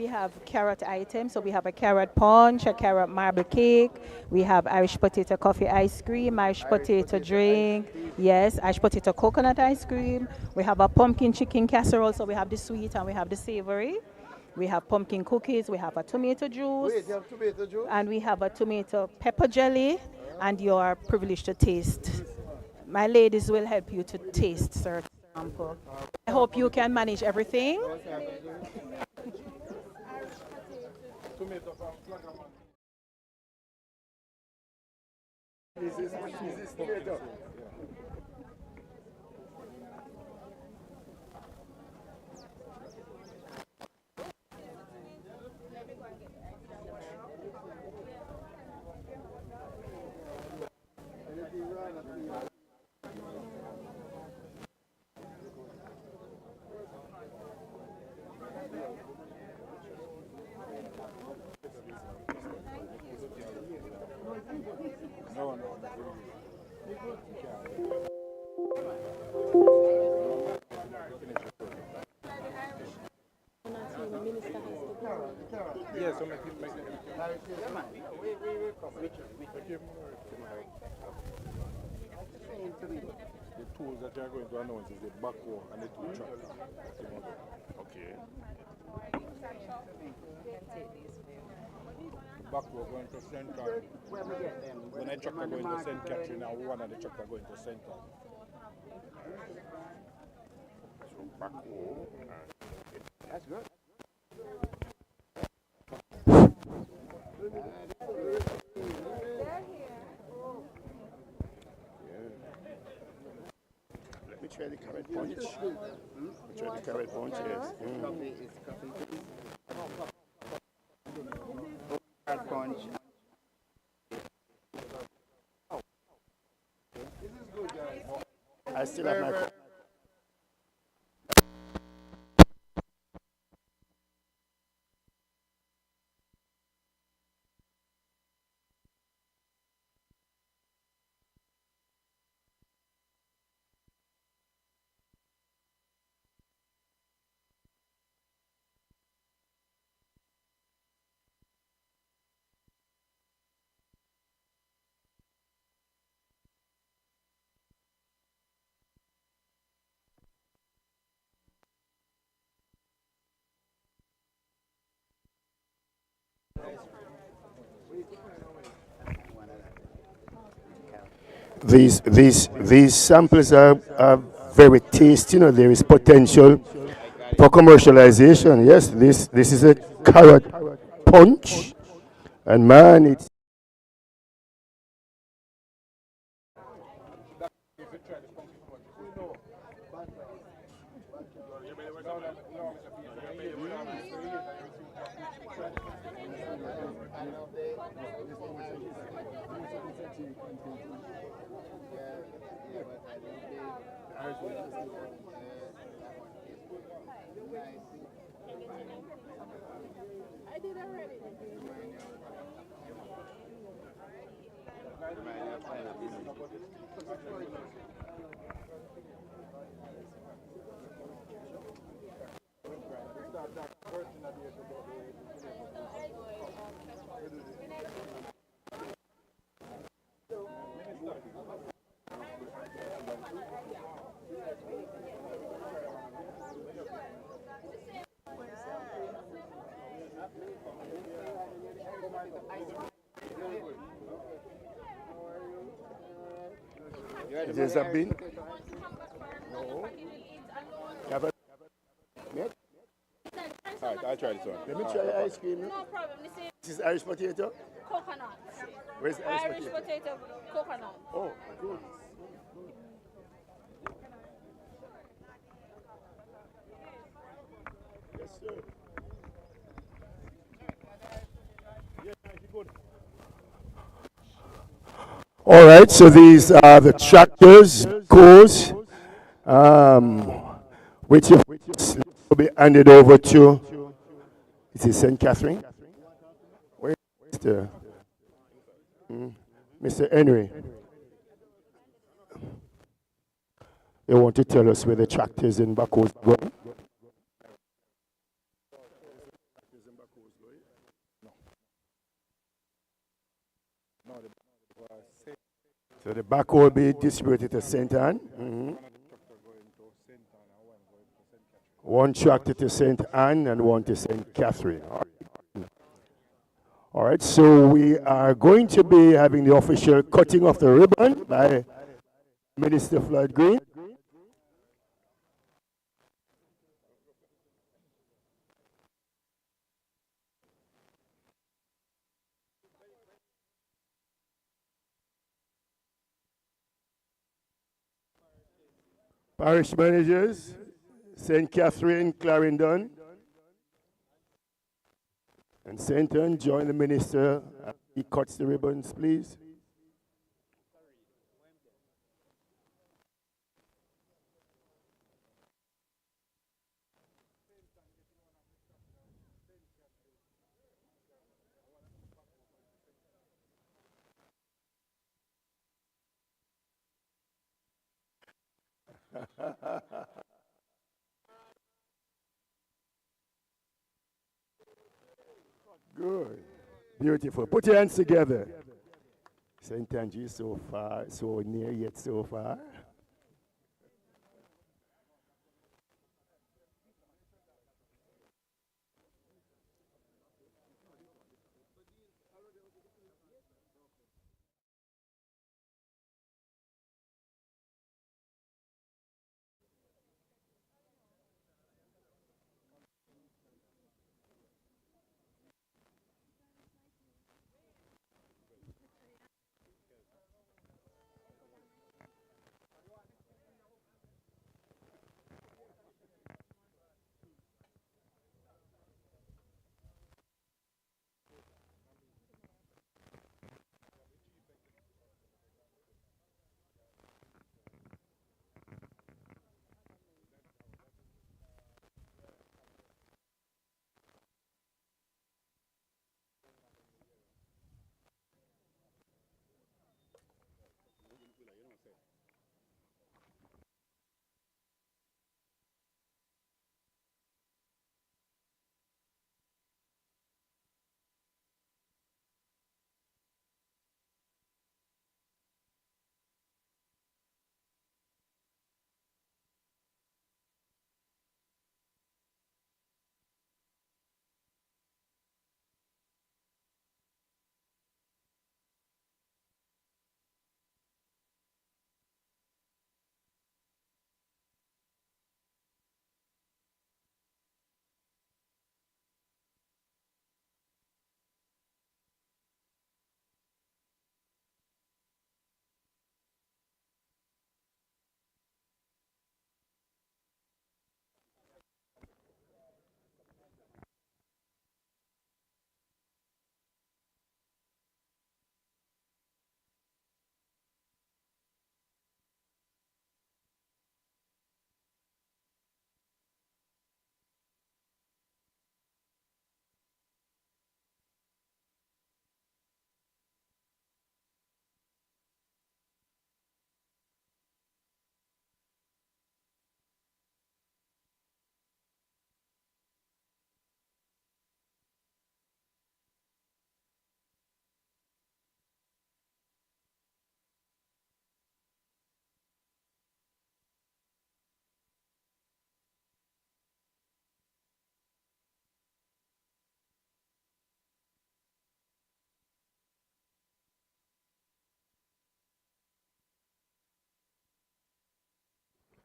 [SPEAKER 16] have carrot items. So we have a carrot punch, a carrot marble cake. We have Irish potato coffee ice cream, Irish potato drink. Yes, Irish potato coconut ice cream. We have a pumpkin chicken casserole. So we have the sweet and we have the savory. We have pumpkin cookies. We have a tomato juice.
[SPEAKER 15] Wait, you have tomato juice?
[SPEAKER 16] And we have a tomato pepper jelly. And you are privileged to taste. My ladies will help you to taste, sir. I hope you can manage everything.
[SPEAKER 12] Yes, so make it. The tools that you are going to announce is the backhoe and the two tractors. Okay. Backhoe going to Central. When a tractor going to St. Catherine and one of the tractor going to Central. So backhoe. That's good. Let me try the carrot punch. Try the carrot punch, yes. Carrot punch. I still have my. These samples are very tasty. You know, there is potential for commercialization. Yes, this is a carrot punch, and man, it's. There's a bin. No. You have a milk? All right, I'll try this one. Let me try the ice cream. No problem. This is Irish potato?
[SPEAKER 17] Coconut.
[SPEAKER 12] Where's the
[SPEAKER 17] Irish potato? Coconut.
[SPEAKER 12] Oh, good. Yes, sir. All right, so these are the tractors, cores, which will be handed over to, is it St. Catherine? Where is Mr. Mr. Henry? They want to tell us where the tractors in backhoes are going. So the backhoe will be distributed to St. Anne. One tractor to St. Anne and one to St. Catherine. All right, so we are going to be having the official cutting of the ribbon by Minister Floyd Green. Parish managers, St. Catherine, Clarendon, and St. Anne, join the minister. He cuts the ribbons, please.
[SPEAKER 2] Good. Beautiful. Put your hands together. St. Andrew so far, so near yet so far.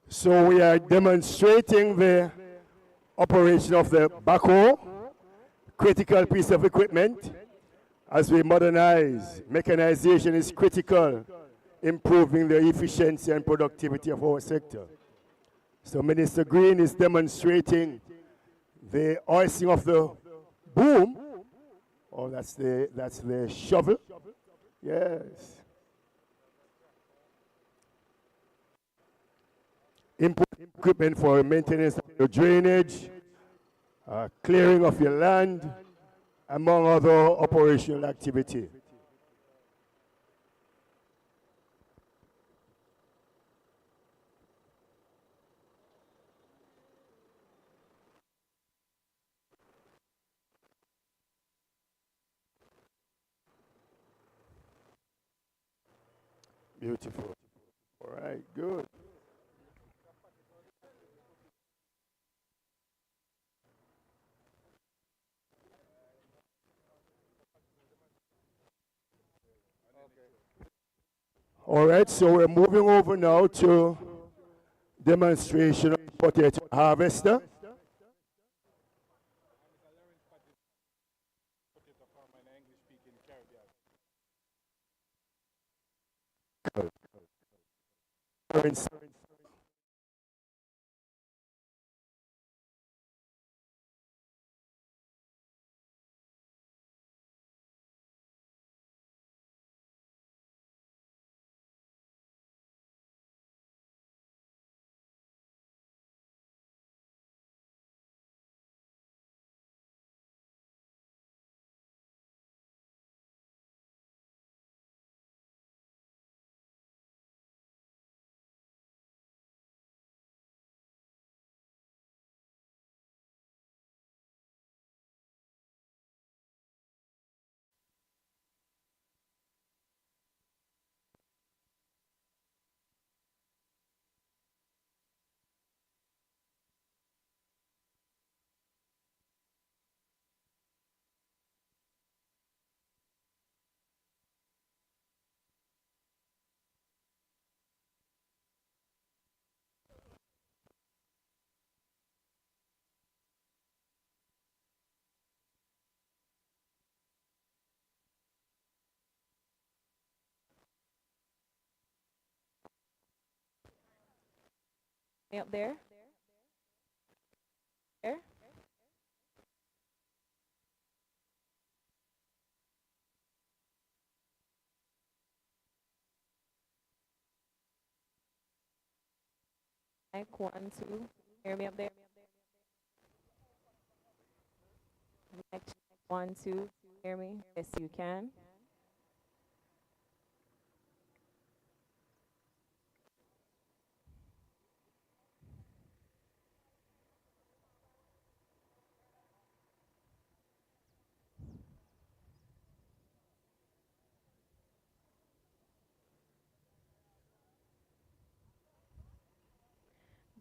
[SPEAKER 2] So we are demonstrating the operation of the backhoe, critical piece of equipment. As we modernize, mechanization is critical, improving the efficiency and productivity of our sector. So Minister Green is demonstrating the hoisting of the boom. Oh, that's the shovel. Yes. Input equipment for maintenance of your drainage, clearing of your land, among other operational activity. Beautiful. All right, good. All right, so we're moving over now to demonstration of potato harvester.
[SPEAKER 8] Me up there? There? Mic 1, 2. Hear me up there? Mic 1, 2. Hear me? Yes, you can.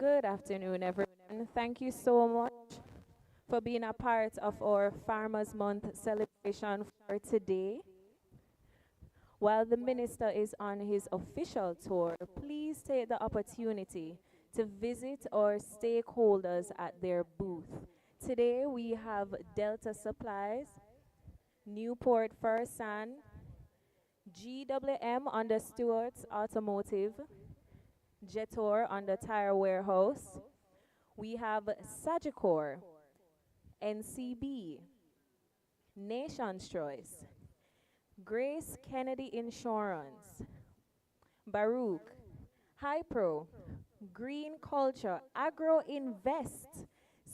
[SPEAKER 8] Good afternoon, everyone. Thank you so much for being a part of our Farmers Month celebration for today. While the minister is on his official tour, please take the opportunity to visit our stakeholders at their booth. Today we have Delta Supplies, Newport Fersan, GWM under Stewart's Automotive, Jetor under Tire Warehouse. We have Sagicor, NCB, Nation's Choice, Grace Kennedy Insurance, Baruch, Hypro, Green Culture, Agro Invest,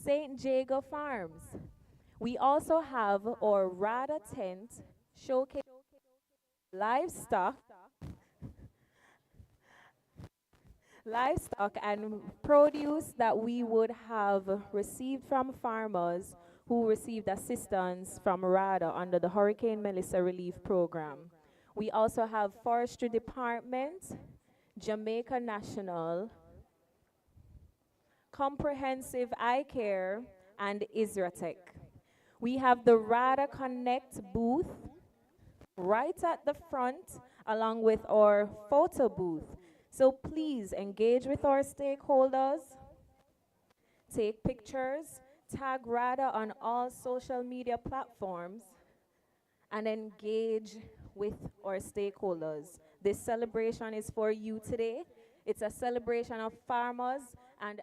[SPEAKER 8] St. Jago Farms. We also have our Rada tent showcase livestock and produce that we would have received from farmers who received assistance from Rada under the Hurricane Melissa Relief Program. We also have Forestry Department, Jamaica National, Comprehensive Eye Care, and Isratech. We have the Rada Connect booth right at the front, along with our photo booth. So please engage with our stakeholders, take pictures, tag Rada on all social media platforms, and engage with our stakeholders. This celebration is for you today. It's a celebration of farmers and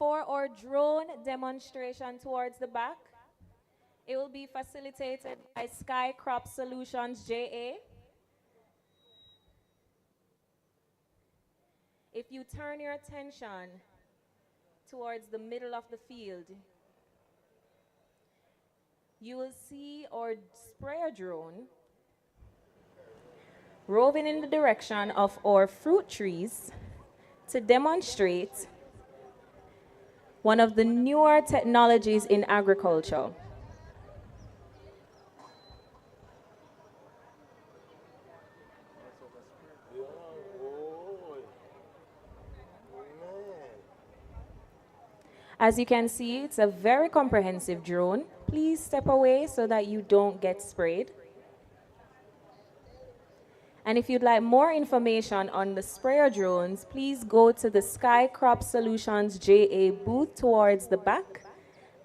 [SPEAKER 8] for our drone demonstration towards the back, it will be facilitated by Sky Crop Solutions JA. If you turn your attention towards the middle of the field, you will see our sprayer drone roving in the direction of our fruit trees to demonstrate one of the newer technologies in agriculture. As you can see, it's a very comprehensive drone. Please step away so that you don't get sprayed. And if you'd like more information on the sprayer drones, please go to the Sky Crop Solutions JA booth towards the back,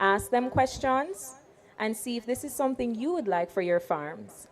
[SPEAKER 8] ask them questions, and see if this is something you would like for your farms.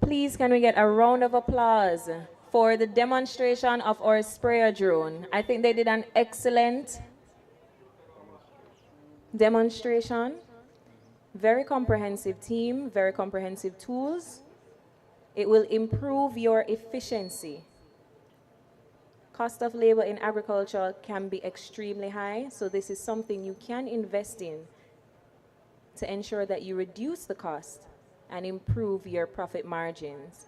[SPEAKER 8] Please, can we get a round of applause for the demonstration of our sprayer drone? I think they did an excellent demonstration. Very comprehensive team, very comprehensive tools. It will improve your efficiency. Cost of labor in agriculture can be extremely high, so this is something you can invest in to ensure that you reduce the cost and improve your profit margins.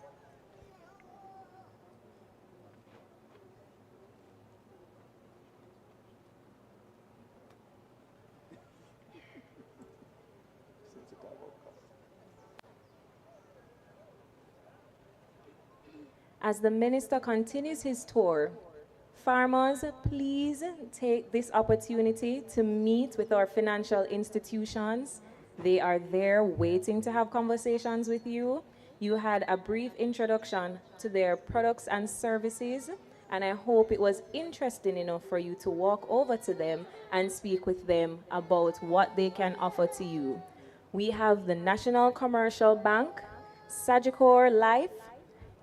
[SPEAKER 8] As the minister continues his tour, farmers, please take this opportunity to meet with our financial institutions. They are there waiting to have conversations with you. You had a brief introduction to their products and services, and I hope it was interesting enough for you to walk over to them and speak with them about what they can offer to you. We have the National Commercial Bank, Sagicor Life,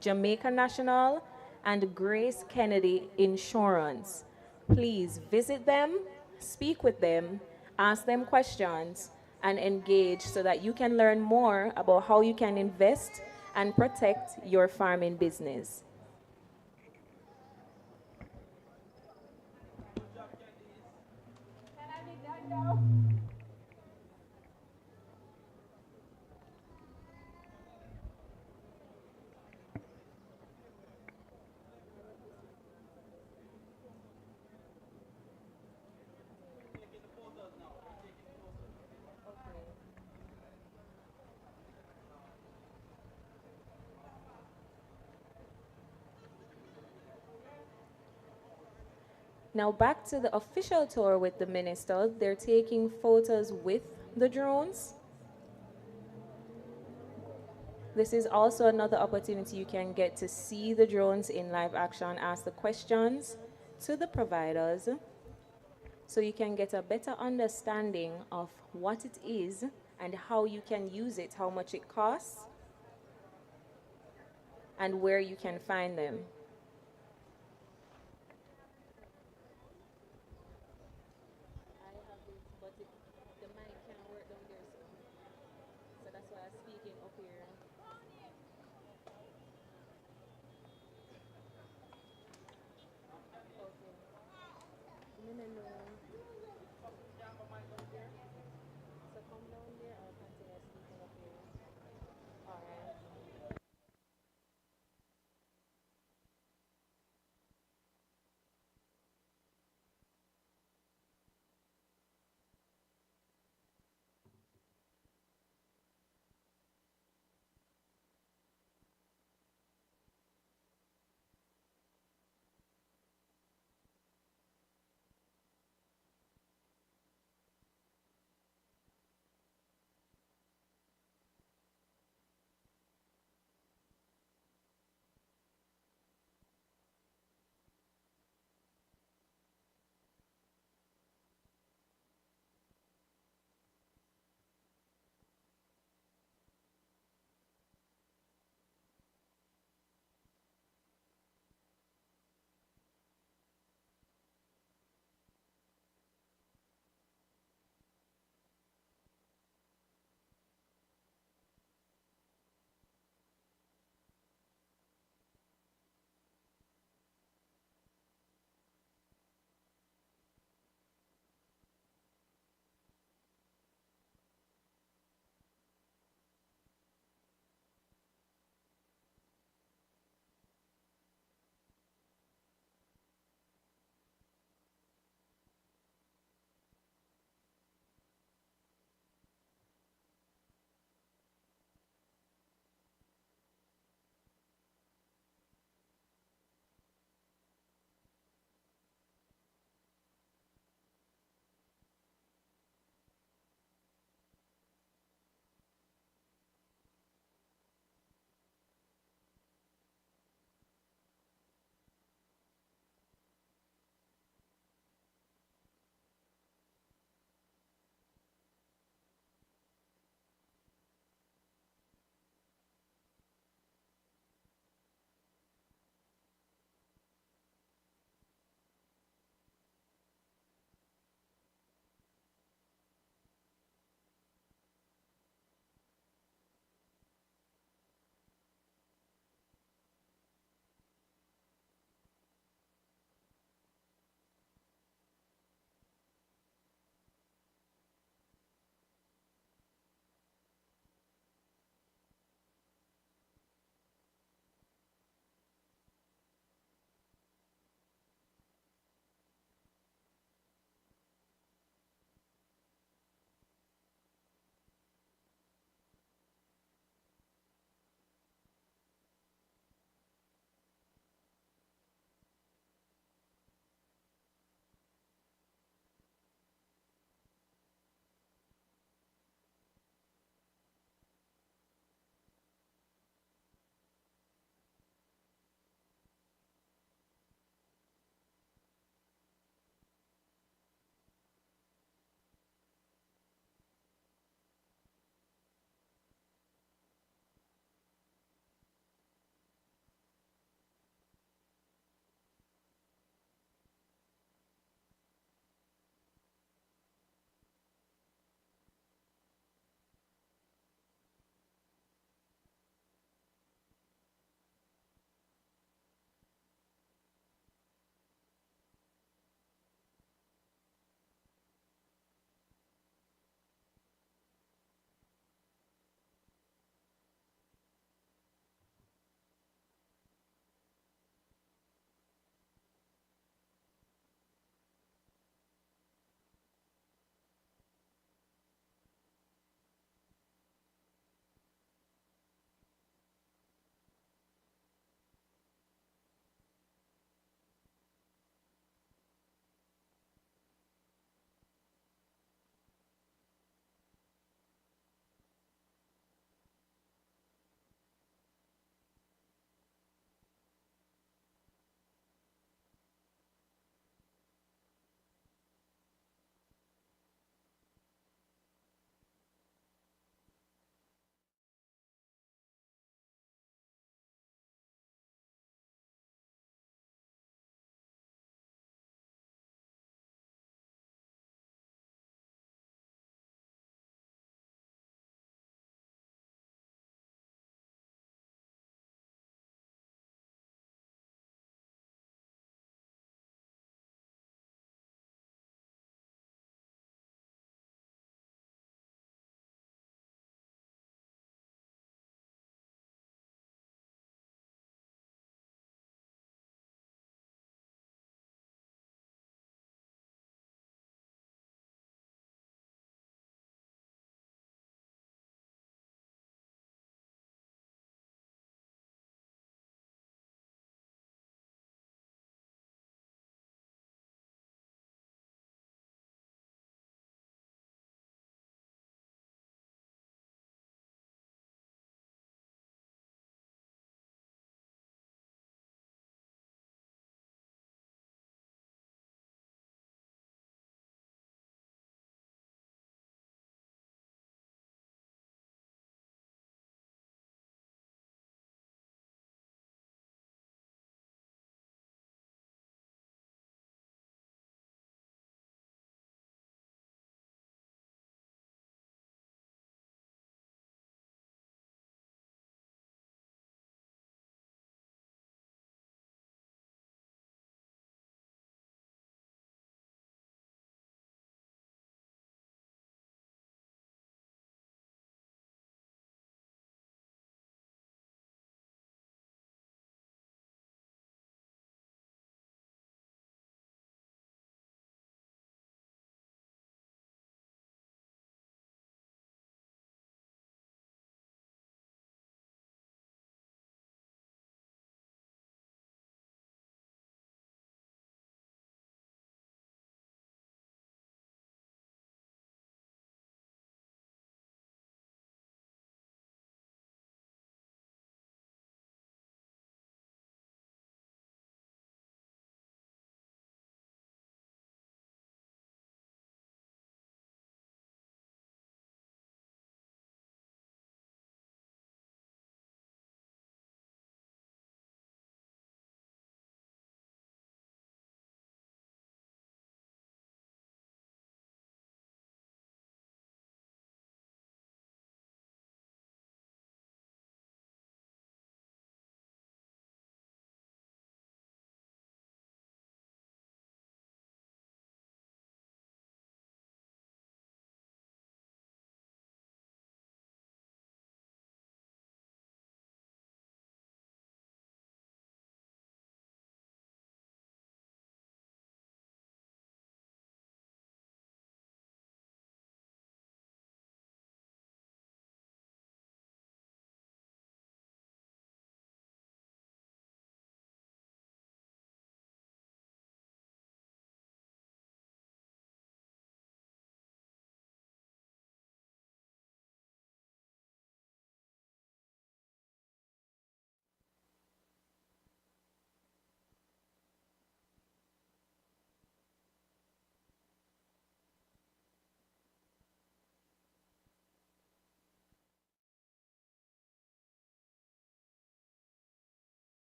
[SPEAKER 8] Jamaica National, and Grace Kennedy Insurance. Please visit them, speak with them, ask them questions, and engage so that you can learn more about how you can invest and protect your farming business. Now back to the official tour with the minister. They're taking photos with the drones. This is also another opportunity you can get to see the drones in live action, ask the questions to the providers, so you can get a better understanding of what it is and how you can use it, how much it costs, and where you can find them. No.